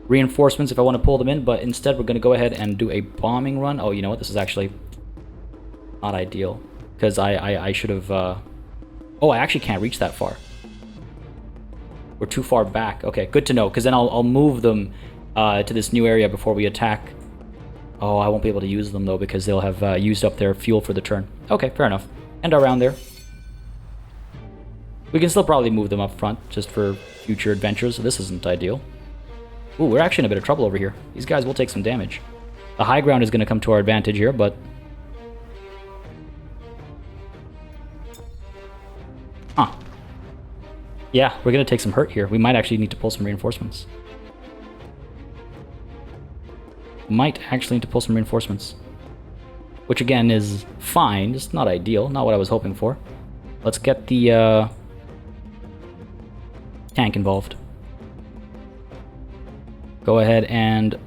reinforcements if I want to pull them in, but instead we're going to go ahead and do a bombing run. Oh, you know what? This is actually not ideal. Because I should have... Oh, I actually can't reach that far. We're too far back. Okay, good to know, because then I'll move them to this new area before we attack. Oh, I won't be able to use them, though, because they'll have used up their fuel for the turn. Okay, fair enough. End our round there. We can still probably move them up front, just for future adventures, so this isn't ideal. Ooh, we're actually in a bit of trouble over here. These guys will take some damage. The high ground is going to come to our advantage here, but... Huh. Yeah, we're going to take some hurt here. We might actually need to pull some reinforcements. Might actually need to pull some reinforcements. Which again is fine, just not ideal, not what I was hoping for. Let's get the tank involved. Go ahead and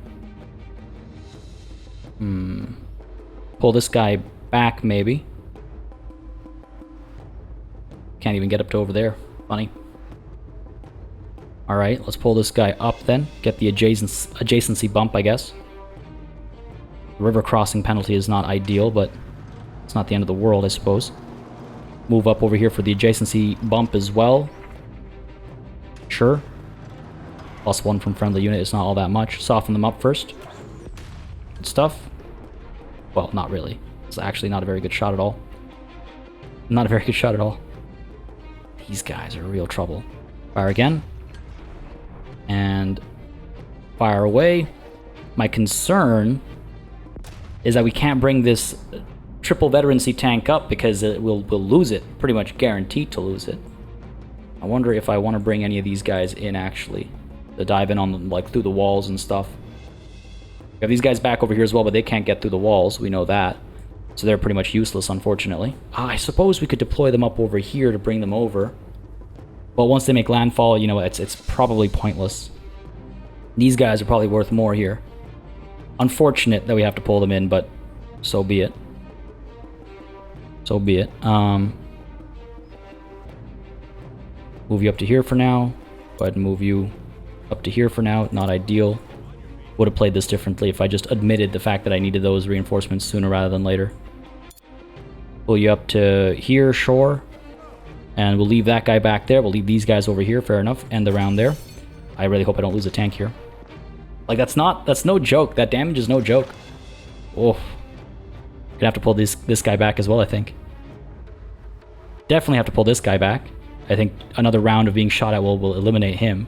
pull this guy back, maybe. Can't even get up to over there. Funny. Alright, let's pull this guy up then. Get the adjacency bump, I guess. The river crossing penalty is not ideal, but it's not the end of the world, I suppose. Move up over here for the adjacency bump as well. Sure. +1 from friendly unit is not all that much. Soften them up first. Good stuff. Well, not really. It's actually not a very good shot at all. Not a very good shot at all. These guys are real trouble. Fire again. And fire away. My concern is that we can't bring this triple veterancy tank up because we'll lose it. Pretty much guaranteed to lose it. I wonder if I want to bring any of these guys in, actually. To dive in on them, like, through the walls and stuff. We have these guys back over here as well, but they can't get through the walls. We know that. So they're pretty much useless, unfortunately. I suppose we could deploy them up over here to bring them over. But once they make landfall, you know, it's probably pointless. These guys are probably worth more here. Unfortunate that we have to pull them in, but so be it. So be it. Move you up to here for now. Go ahead and move you up to here for now. Not ideal. Would have played this differently if I just admitted the fact that I needed those reinforcements sooner rather than later. Pull you up to here, sure. And we'll leave that guy back there. We'll leave these guys over here, fair enough. End the round there. I really hope I don't lose a tank here. Like, that's no joke. That damage is no joke. Oh. Gonna have to pull this guy back as well, I think. Definitely have to pull this guy back. I think another round of being shot at will eliminate him.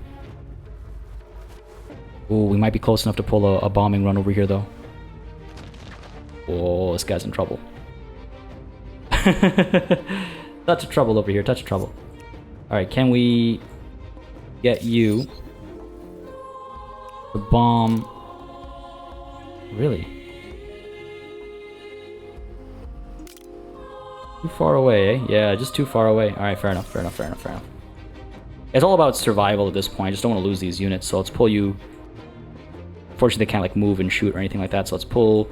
Ooh, we might be close enough to pull a bombing run over here, though. Oh, this guy's in trouble. Touch of trouble over here, touch of trouble. Alright, can we get you to bomb? Really? Too far away, eh? Yeah, just too far away. Alright, fair enough, fair enough, fair enough, fair enough. It's all about survival at this point. I just don't want to lose these units, so let's pull you... Unfortunately, they can't like move and shoot or anything like that, so let's pull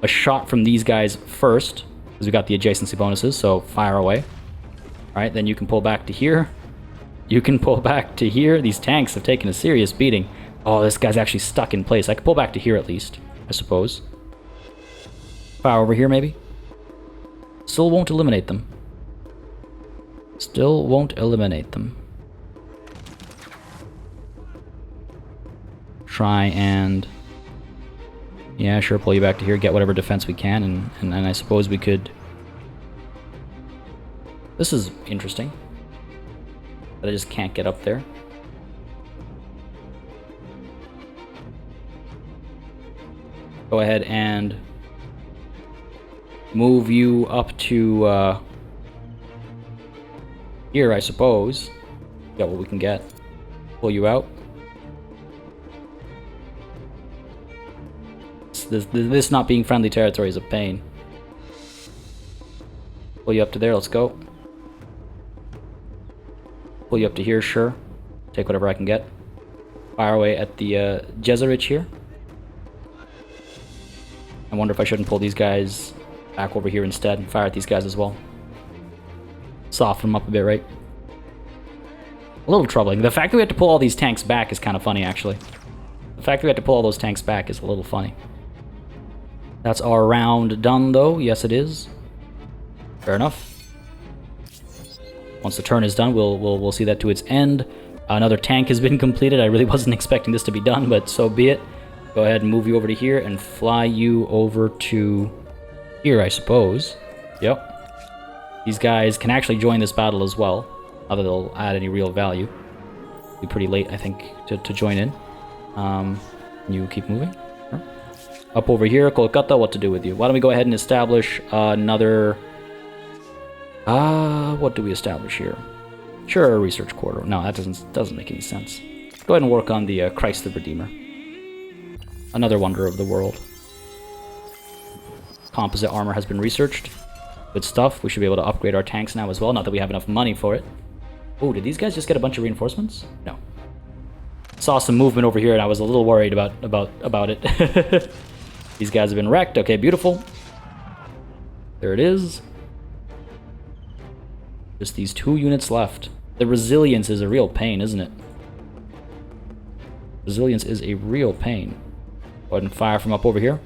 a shot from these guys first, because we got the adjacency bonuses, so fire away. Alright, then you can pull back to here. You can pull back to here. These tanks have taken a serious beating. Oh, this guy's actually stuck in place. I can pull back to here at least, I suppose. Fire over here, maybe? Still won't eliminate them. Still won't eliminate them. Try and... Yeah, sure, pull you back to here, get whatever defense we can, and I suppose we could... This is interesting. But I just can't get up there. Go ahead and move you up to here, I suppose. Get what we can get. Pull you out. This not being friendly territory is a pain. Pull you up to there, let's go. Pull you up to here, sure. Take whatever I can get. Fire away at the Jeserich here. I wonder if I shouldn't pull these guys back over here instead and fire at these guys as well. Soften them up a bit, right? A little troubling. The fact that we have to pull all these tanks back is kind of funny, actually. The fact that we have to pull all those tanks back is a little funny. That's our round done, though. Yes, it is. Fair enough. Once the turn is done, we'll see that to its end. Another tank has been completed. I really wasn't expecting this to be done, but so be it. Go ahead and move you over to here and fly you over to here, I suppose. Yep. These guys can actually join this battle as well. Not that they'll add any real value. Be pretty late, I think, to join in. You keep moving. Sure. Up over here, Kolkata, what to do with you? Why don't we go ahead and establish another... what do we establish here? Sure, a research quarter. No, that doesn't make any sense. Go ahead and work on the Christ the Redeemer. Another wonder of the world. Composite armor has been researched. Good stuff. We should be able to upgrade our tanks now as well. Not that we have enough money for it. Oh, did these guys just get a bunch of reinforcements? No. Saw some movement over here and I was a little worried about it. These guys have been wrecked. Okay, beautiful. There it is. Just these 2 units left. The resilience is a real pain, isn't it? Resilience is a real pain. Go ahead and fire from up over here.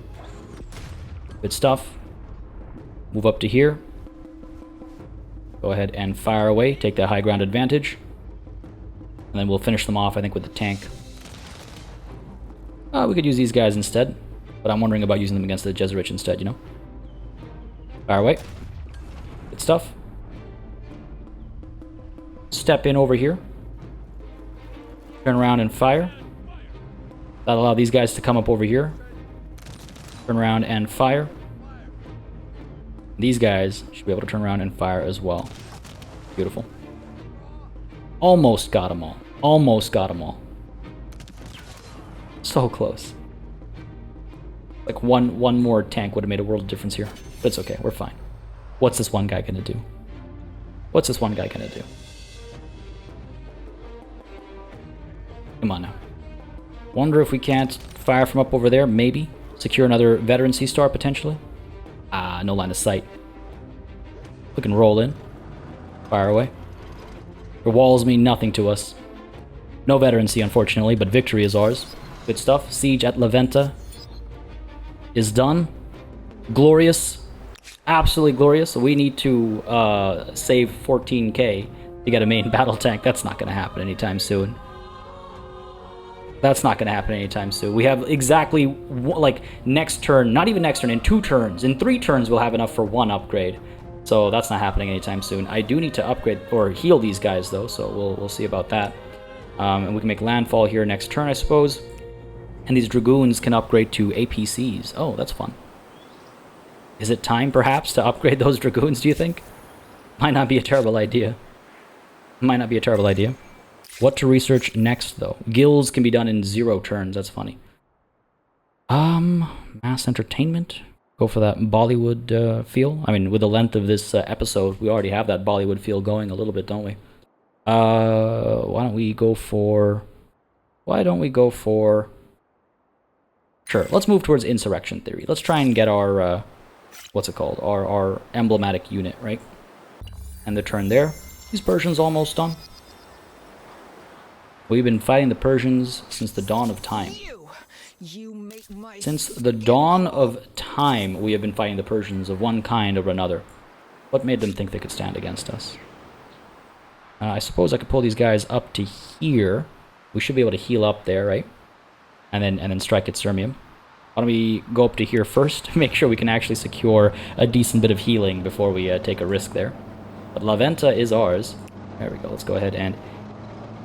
Good stuff. Move up to here. Go ahead and fire away. Take that high ground advantage. And then we'll finish them off, I think, with the tank. We could use these guys instead. But I'm wondering about using them against the Jeserich instead, you know? Fire away. Good stuff. Step in over here. Turn around and fire. That'll allow these guys to come up over here. Turn around and fire. These guys should be able to turn around and fire as well. Beautiful. Almost got them all. Almost got them all. So close. Like one more tank would have made a world of difference here. But it's okay, we're fine. What's this one guy gonna do? What's this one guy gonna do? Come on now. Wonder if we can't fire from up over there, maybe. Secure another veteran sea star, potentially. No line of sight. We can roll in. Fire away. The walls mean nothing to us. No veterancy, unfortunately, but victory is ours. Good stuff. Siege at La Venta is done. Glorious. Absolutely glorious. We need to save 14k to get a main battle tank. That's not going to happen anytime soon. That's not going to happen anytime soon. We have exactly, like, next turn, not even next turn, in 2 turns. In 3 turns, we'll have enough for 1 upgrade. So that's not happening anytime soon. I do need to upgrade, or heal these guys, though, so we'll see about that. And we can make landfall here next turn, I suppose. And these Dragoons can upgrade to APCs. Oh, that's fun. Is it time, perhaps, to upgrade those Dragoons, do you think? Might not be a terrible idea. Might not be a terrible idea. What to research next, though? Guilds can be done in 0 turns. That's funny. Mass entertainment? Go for that Bollywood feel? I mean, with the length of this episode, we already have that Bollywood feel going a little bit, don't we? Why don't we go for... Sure, let's move towards insurrection theory. Let's try and get our, what's it called? Our emblematic unit, right? And the turn there. These Persians almost done. We've been fighting the Persians since the dawn of time. Since the dawn of time, we have been fighting the Persians of one kind or another. What made them think they could stand against us? I suppose I could pull these guys up to here. We should be able to heal up there, right? And then strike at Sirmium. Why don't we go up to here first? Make sure we can actually secure a decent bit of healing before we take a risk there. But La Venta is ours. There we go. Let's go ahead and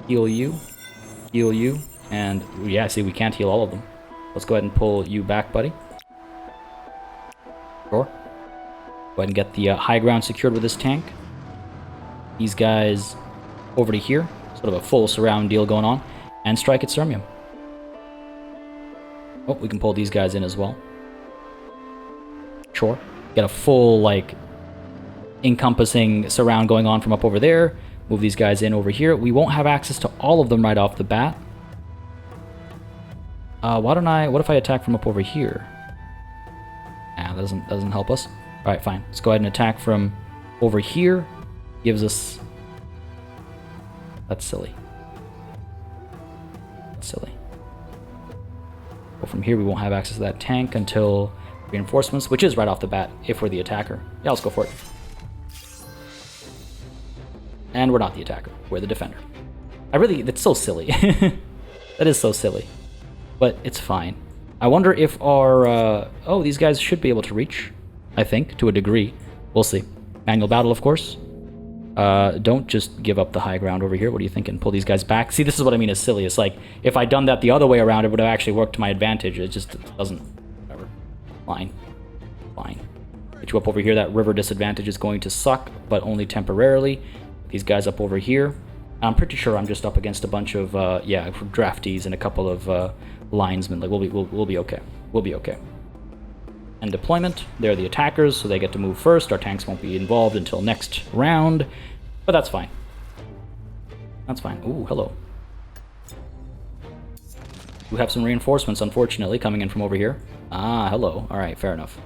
heal you. Heal you. And yeah, see, we can't heal all of them. Let's go ahead and pull you back, buddy. Sure. Go ahead and get the high ground secured with this tank. These guys over to here. Sort of a full surround deal going on. And strike at Sirmium. Oh, we can pull these guys in as well. Sure. Get a full, like, encompassing surround going on from up over there. Move these guys in over here. We won't have access to all of them right off the bat. What if I attack from up over here? Nah, that doesn't help us. Alright, fine. Let's go ahead and attack from over here. Gives us... That's silly. That's silly. Well, from here we won't have access to that tank until reinforcements, which is right off the bat, if we're the attacker. Yeah, let's go for it. And we're not the attacker. We're the defender. That's so silly. That is so silly. But it's fine. I wonder if our... oh, these guys should be able to reach, I think, to a degree. We'll see. Manual battle, of course. Don't just give up the high ground over here. What are you thinking? Pull these guys back? See, this is what I mean is silly. It's like, if I'd done that the other way around, it would have actually worked to my advantage. It just doesn't... Whatever. Fine. Fine. Get you up over here. That river disadvantage is going to suck, but only temporarily. These guys up over here. I'm pretty sure I'm just up against a bunch of, yeah, draftees and a couple of linesmen. Like, we'll be okay. We'll be okay. And deployment. They're the attackers, so they get to move first. Our tanks won't be involved until next round. But that's fine. That's fine. Ooh, hello. We have some reinforcements, unfortunately, coming in from over here. Ah, hello. Alright, fair enough.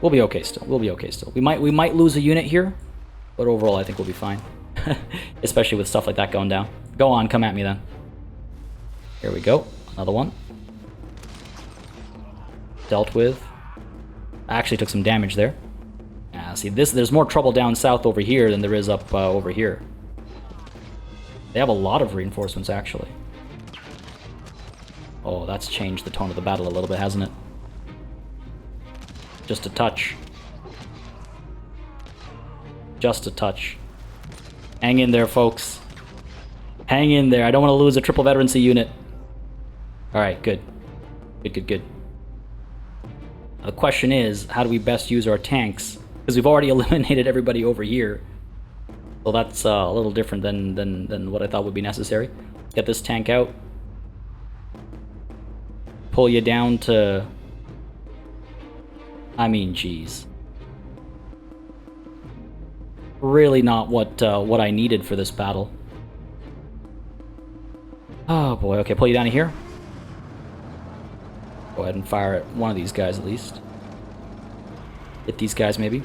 We'll be okay still. We'll be okay still. We might lose a unit here, but overall I think we'll be fine. Especially with stuff like that going down. Go on, come at me then. Here we go. Another one. Dealt with. I actually took some damage there. See, there's more trouble down south over here than there is up over here. They have a lot of reinforcements, actually. Oh, that's changed the tone of the battle a little bit, hasn't it? Just a touch. Just a touch. Hang in there, folks. Hang in there. I don't want to lose a triple veterancy unit. Alright, good. Good. The question is, how do we best use our tanks? Because we've already eliminated everybody over here. So that's a little different than what I thought would be necessary. Get this tank out. Pull you down to... I mean, geez. Really not what I needed for this battle. Oh boy, okay, pull you down to here. Go ahead and fire at one of these guys at least. Hit these guys maybe.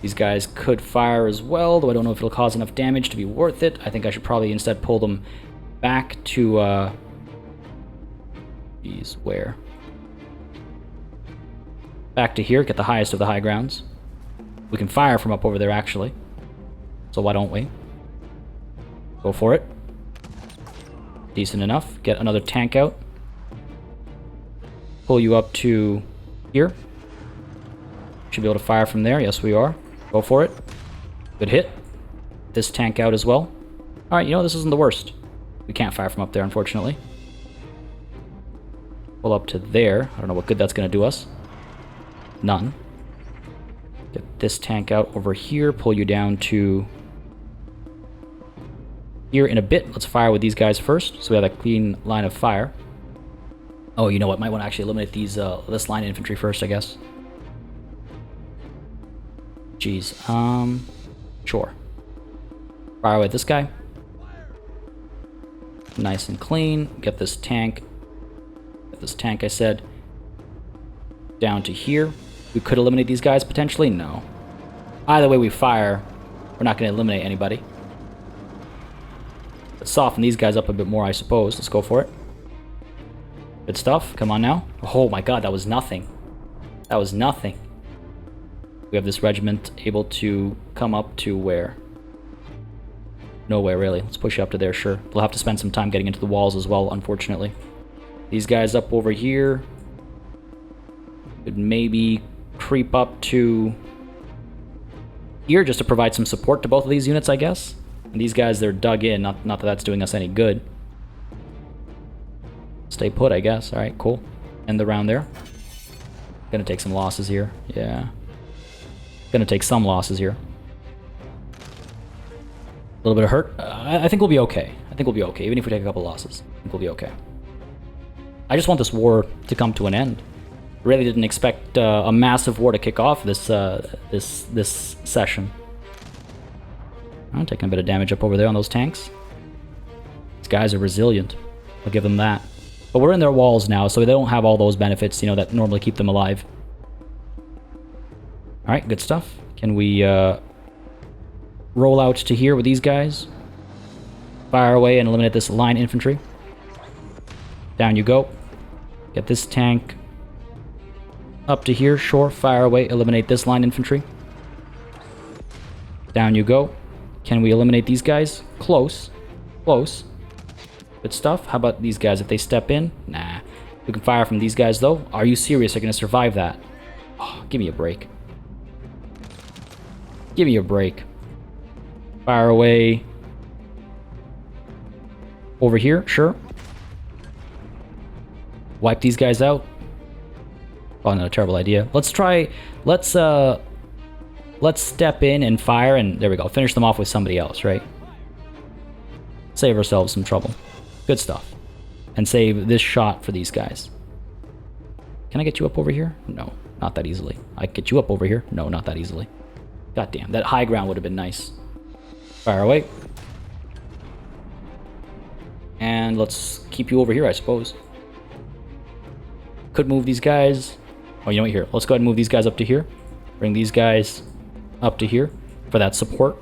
These guys could fire as well, though I don't know if it'll cause enough damage to be worth it. I think I should probably instead pull them back to, geez, where? Back to here, get the highest of the high grounds. We can fire from up over there, actually. So why don't we? Go for it. Decent enough. Get another tank out. Pull you up to here. Should be able to fire from there. Yes, we are. Go for it. Good hit. This tank out as well. Alright, you know, this isn't the worst. We can't fire from up there, unfortunately. Pull up to there. I don't know what good that's going to do us. None. Get this tank out over here. Pull you down to here in a bit. Let's fire with these guys first, so we have a clean line of fire. Oh, you know what? Might want to actually eliminate these this line infantry first, I guess. Jeez. Sure. Fire with this guy. Nice and clean. Get this tank. Get this tank, I said. Down to here. We could eliminate these guys, potentially. No. Either way we fire, we're not going to eliminate anybody. Let's soften these guys up a bit more, I suppose. Let's go for it. Good stuff. Come on now. Oh my god, that was nothing. That was nothing. We have this regiment able to come up to where? Nowhere, really. Let's push you up to there, sure. We'll have to spend some time getting into the walls as well, unfortunately. These guys up over here could maybe creep up to here just to provide some support to both of these units, I guess. And these guys, they're dug in. Not that that's doing us any good. Stay put, I guess. Alright, cool. End the round there. Gonna take some losses here. Yeah. Gonna take some losses here. A little bit of hurt. I think we'll be okay. I think we'll be okay. Even if we take a couple losses, I think we'll be okay. I just want this war to come to an end. Really didn't expect a massive war to kick off this this session. I'm taking a bit of damage up over there on those tanks. These guys are resilient. I'll give them that. But we're in their walls now, so they don't have all those benefits, you know, that normally keep them alive. Alright, good stuff. Can we roll out to here with these guys? Fire away and eliminate this line infantry. Down you go. Get this tank up to here. Sure, fire away. Eliminate this line infantry. Down you go. Can we eliminate these guys? Close. Close. Good stuff. How about these guys? If they step in? Nah. We can fire from these guys, though. Are you serious? They're going to survive that? Oh, give me a break. Give me a break. Fire away. Over here? Sure. Wipe these guys out. Oh, not a terrible idea. Let's try... Let's step in and fire, and there we go. Finish them off with somebody else, right? Save ourselves some trouble. Good stuff. And save this shot for these guys. Can I get you up over here? No, not that easily. I can get you up over here? No, not that easily. God damn, that high ground would have been nice. Fire away. And let's keep you over here, I suppose. Could move these guys. Oh, you know what? Here, let's go ahead and move these guys up to here. Bring these guys up to here for that support.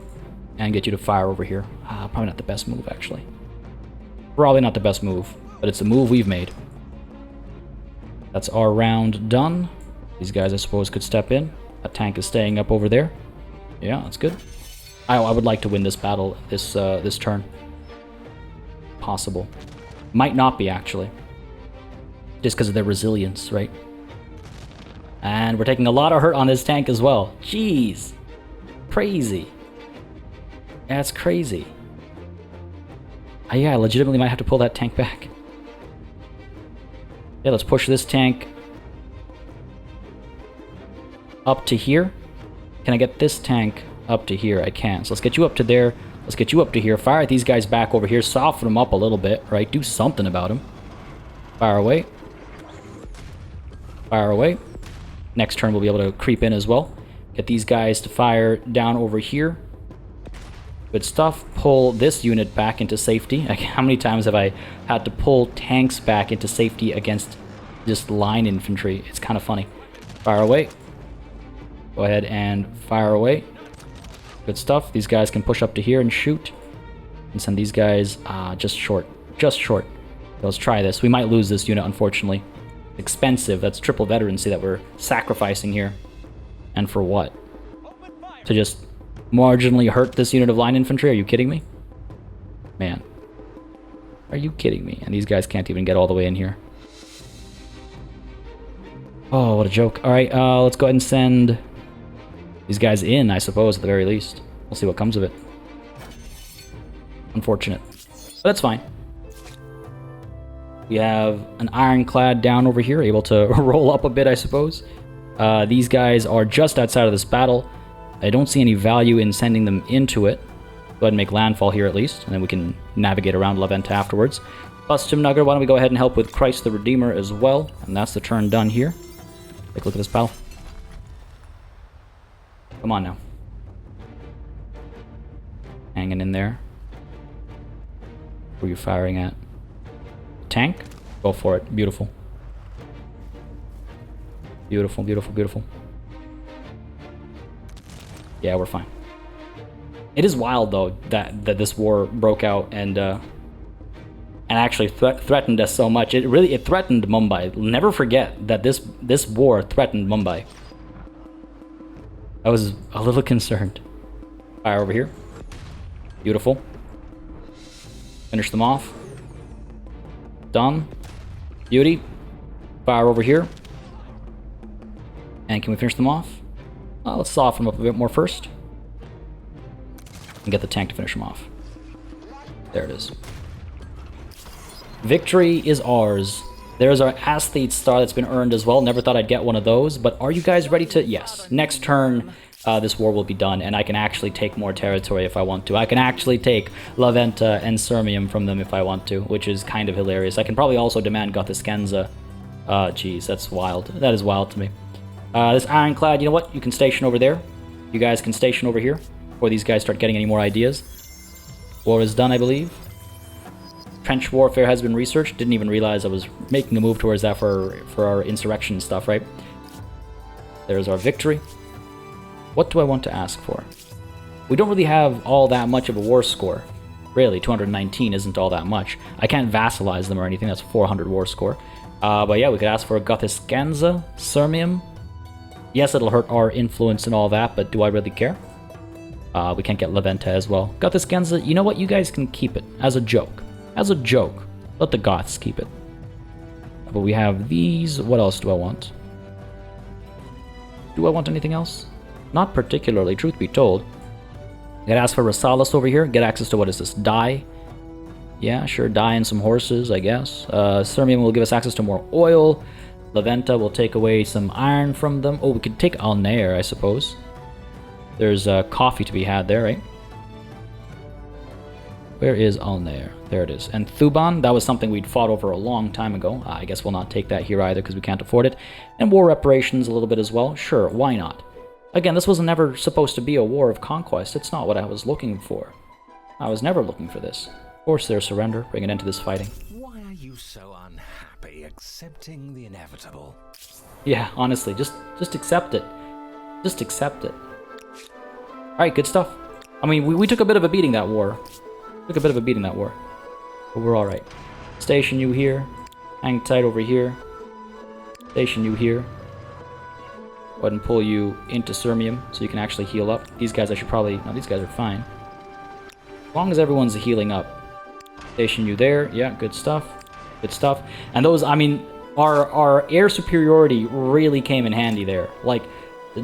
And get you to fire over here. Probably not the best move, actually. Probably not the best move, but it's the move we've made. That's our round done. These guys, I suppose, could step in. That tank is staying up over there. Yeah, that's good. I would like to win this battle this turn. Possible. Might not be, actually. Just because of their resilience, right? And we're taking a lot of hurt on this tank as well. Jeez. Crazy. That's crazy. Yeah, I legitimately might have to pull that tank back. Yeah, let's push this tank up to here. Can I get this tank up to here? I can. So let's get you up to there. Let's get you up to here. Fire at these guys back over here. Soften them up a little bit, right? Do something about them. Fire away. Fire away. Next turn we'll be able to creep in as well. Get these guys to fire down over here. Good stuff. Pull this unit back into safety. How many times have I had to pull tanks back into safety against just line infantry? It's kind of funny. Fire away. Go ahead and fire away. Good stuff. These guys can push up to here and shoot. And send these guys just short. Just short. Let's try this. We might lose this unit, unfortunately. Expensive. That's triple veterancy that we're sacrificing here. And for what? To just marginally hurt this unit of line infantry? Are you kidding me? Man. Are you kidding me? And these guys can't even get all the way in here. Oh, what a joke. Alright, let's go ahead and send these guys in, I suppose, at the very least. We'll see what comes of it. Unfortunate. But that's fine. We have an ironclad down over here, able to roll up a bit, I suppose. These guys are just outside of this battle. I don't see any value in sending them into it. Go ahead and make landfall here at least, and then we can navigate around La Venta afterwards. Custom Nugger, why don't we go ahead and help with Christ the Redeemer as well? And that's the turn done here. Take a look at this battle. Come on now. Hanging in there. Who are you firing at? Tank? Go for it. Beautiful. Beautiful, beautiful, beautiful. Yeah, we're fine. It is wild though that this war broke out and actually threatened us so much. It threatened Mumbai. Never forget that this war threatened Mumbai. I was a little concerned. Fire over here. Beautiful. Finish them off. Done. Beauty. Fire over here. And can we finish them off? Let's soften them up a bit more first. And get the tank to finish them off. There it is. Victory is ours. There's our athlete star that's been earned as well. Never thought I'd get one of those, but are you guys ready to? Yes. Next turn, this war will be done, and I can actually take more territory if I want to. I can actually take La Venta and Sirmium from them if I want to, which is kind of hilarious. I can probably also demand Gothiskenza. Jeez, that's wild. That is wild to me. This ironclad, you know what? You can station over there. You guys can station over here before these guys start getting any more ideas. War is done, I believe. Trench warfare has been researched. Didn't even realize I was making a move towards that for our insurrection stuff, right? There's our victory. What do I want to ask for? We don't really have all that much of a war score. Really, 219 isn't all that much. I can't vassalize them or anything. That's 400 war score. But yeah, we could ask for Gothiskenza, Sirmium. Yes, it'll hurt our influence and all that, but do I really care? We can't get La Venta as well. Gothiskenza, you know what? You guys can keep it as a joke. As a joke. Let the Goths keep it. But we have these. What else do I want? Do I want anything else? Not particularly, truth be told. I gotta ask for Rasalis over here. Get access to, what is this? Dye. Yeah, sure, dye and some horses, I guess. Sirmium will give us access to more oil. La Venta will take away some iron from them. Oh, we could take Alnair, I suppose. There's coffee to be had there, right? Where is Alnair? There it is. And Thuban, that was something we'd fought over a long time ago. I guess we'll not take that here either because we can't afford it. And war reparations a little bit as well. Sure, why not? Again, this was never supposed to be a war of conquest. It's not what I was looking for. I was never looking for this. Force their surrender, bring an end to this fighting. Why are you so unhappy accepting the inevitable? Yeah, honestly, just accept it. Just accept it. Alright, good stuff. I mean, we took a bit of a beating that war. But we're alright. Station you here. Hang tight over here. Station you here. Go ahead and pull you into Sirmium so you can actually heal up. These guys I should probably... No, these guys are fine. As long as everyone's healing up. Station you there. Yeah, good stuff. Good stuff. And those, I mean, our air superiority really came in handy there. Like,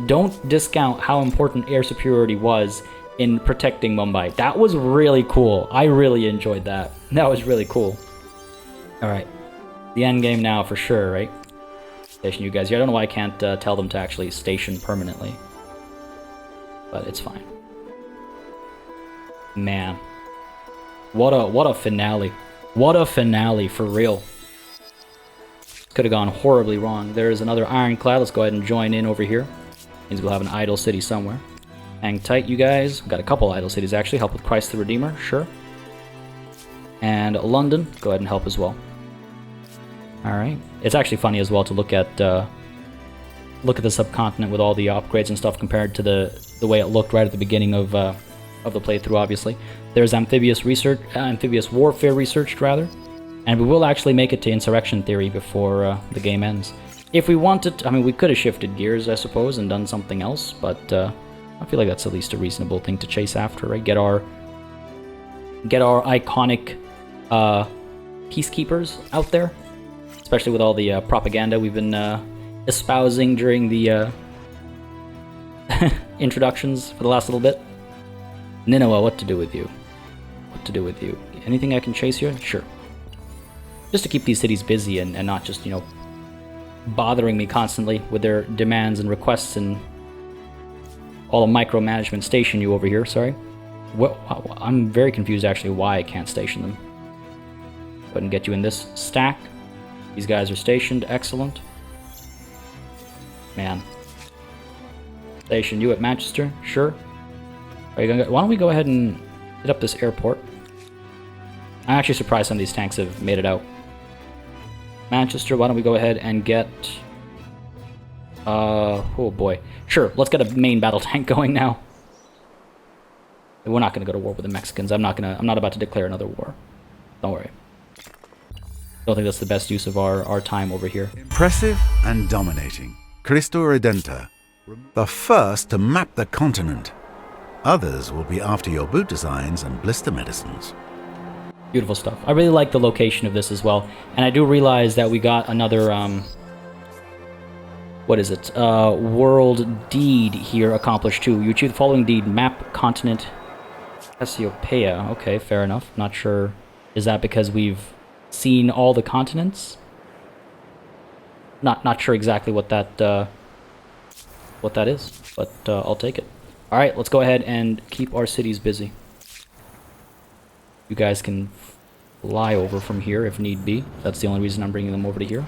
don't discount how important air superiority was in protecting Mumbai. That was really cool. I really enjoyed that. That was really cool. Alright. The end game now for sure, right? Station you guys here. I don't know why I can't tell them to actually station permanently. But it's fine. Man. What a finale. What a finale, for real. Could have gone horribly wrong. There's another ironclad. Let's go ahead and join in over here. Means we'll have an idle city somewhere. Hang tight, you guys. We've got a couple idle cities, actually. Help with Christ the Redeemer, sure. And London, go ahead and help as well. Alright. It's actually funny as well to look at the subcontinent with all the upgrades and stuff compared to the way it looked right at the beginning of the playthrough, obviously. There's amphibious warfare researched, rather. And we will actually make it to insurrection theory before the game ends. If we wanted to, I mean, we could have shifted gears, I suppose, and done something else, but I feel like that's at least a reasonable thing to chase after, right? Get our iconic peacekeepers out there, especially with all the propaganda we've been espousing during the introductions for the last little bit. Nineveh, what to do with you? What to do with you? Anything I can chase here? Sure. just to keep these cities busy and not just, you know, bothering me constantly with their demands and requests and all the micromanagement. Station you over here, sorry. What, I'm very confused actually why I can't station them. Go ahead and get you in this stack. These guys are stationed, excellent. Man. Station you at Manchester, sure. Are you gonna, why don't we go ahead and hit up this airport? I'm actually surprised some of these tanks have made it out. Manchester, why don't we go ahead and get... oh boy. Sure, let's get a main battle tank going now. We're not going to go to war with the Mexicans. I'm not about to declare another war. Don't worry. Don't think that's the best use of our time over here. Impressive and dominating. Cristo Redentor, the first to map the continent. Others will be after your boot designs and blister medicines. Beautiful stuff. I really like the location of this as well. And I do realize that we got another, what is it? World deed here accomplished too. You achieve the following deed: map continent Cassiopeia. Okay, fair enough. Not sure. Is that because we've seen all the continents? Not sure exactly what that is, but I'll take it. All right, let's go ahead and keep our cities busy. You guys can fly over from here if need be. That's the only reason I'm bringing them over to here.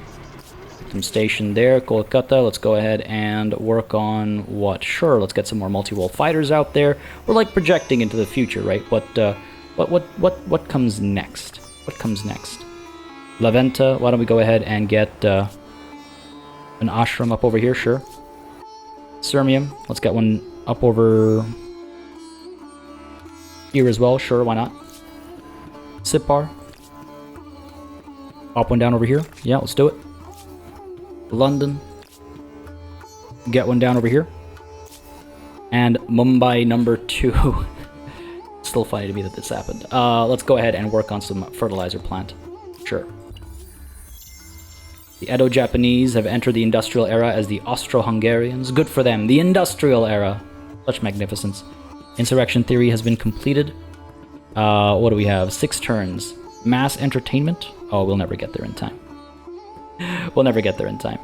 Some station there, Kolkata. Let's go ahead and work on what? Sure, let's get some more multi-role fighters out there. We're like projecting into the future, right? What comes next? What comes next? La Venta, why don't we go ahead and get an ashram up over here? Sure. Sirmium, let's get one up over here as well. Sure, why not? Sipar, pop one down over here. Yeah, let's do it. London, get one down over here. And Mumbai number 2. Still funny to me that this happened. Let's go ahead and work on some fertilizer plant. Sure. The Edo-Japanese have entered the industrial era as the Austro-Hungarians. Good for them. The industrial era. Such magnificence. Insurrection theory has been completed. What do we have? 6 turns. Mass entertainment? Oh, we'll never get there in time. We'll never get there in time.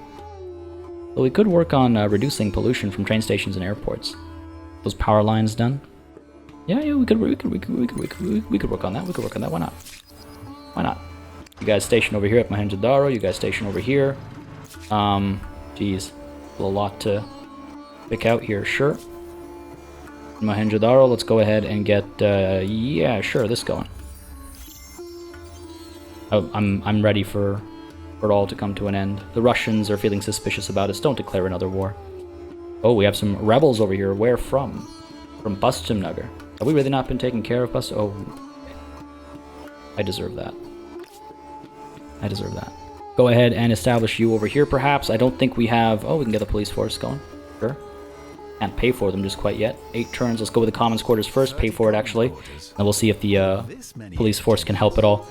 Well, we could work on reducing pollution from train stations and airports. Those power lines done? Yeah, we could work on that. We could work on that. Why not? Why not? You guys station over here at Mohenjo-daro. You guys station over here. Geez, a lot to pick out here. Sure. Mohenjo-daro. Let's go ahead and get yeah, sure, this going. Oh, I'm ready for it all to come to an end. The Russians are feeling suspicious about us. Don't declare another war. Oh, we have some rebels over here. Where from? From Bastimnagar. Have we really not been taking care of Bust? Oh, I deserve that. I deserve that. Go ahead and establish you over here, perhaps. I don't think we have... Oh, we can get the police force going. Sure. Can't pay for them just quite yet. 8 turns. Let's go with the commons quarters first. Pay for it, actually. And we'll see if the police force can help at all.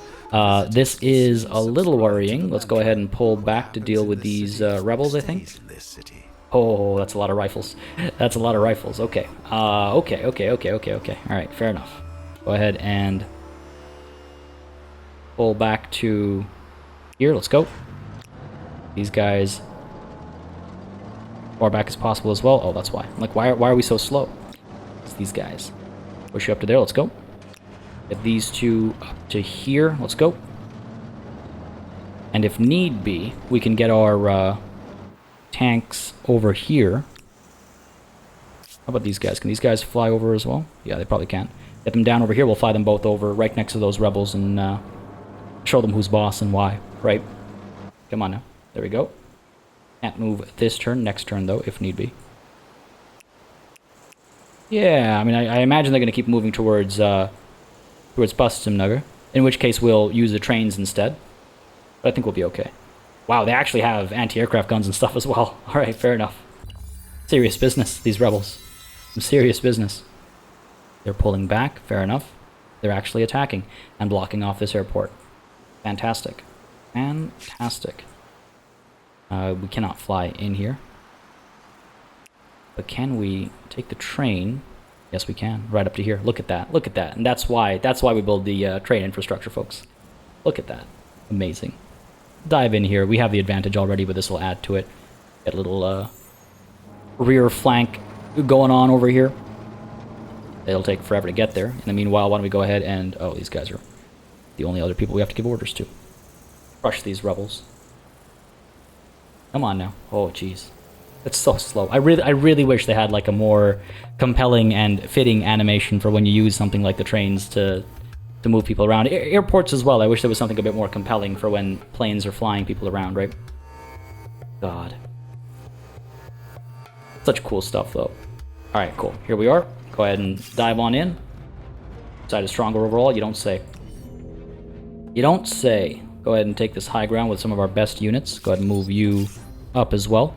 This is a little worrying. Let's go ahead and pull back to deal with these rebels, I think. Oh, that's a lot of rifles. That's a lot of rifles. Okay. Okay. All right, fair enough. Go ahead and pull back to here. Let's go. These guys far back as possible as well. Oh, that's why. I'm like, why are we so slow? It's these guys. Push you up to there. Let's go. Get these 2 up to here. Let's go. And if need be, we can get our tanks over here. How about these guys? Can these guys fly over as well? Yeah, they probably can. Get them down over here. We'll fly them both over right next to those rebels and show them who's boss and why, right? Come on now. There we go. Can't move this turn. Next turn, though, if need be. Yeah, I mean, I imagine they're going to keep moving towards Bastimnagar, in which case we'll use the trains instead. But I think we'll be okay. Wow, they actually have anti-aircraft guns and stuff as well. Alright, fair enough. Serious business, these rebels. Some serious business. They're pulling back, fair enough. They're actually attacking and blocking off this airport. Fantastic. Fantastic. We cannot fly in here. But can we take the train? Yes, we can. Right up to here. Look at that. Look at that. And that's why we build the train infrastructure, folks. Look at that. Amazing. Dive in here. We have the advantage already, but this will add to it. Get a little rear flank going on over here. It'll take forever to get there. In the meanwhile, why don't we go ahead and... Oh, these guys are the only other people we have to give orders to. Crush these rebels. Come on now. Oh, jeez. It's so slow. I really wish they had like a more compelling and fitting animation for when you use something like the trains to move people around. Airports as well. I wish there was something a bit more compelling for when planes are flying people around, right? God. Such cool stuff, though. Alright, cool. Here we are. Go ahead and dive on in. Side is stronger overall. You don't say. You don't say. Go ahead and take this high ground with some of our best units. Go ahead and move you up as well.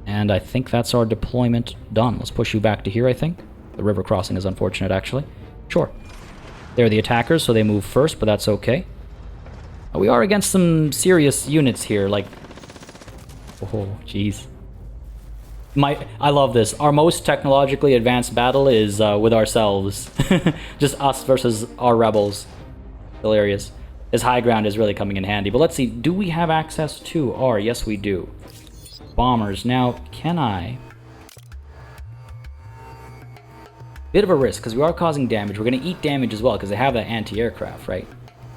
And I think that's our deployment done. Let's push you back to here, I think. The river crossing is unfortunate, actually. Sure. They're the attackers, so they move first, but that's okay. We are against some serious units here, like... Oh, jeez. I love this. Our most technologically advanced battle is with ourselves. Just us versus our rebels. Hilarious. This high ground is really coming in handy. But let's see, do we have access to our... Yes, we do. Bombers. Now, can I... Bit of a risk, because we are causing damage. We're going to eat damage as well, because they have that anti-aircraft, right?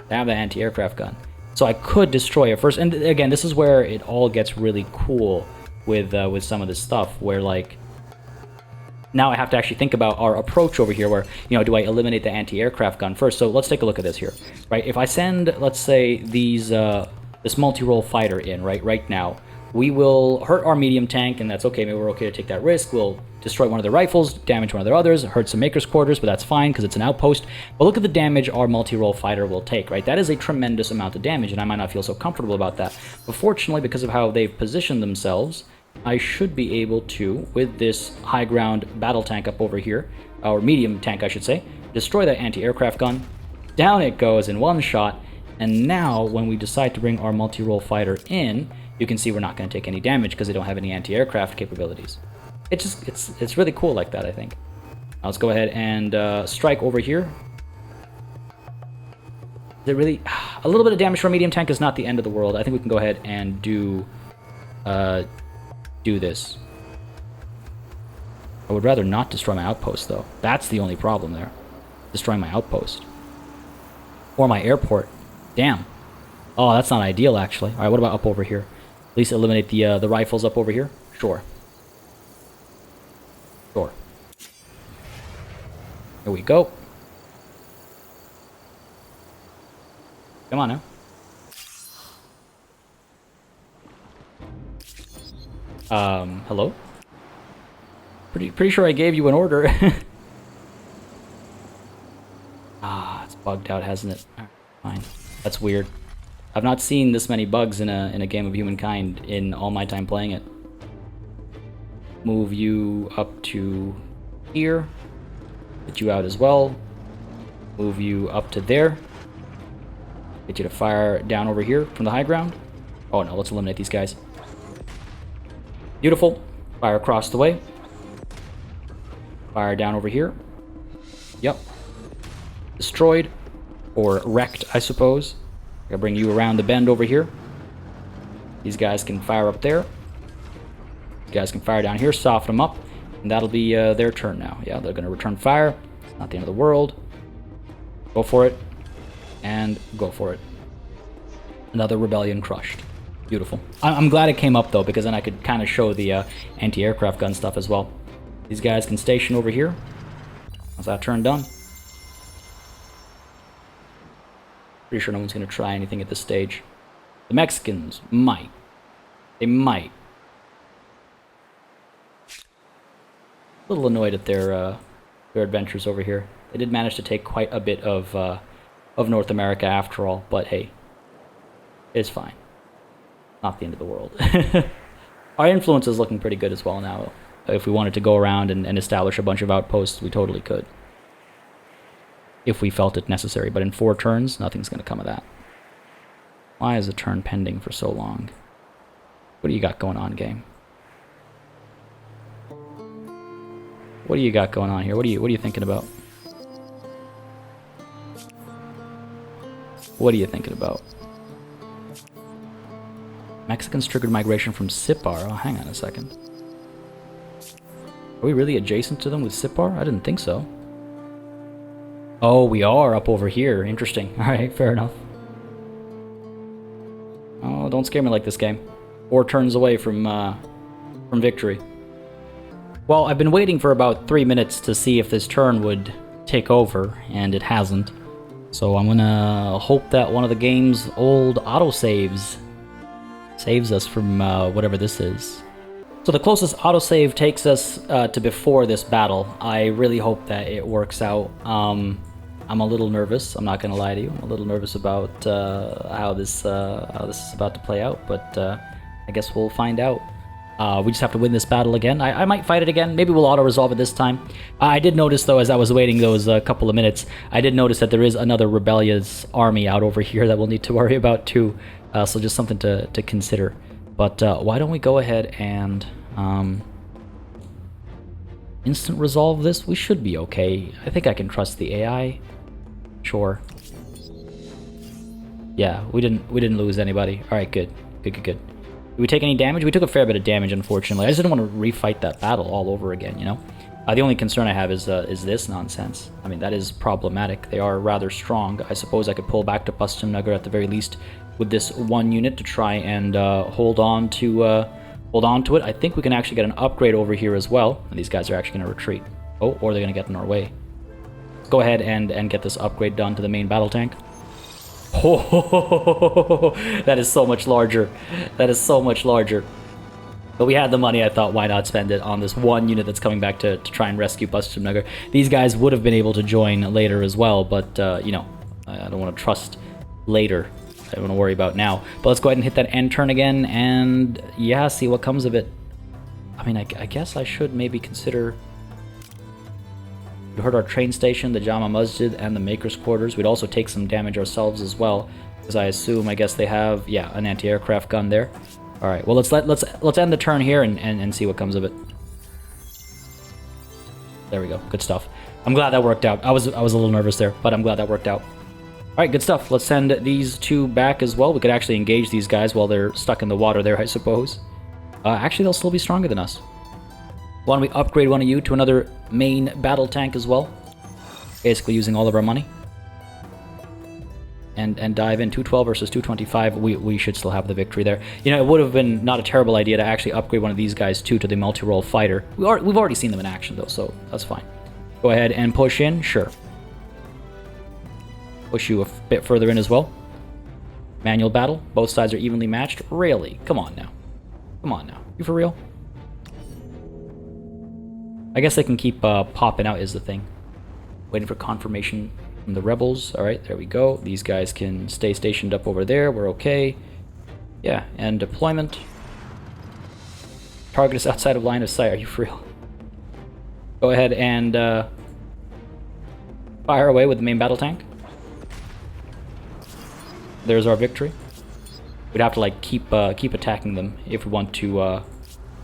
They have that anti-aircraft gun. So I could destroy it first. And again, this is where it all gets really cool with some of this stuff, where, like... Now I have to actually think about our approach over here, where, you know, do I eliminate the anti-aircraft gun first? So let's take a look at this here, right? If I send, let's say, this multi-role fighter in, right now, we will hurt our medium tank, and that's okay. Maybe we're okay to take that risk. We'll destroy one of their rifles, damage one of their others, hurt some maker's quarters, but that's fine because it's an outpost. But look at the damage our multi-role fighter will take, right? That is a tremendous amount of damage, and I might not feel so comfortable about that. But fortunately, because of how they've positioned themselves, I should be able to, with this high ground battle tank up over here, or medium tank I should say, destroy that anti-aircraft gun. Down it goes in one shot, and now when we decide to bring our multi-role fighter in, you can see we're not going to take any damage because they don't have any anti-aircraft capabilities. It's really cool like that, I think. Now let's go ahead and strike over here. Is it really... A little bit of damage from a medium tank is not the end of the world. I think we can go ahead and do this. I would rather not destroy my outpost, though. That's the only problem there. Destroying my outpost. Or my airport. Damn. Oh, that's not ideal, actually. Alright, what about up over here? At least eliminate the rifles up over here? Sure. Sure. Here we go. Come on now. Hello? Pretty sure I gave you an order. Ah, it's bugged out, hasn't it? Alright, fine. That's weird. I've not seen this many bugs in a game of Humankind in all my time playing it. Move you up to here. Get you out as well. Move you up to there. Get you to fire down over here from the high ground. Oh no, let's eliminate these guys. Beautiful. Fire across the way. Fire down over here. Yep. Destroyed. Or wrecked, I suppose. I'll bring you around the bend over here. These guys can fire up there. These guys can fire down here, soften them up. And that'll be their turn now. Yeah, they're going to return fire. It's not the end of the world. Go for it. And go for it. Another rebellion crushed. Beautiful. I'm glad it came up, though, because then I could kind of show the anti-aircraft gun stuff as well. These guys can station over here. How's that turn done? Pretty sure no one's going to try anything at this stage. The Mexicans might. They might. A little annoyed at their adventures over here. They did manage to take quite a bit of North America after all, but hey, it's fine. Not the end of the world. Our influence is looking pretty good as well now. If we wanted to go around and establish a bunch of outposts, we totally could. If we felt it necessary, but in 4 turns, nothing's going to come of that. Why is a turn pending for so long? What do you got going on, game? What do you got going on here? What are you thinking about? What are you thinking about? Mexicans triggered migration from Sipar. Oh, hang on a second. Are we really adjacent to them with Sipar? I didn't think so. Oh, we are up over here. Interesting. Alright, fair enough. Oh, don't scare me like this game. 4 turns away from victory. Well, I've been waiting for about 3 minutes to see if this turn would take over, and it hasn't. So I'm gonna hope that one of the game's old autosaves saves us from whatever this is. So the closest autosave takes us to before this battle. I really hope that it works out. I'm a little nervous, I'm not gonna lie to you. I'm a little nervous about how this is about to play out, but I guess we'll find out. We just have to win this battle again. I might fight it again. Maybe we'll auto-resolve it this time. I did notice, though, as I was waiting those couple of minutes, I did notice that there is another rebellious army out over here that we'll need to worry about, too. So just something to consider. But why don't we go ahead and instant resolve this? We should be okay. I think I can trust the AI. Sure. Yeah, we didn't lose anybody. All right, good. Good. Did we take any damage? We took a fair bit of damage, unfortunately. I just didn't want to refight that battle all over again, you know? The only concern I have is this nonsense. I mean, that is problematic. They are rather strong. I suppose I could pull back to Pastumnagar at the very least with this one unit to try and hold on to it. I think we can actually get an upgrade over here as well. And these guys are actually going to retreat. Oh, or they're going to get in our way. Let's go ahead and get this upgrade done to the main battle tank. Oh, that is so much larger. That is so much larger. But we had the money, I thought, why not spend it on this one unit that's coming back to try and rescue Pastumnagar. These guys would have been able to join later as well, but, you know, I don't want to trust later. I don't want to worry about now. But let's go ahead and hit that end turn again, and, yeah, see what comes of it. I mean, I guess I should maybe consider... We heard our train station, the Jama Masjid, and the Maker's Quarters. We'd also take some damage ourselves as well, because I assume, I guess they have, yeah, an anti-aircraft gun there. All right, well, let's end the turn here and see what comes of it. There we go, good stuff. I'm glad that worked out. I was a little nervous there, but I'm glad that worked out. All right, good stuff. Let's send these two back as well. We could actually engage these guys while they're stuck in the water there, I suppose. Actually, they'll still be stronger than us. Why don't we upgrade one of you to another main battle tank as well? Basically using all of our money. And dive in 212 versus 225. We should still have the victory there. You know, it would have been not a terrible idea to actually upgrade one of these guys too to the multi-role fighter. We've already seen them in action though, so that's fine. Go ahead and push in, sure. Push you a bit further in as well. Manual battle. Both sides are evenly matched. Really? Come on now. Come on now. You for real? I guess they can keep popping out is the thing. Waiting for confirmation from the rebels. Alright, there we go. These guys can stay stationed up over there. We're okay. Yeah, and deployment. Target is outside of line of sight. Are you for real? Go ahead and fire away with the main battle tank. There's our victory. We'd have to like keep attacking them if we want to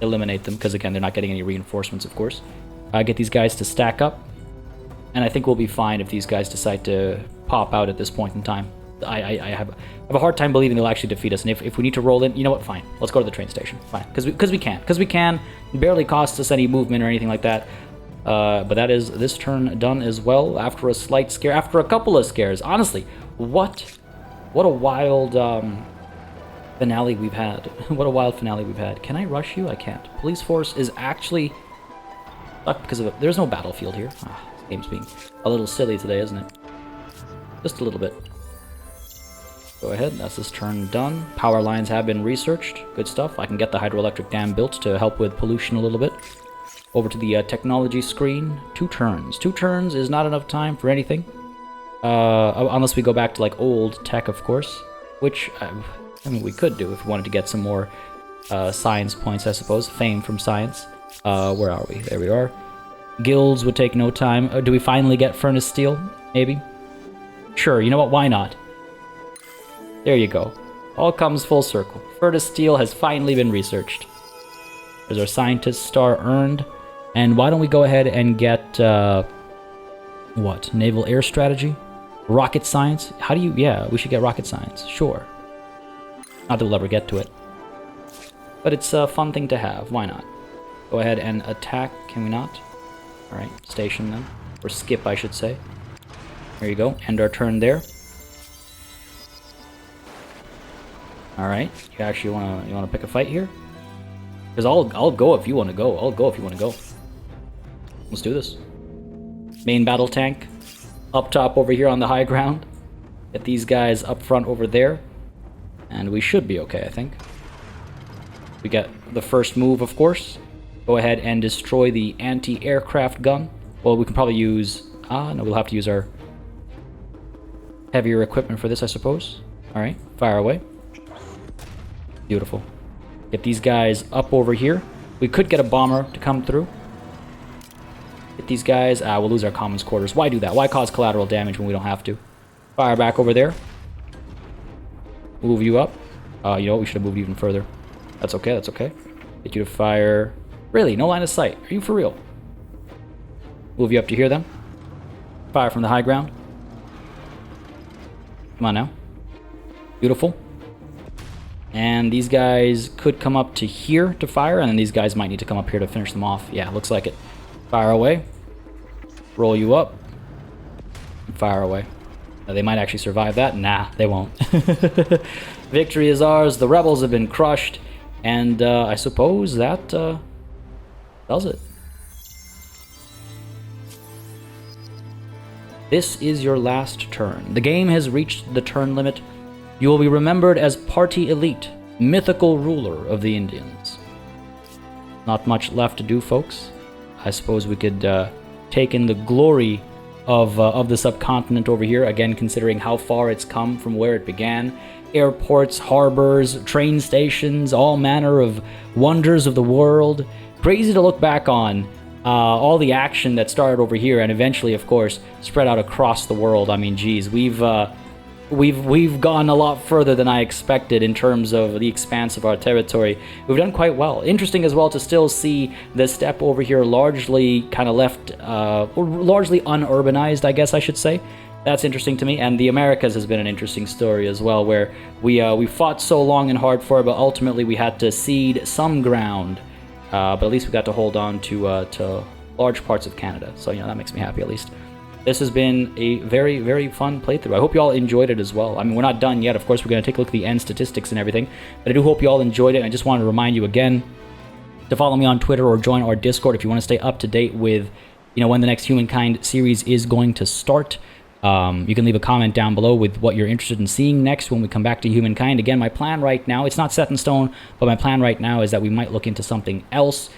eliminate them, because again, they're not getting any reinforcements, of course. Get these guys to stack up, and I think we'll be fine if these guys decide to pop out at this point in time. I have a hard time believing they'll actually defeat us, and if we need to roll in, you know what, fine. Let's go to the train station, fine, because we can. It barely costs us any movement or anything like that. But that is this turn done as well, after a slight scare, after a couple of scares. Honestly, what a wild finale we've had. What a wild finale we've had. Can I rush you? I can't. Police force is actually stuck because of it. There's no battlefield here. This game's being a little silly today, isn't it? Just a little bit. Go ahead. That's this turn done. Power lines have been researched. Good stuff. I can get the hydroelectric dam built to help with pollution a little bit. Over to the technology screen. 2 turns. 2 turns is not enough time for anything. Unless we go back to like old tech, of course. Which, I mean, we could do if we wanted to get some more science points, I suppose. Fame from science. Where are we? There we are. Guilds would take no time. Do we finally get furnace steel? Maybe? Sure, you know what? Why not? There you go. All comes full circle. Furnace steel has finally been researched. There's our scientist star earned. And why don't we go ahead and get, what? Naval air strategy? Rocket science? How do you... Yeah, we should get rocket science. Sure. Not that we'll ever get to it. but it's a fun thing to have. Why not? Go ahead and attack. Can we not? Alright, station them. Or skip, I should say. There you go. End our turn there. Alright, you actually wanna pick a fight here? Because I'll go if you wanna go. I'll go if you wanna go. Let's do this. Main battle tank. Up top over here on the high ground. Get these guys up front over there. And we should be okay, I think. We get the first move, of course. Go ahead and destroy the anti-aircraft gun. Well, we can probably use... no, we'll have to use our heavier equipment for this, I suppose. Alright, fire away. Beautiful. Get these guys up over here. We could get a bomber to come through. Get these guys... we'll lose our commons quarters. Why do that? Why cause collateral damage when we don't have to? Fire back over there. Move you up. You know what? We should have moved even further. That's okay, that's okay. Get you to fire... Really? No line of sight? Are you for real? Move you up to here, then. Fire from the high ground. Come on now. Beautiful. And these guys could come up to here to fire, and then these guys might need to come up here to finish them off. Yeah, looks like it. Fire away. Roll you up. And fire away. They might actually survive that. Nah, they won't. Victory is ours. The rebels have been crushed. And I suppose that does it. This is your last turn. The game has reached the turn limit. You will be remembered as PartyElite, mythical ruler of the Indians. Not much left to do, folks. I suppose we could take in the glory of the subcontinent over here, again considering how far it's come from where it began. Airports, harbors, train stations, all manner of wonders of the world. Crazy to look back on all the action that started over here and eventually, of course, spread out across the world. I mean, geez, we've gone a lot further than I expected in terms of the expanse of our territory. We've done quite well. Interesting as well to still see the steppe over here largely kind of left, or largely unurbanized, I guess I should say. That's interesting to me. And the Americas has been an interesting story as well, where we fought so long and hard for it, but ultimately we had to cede some ground. But at least we got to hold on to large parts of Canada. So, you know, that makes me happy at least. This has been a very, very fun playthrough. I hope you all enjoyed it as well. I mean, we're not done yet. Of course, we're going to take a look at the end statistics and everything. But I do hope you all enjoyed it. And I just wanted to remind you again to follow me on Twitter or join our Discord if you want to stay up to date with, you know, when the next Humankind series is going to start. You can leave a comment down below with what you're interested in seeing next when we come back to Humankind. Again, my plan right now, it's not set in stone, but my plan right now is that we might look into something else.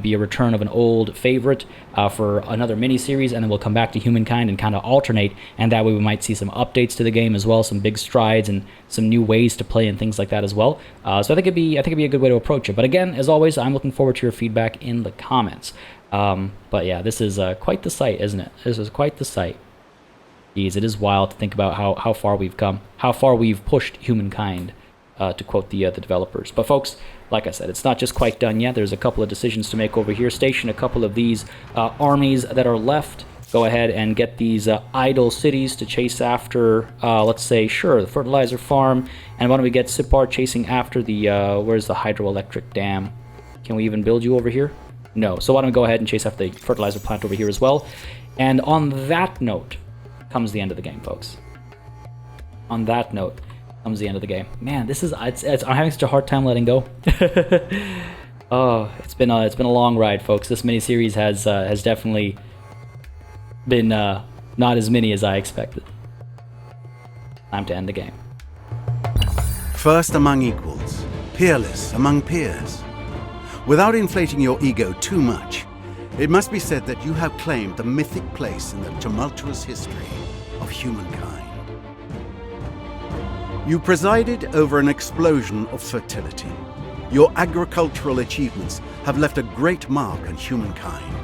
Be a return of an old favorite for another mini-series, and then we'll come back to Humankind and kind of alternate, and that way we might see some updates to the game as well, some big strides and some new ways to play and things like that as well. So I think it'd be a good way to approach it. But again, as always, I'm looking forward to your feedback in the comments. But yeah, this is quite the sight, isn't it? This is quite the sight. Jeez, it is wild to think about how far we've come, how far we've pushed Humankind, to quote the developers. But folks, like I said, it's not just quite done yet. There's a couple of decisions to make over here. Station a couple of these armies that are left. Go ahead and get these idle cities to chase after, let's say, sure, the fertilizer farm. And why don't we get Sipar chasing after the, where's the hydroelectric dam? Can we even build you over here? No. So why don't we go ahead and chase after the fertilizer plant over here as well. And on that note comes the end of the game, folks. On that note comes the end of the game. Man, this is I'm having such a hard time letting go. Oh, it's been a long ride, folks. This miniseries has definitely been not as many as I expected. Time to end the game. First among equals, peerless among peers. Without inflating your ego too much, it must be said that you have claimed the mythic place in the tumultuous history of humankind. You presided over an explosion of fertility. Your agricultural achievements have left a great mark on humankind.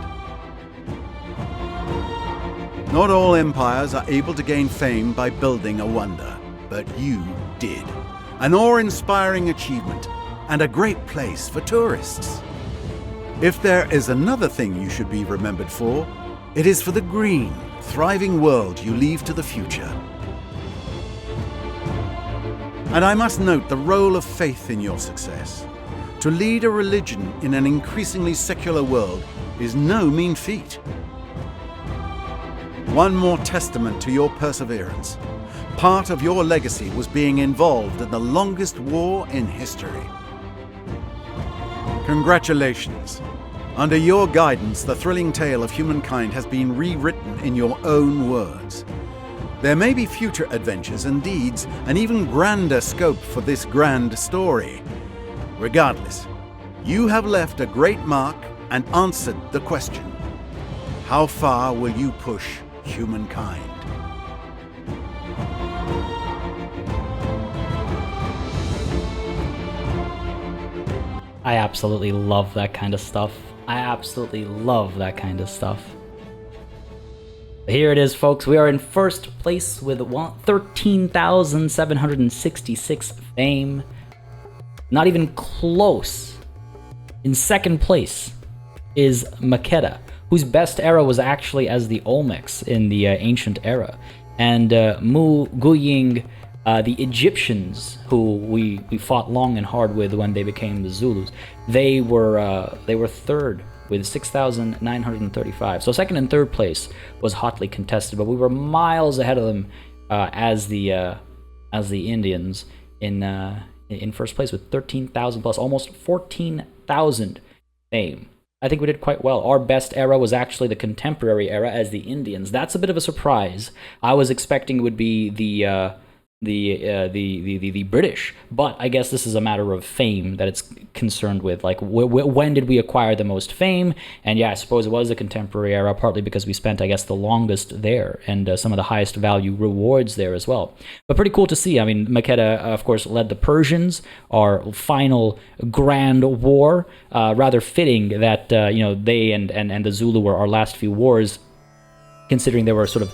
Not all empires are able to gain fame by building a wonder, but you did. An awe-inspiring achievement and a great place for tourists. If there is another thing you should be remembered for, it is for the green, thriving world you leave to the future. And I must note the role of faith in your success. To lead a religion in an increasingly secular world is no mean feat. One more testament to your perseverance. Part of your legacy was being involved in the longest war in history. Congratulations. Under your guidance, the thrilling tale of humankind has been rewritten in your own words. There may be future adventures and deeds, an even grander scope for this grand story. Regardless, you have left a great mark and answered the question: how far will you push humankind? I absolutely love that kind of stuff. I absolutely love that kind of stuff. Here it is, folks. We are in first place with 13,766 fame. Not even close. In second place is Makeda, whose best era was actually as the Olmecs in the ancient era. And Mu Guying, the Egyptians, who we fought long and hard with when they became the Zulus, they were third with 6,935. So second and third place was hotly contested, but we were miles ahead of them as the Indians in first place with 13,000 plus, almost 14,000 fame. I think we did quite well. Our best era was actually the contemporary era as the Indians. That's a bit of a surprise. I was expecting it would be the British, but I guess this is a matter of fame that it's concerned with. Like, when did we acquire the most fame? And yeah, I suppose it was the contemporary era, partly because we spent, I guess, the longest there and some of the highest value rewards there as well. But pretty cool to see. I mean, Makeda, of course, led the Persians, our final grand war. Rather fitting that they and the Zulu were our last few wars, considering they were sort of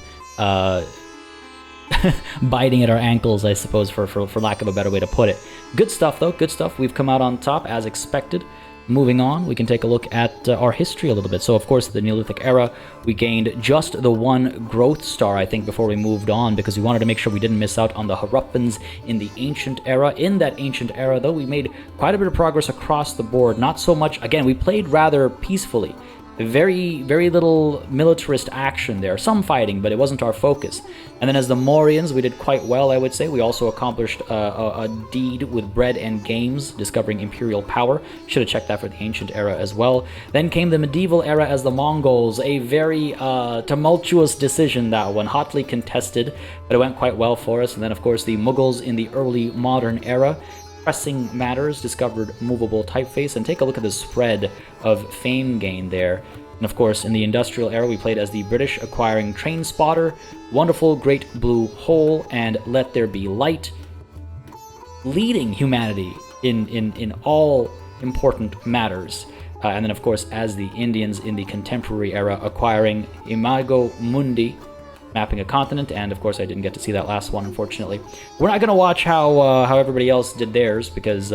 biting at our ankles, I suppose, for lack of a better way to put it. Good stuff, though. Good stuff. We've come out on top, as expected. Moving on, we can take a look at our history a little bit. So, of course, the Neolithic era, we gained just the one growth star, I think, before we moved on, because we wanted to make sure we didn't miss out on the Haruppans in the ancient era. In that ancient era, though, we made quite a bit of progress across the board. Not so much, again, we played rather peacefully. Very, very little militarist action there. Some fighting, but it wasn't our focus. And then as the Mauryans, we did quite well, I would say. We also accomplished a deed with bread and games, discovering imperial power. Should have checked that for the ancient era as well. Then came the medieval era as the Mongols. A very tumultuous decision, that one. Hotly contested, but it went quite well for us. And then, of course, the Mughals in the early modern era. Pressing matters, discovered movable typeface, and take a look at the spread of fame gain there. And of course, in the industrial era, we played as the British, acquiring Train Spotter, Wonderful Great Blue Hole, and Let There Be Light, leading humanity in all important matters. And then, of course, as the Indians in the contemporary era, acquiring Imago Mundi, mapping a continent, and of course I didn't get to see that last one, unfortunately. We're not going to watch how everybody else did theirs, because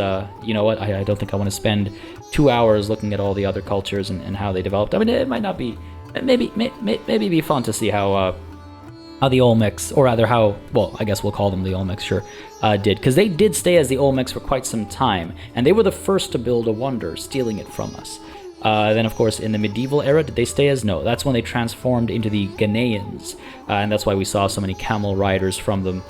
you know what, I don't think I want to spend 2 hours looking at all the other cultures and how they developed. I mean, it might not be, maybe be fun to see how the Olmecs, or rather how, well, I guess we'll call them the Olmecs, sure, did, because they did stay as the Olmecs for quite some time, and they were the first to build a wonder, stealing it from us. Then, of course, in the medieval era, did they stay as? No, that's when they transformed into the Ghanaians, and that's why we saw so many camel riders from them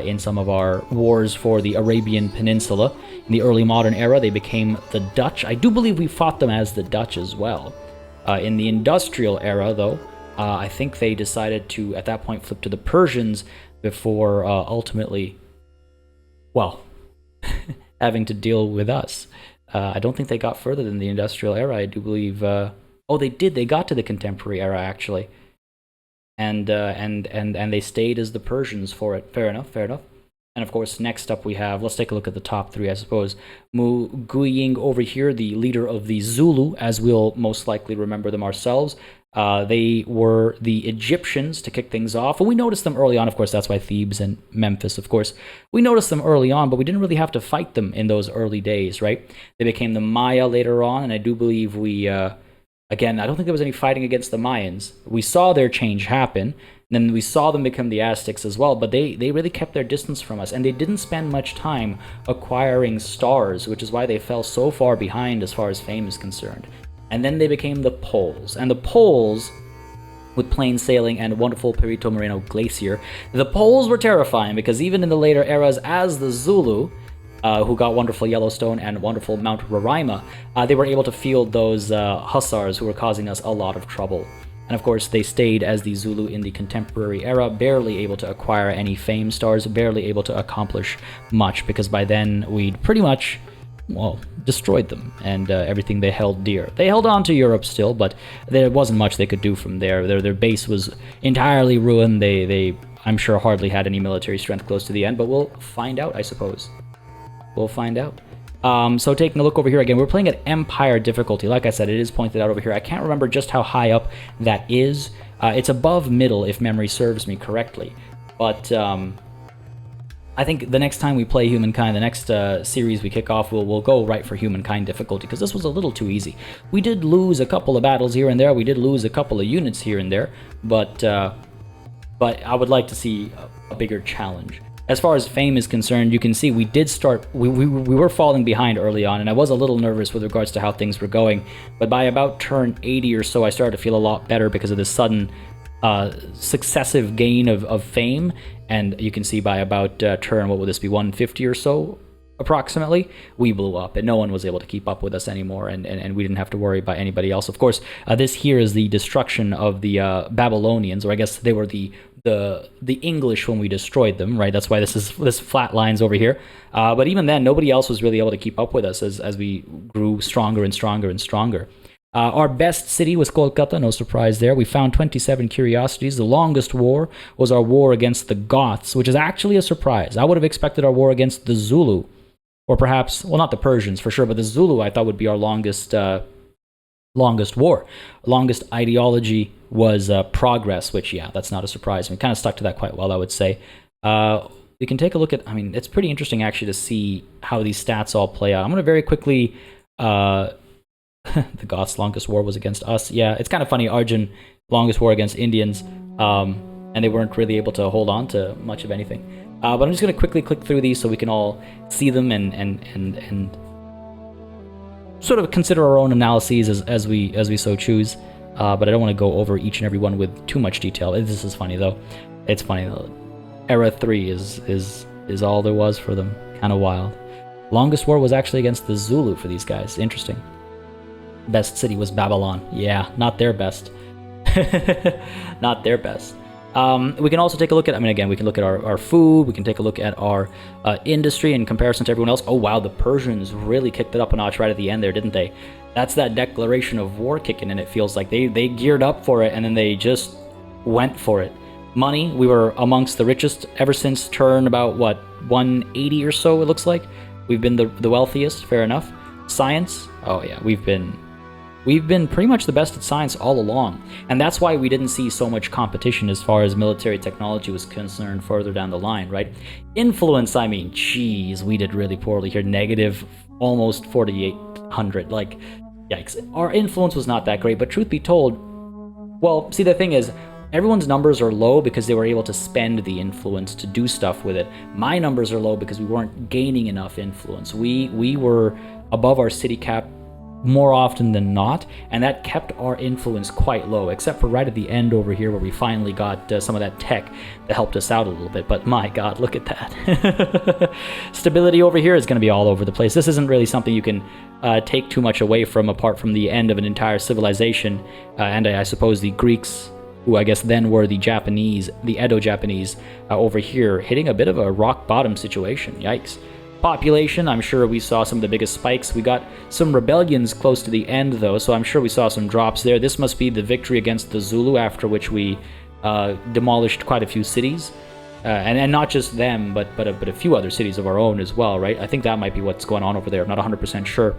in some of our wars for the Arabian Peninsula. In the early modern era, they became the Dutch. I do believe we fought them as the Dutch as well. In the industrial era, though, I think they decided to, at that point, flip to the Persians before ultimately, well, having to deal with us. I don't think they got further than the industrial era. I do believe. Oh, they did. They got to the contemporary era actually, and they stayed as the Persians for it. Fair enough. Fair enough. And of course, next up we have. Let's take a look at the top three, I suppose. Mu Guying over here, the leader of the Zulu, as we'll most likely remember them ourselves. They were the Egyptians to kick things off, and we noticed them early on. Of course, that's why Thebes and Memphis, of course. We noticed them early on, but we didn't really have to fight them in those early days, right? They became the Maya later on, and I do believe we, again, I don't think there was any fighting against the Mayans. We saw their change happen, Then we saw them become the Aztecs as well, but they really kept their distance from us, and they didn't spend much time acquiring stars, which is why they fell so far behind as far as fame is concerned. And then they became the Poles. And the Poles, with plain sailing and wonderful Perito Moreno Glacier, the Poles were terrifying, because even in the later eras as the Zulu, who got wonderful Yellowstone and wonderful Mount Roraima, they were able to field those hussars who were causing us a lot of trouble. And of course, they stayed as the Zulu in the contemporary era, barely able to acquire any fame stars, barely able to accomplish much, because by then we'd pretty much, well, destroyed them and everything they held dear. They held on to Europe still, but there wasn't much they could do from there. Their base was entirely ruined. They I'm sure, hardly had any military strength close to the end, but we'll find out, I suppose. We'll find out. So taking a look over here again, we're playing at Empire difficulty. Like I said, it is pointed out over here. I can't remember just how high up that is. It's above middle, if memory serves me correctly. But I think the next time we play Humankind, the next series we kick off, we'll go right for Humankind difficulty, because this was a little too easy. We did lose a couple of battles here and there. We did lose a couple of units here and there. But I would like to see a bigger challenge. As far as fame is concerned, you can see we did start, we were falling behind early on, and I was a little nervous with regards to how things were going, but by about turn 80 or so, I started to feel a lot better because of this sudden successive gain of fame, and you can see by about turn, what would this be, 150 or so, approximately, we blew up, and no one was able to keep up with us anymore, and we didn't have to worry about anybody else. Of course, this here is the destruction of the Babylonians, or I guess they were the English when we destroyed them, right? That's why this flat lines over here. But even then, nobody else was really able to keep up with us as we grew stronger and stronger and stronger. Our best city was Kolkata, no surprise there. We found 27 curiosities. The longest war was our war against the Goths, which is actually a surprise. I would have expected our war against the Zulu, or perhaps, well, not the Persians for sure, but the Zulu I thought would be our longest war. Longest ideology was progress, which, yeah, that's not a surprise. We kind of stuck to that quite well, I would say. We can take a look at, I mean, it's pretty interesting actually to see how these stats all play out. I'm going to very quickly, the Goths' longest war was against us. Yeah, it's kind of funny, Arjun, longest war against Indians, and they weren't really able to hold on to much of anything. But I'm just going to quickly click through these so we can all see them and sort of consider our own analyses as we so choose. But I don't want to go over each and every one with too much detail. This is funny though. It's funny though. Era 3 is all there was for them. Kind of wild. Longest war was actually against the Zulu for these guys. Interesting. Best city was Babylon. Yeah, not their best. Not their best. We can also take a look at, I mean, again, we can look at our food, we can take a look at our industry in comparison to everyone else. Oh, wow, the Persians really kicked it up a notch right at the end there, didn't they? That's that declaration of war kicking in, it feels like. They geared up for it, and then they just went for it. Money, we were amongst the richest ever since turn about, what, 180 or so, it looks like. We've been the wealthiest, fair enough. Science, oh yeah, we've been pretty much the best at science all along, and that's why we didn't see so much competition as far as military technology was concerned further down the line, right? Influence, I mean, geez, we did really poorly here. Negative almost 4,800, like, yikes. Our influence was not that great, but truth be told, well, see, the thing is, everyone's numbers are low because they were able to spend the influence to do stuff with it. My numbers are low because we weren't gaining enough influence. We were above our city cap more often than not, and that kept our influence quite low, except for right at the end over here where we finally got some of that tech that helped us out a little bit. But my god, look at that. Stability over here is going to be all over the place. This isn't really something you can take too much away from, apart from the end of an entire civilization, and I suppose the Greeks, who I guess then were the Japanese, the Edo Japanese, over here, hitting a bit of a rock bottom situation. Yikes. Population, I'm sure we saw some of the biggest spikes. We got some rebellions close to the end, though, so I'm sure we saw some drops there. This must be the victory against the Zulu, after which we demolished quite a few cities. And not just them, but a few other cities of our own as well, right? I think that might be what's going on over there. I'm not 100% sure.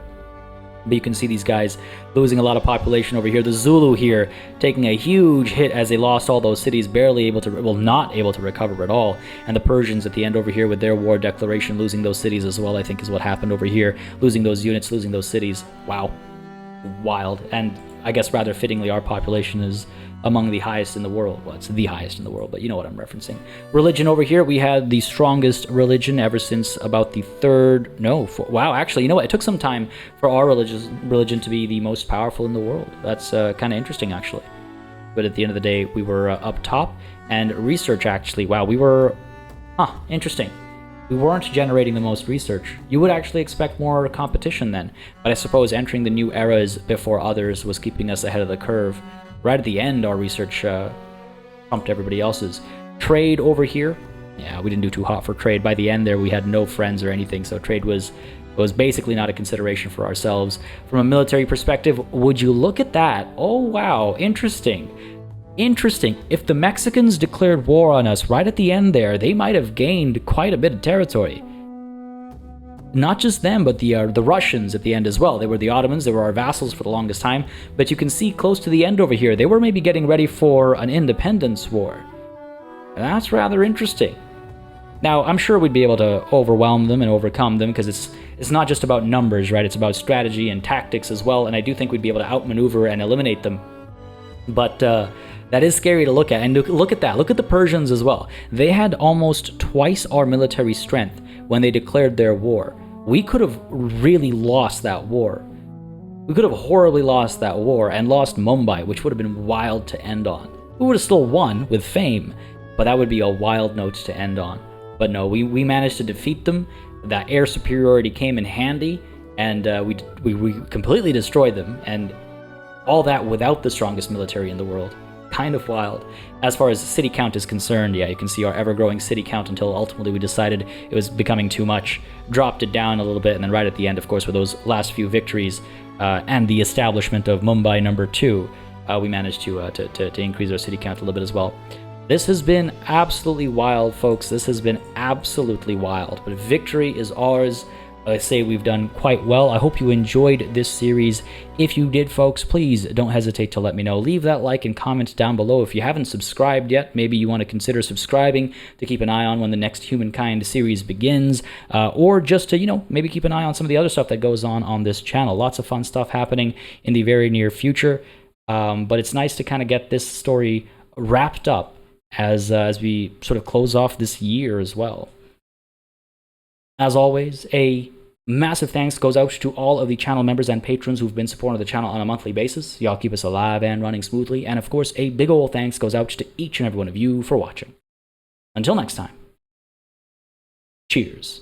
But you can see these guys losing a lot of population over here. The Zulu here taking a huge hit as they lost all those cities, barely able to, well, not able to recover at all. And the Persians at the end over here with their war declaration, losing those cities as well, I think is what happened over here. Losing those units, losing those cities. Wow. Wild. And I guess rather fittingly, our population is among the highest in the world. Well, it's the highest in the world, but you know what I'm referencing. Religion over here, we had the strongest religion ever since about the wow, actually, you know what? It took some time for our religion to be the most powerful in the world. That's kind of interesting, actually. But at the end of the day, we were up top. And research, actually, wow, we were, interesting. We weren't generating the most research. You would actually expect more competition then. But I suppose entering the new eras before others was keeping us ahead of the curve. Right at the end, our research trumped everybody else's. Trade over here, yeah, we didn't do too hot for trade. By the end there, we had no friends or anything, so trade was basically not a consideration for ourselves. From a military perspective, would you look at that? Oh, wow, interesting. Interesting. If the Mexicans declared war on us right at the end there, they might have gained quite a bit of territory. Not just them, but the Russians at the end as well. They were the Ottomans, they were our vassals for the longest time, but you can see close to the end over here, they were maybe getting ready for an independence war. And that's rather interesting. Now, I'm sure we'd be able to overwhelm them and overcome them, because it's not just about numbers, right? It's about strategy and tactics as well, and I do think we'd be able to outmaneuver and eliminate them. But that is scary to look at, and look at that. Look at the Persians as well. They had almost twice our military strength when they declared their war. We could have really lost that war. We could have horribly lost that war and lost Mumbai, which would have been wild to end on. We would have still won with fame, but that would be a wild note to end on. But no, we managed to defeat them. That air superiority came in handy, and we completely destroyed them, and all that without the strongest military in the world. Kind of wild. As far as city count is concerned, yeah, you can see our ever-growing city count until ultimately we decided it was becoming too much, dropped it down a little bit, and then right at the end, of course, with those last few victories and the establishment of Mumbai number 2, we managed to increase our city count a little bit as well. This has been absolutely wild, folks. This has been absolutely wild, but victory is ours. I say we've done quite well. I hope you enjoyed this series. If you did, folks, please don't hesitate to let me know. Leave that like and comment down below. If you haven't subscribed yet, maybe you want to consider subscribing to keep an eye on when the next Humankind series begins, or just to, maybe keep an eye on some of the other stuff that goes on this channel. Lots of fun stuff happening in the very near future, but it's nice to kind of get this story wrapped up as we sort of close off this year as well. As always, a massive thanks goes out to all of the channel members and patrons who've been supporting the channel on a monthly basis. Y'all keep us alive and running smoothly. And of course, a big ol' thanks goes out to each and every one of you for watching. Until next time, cheers.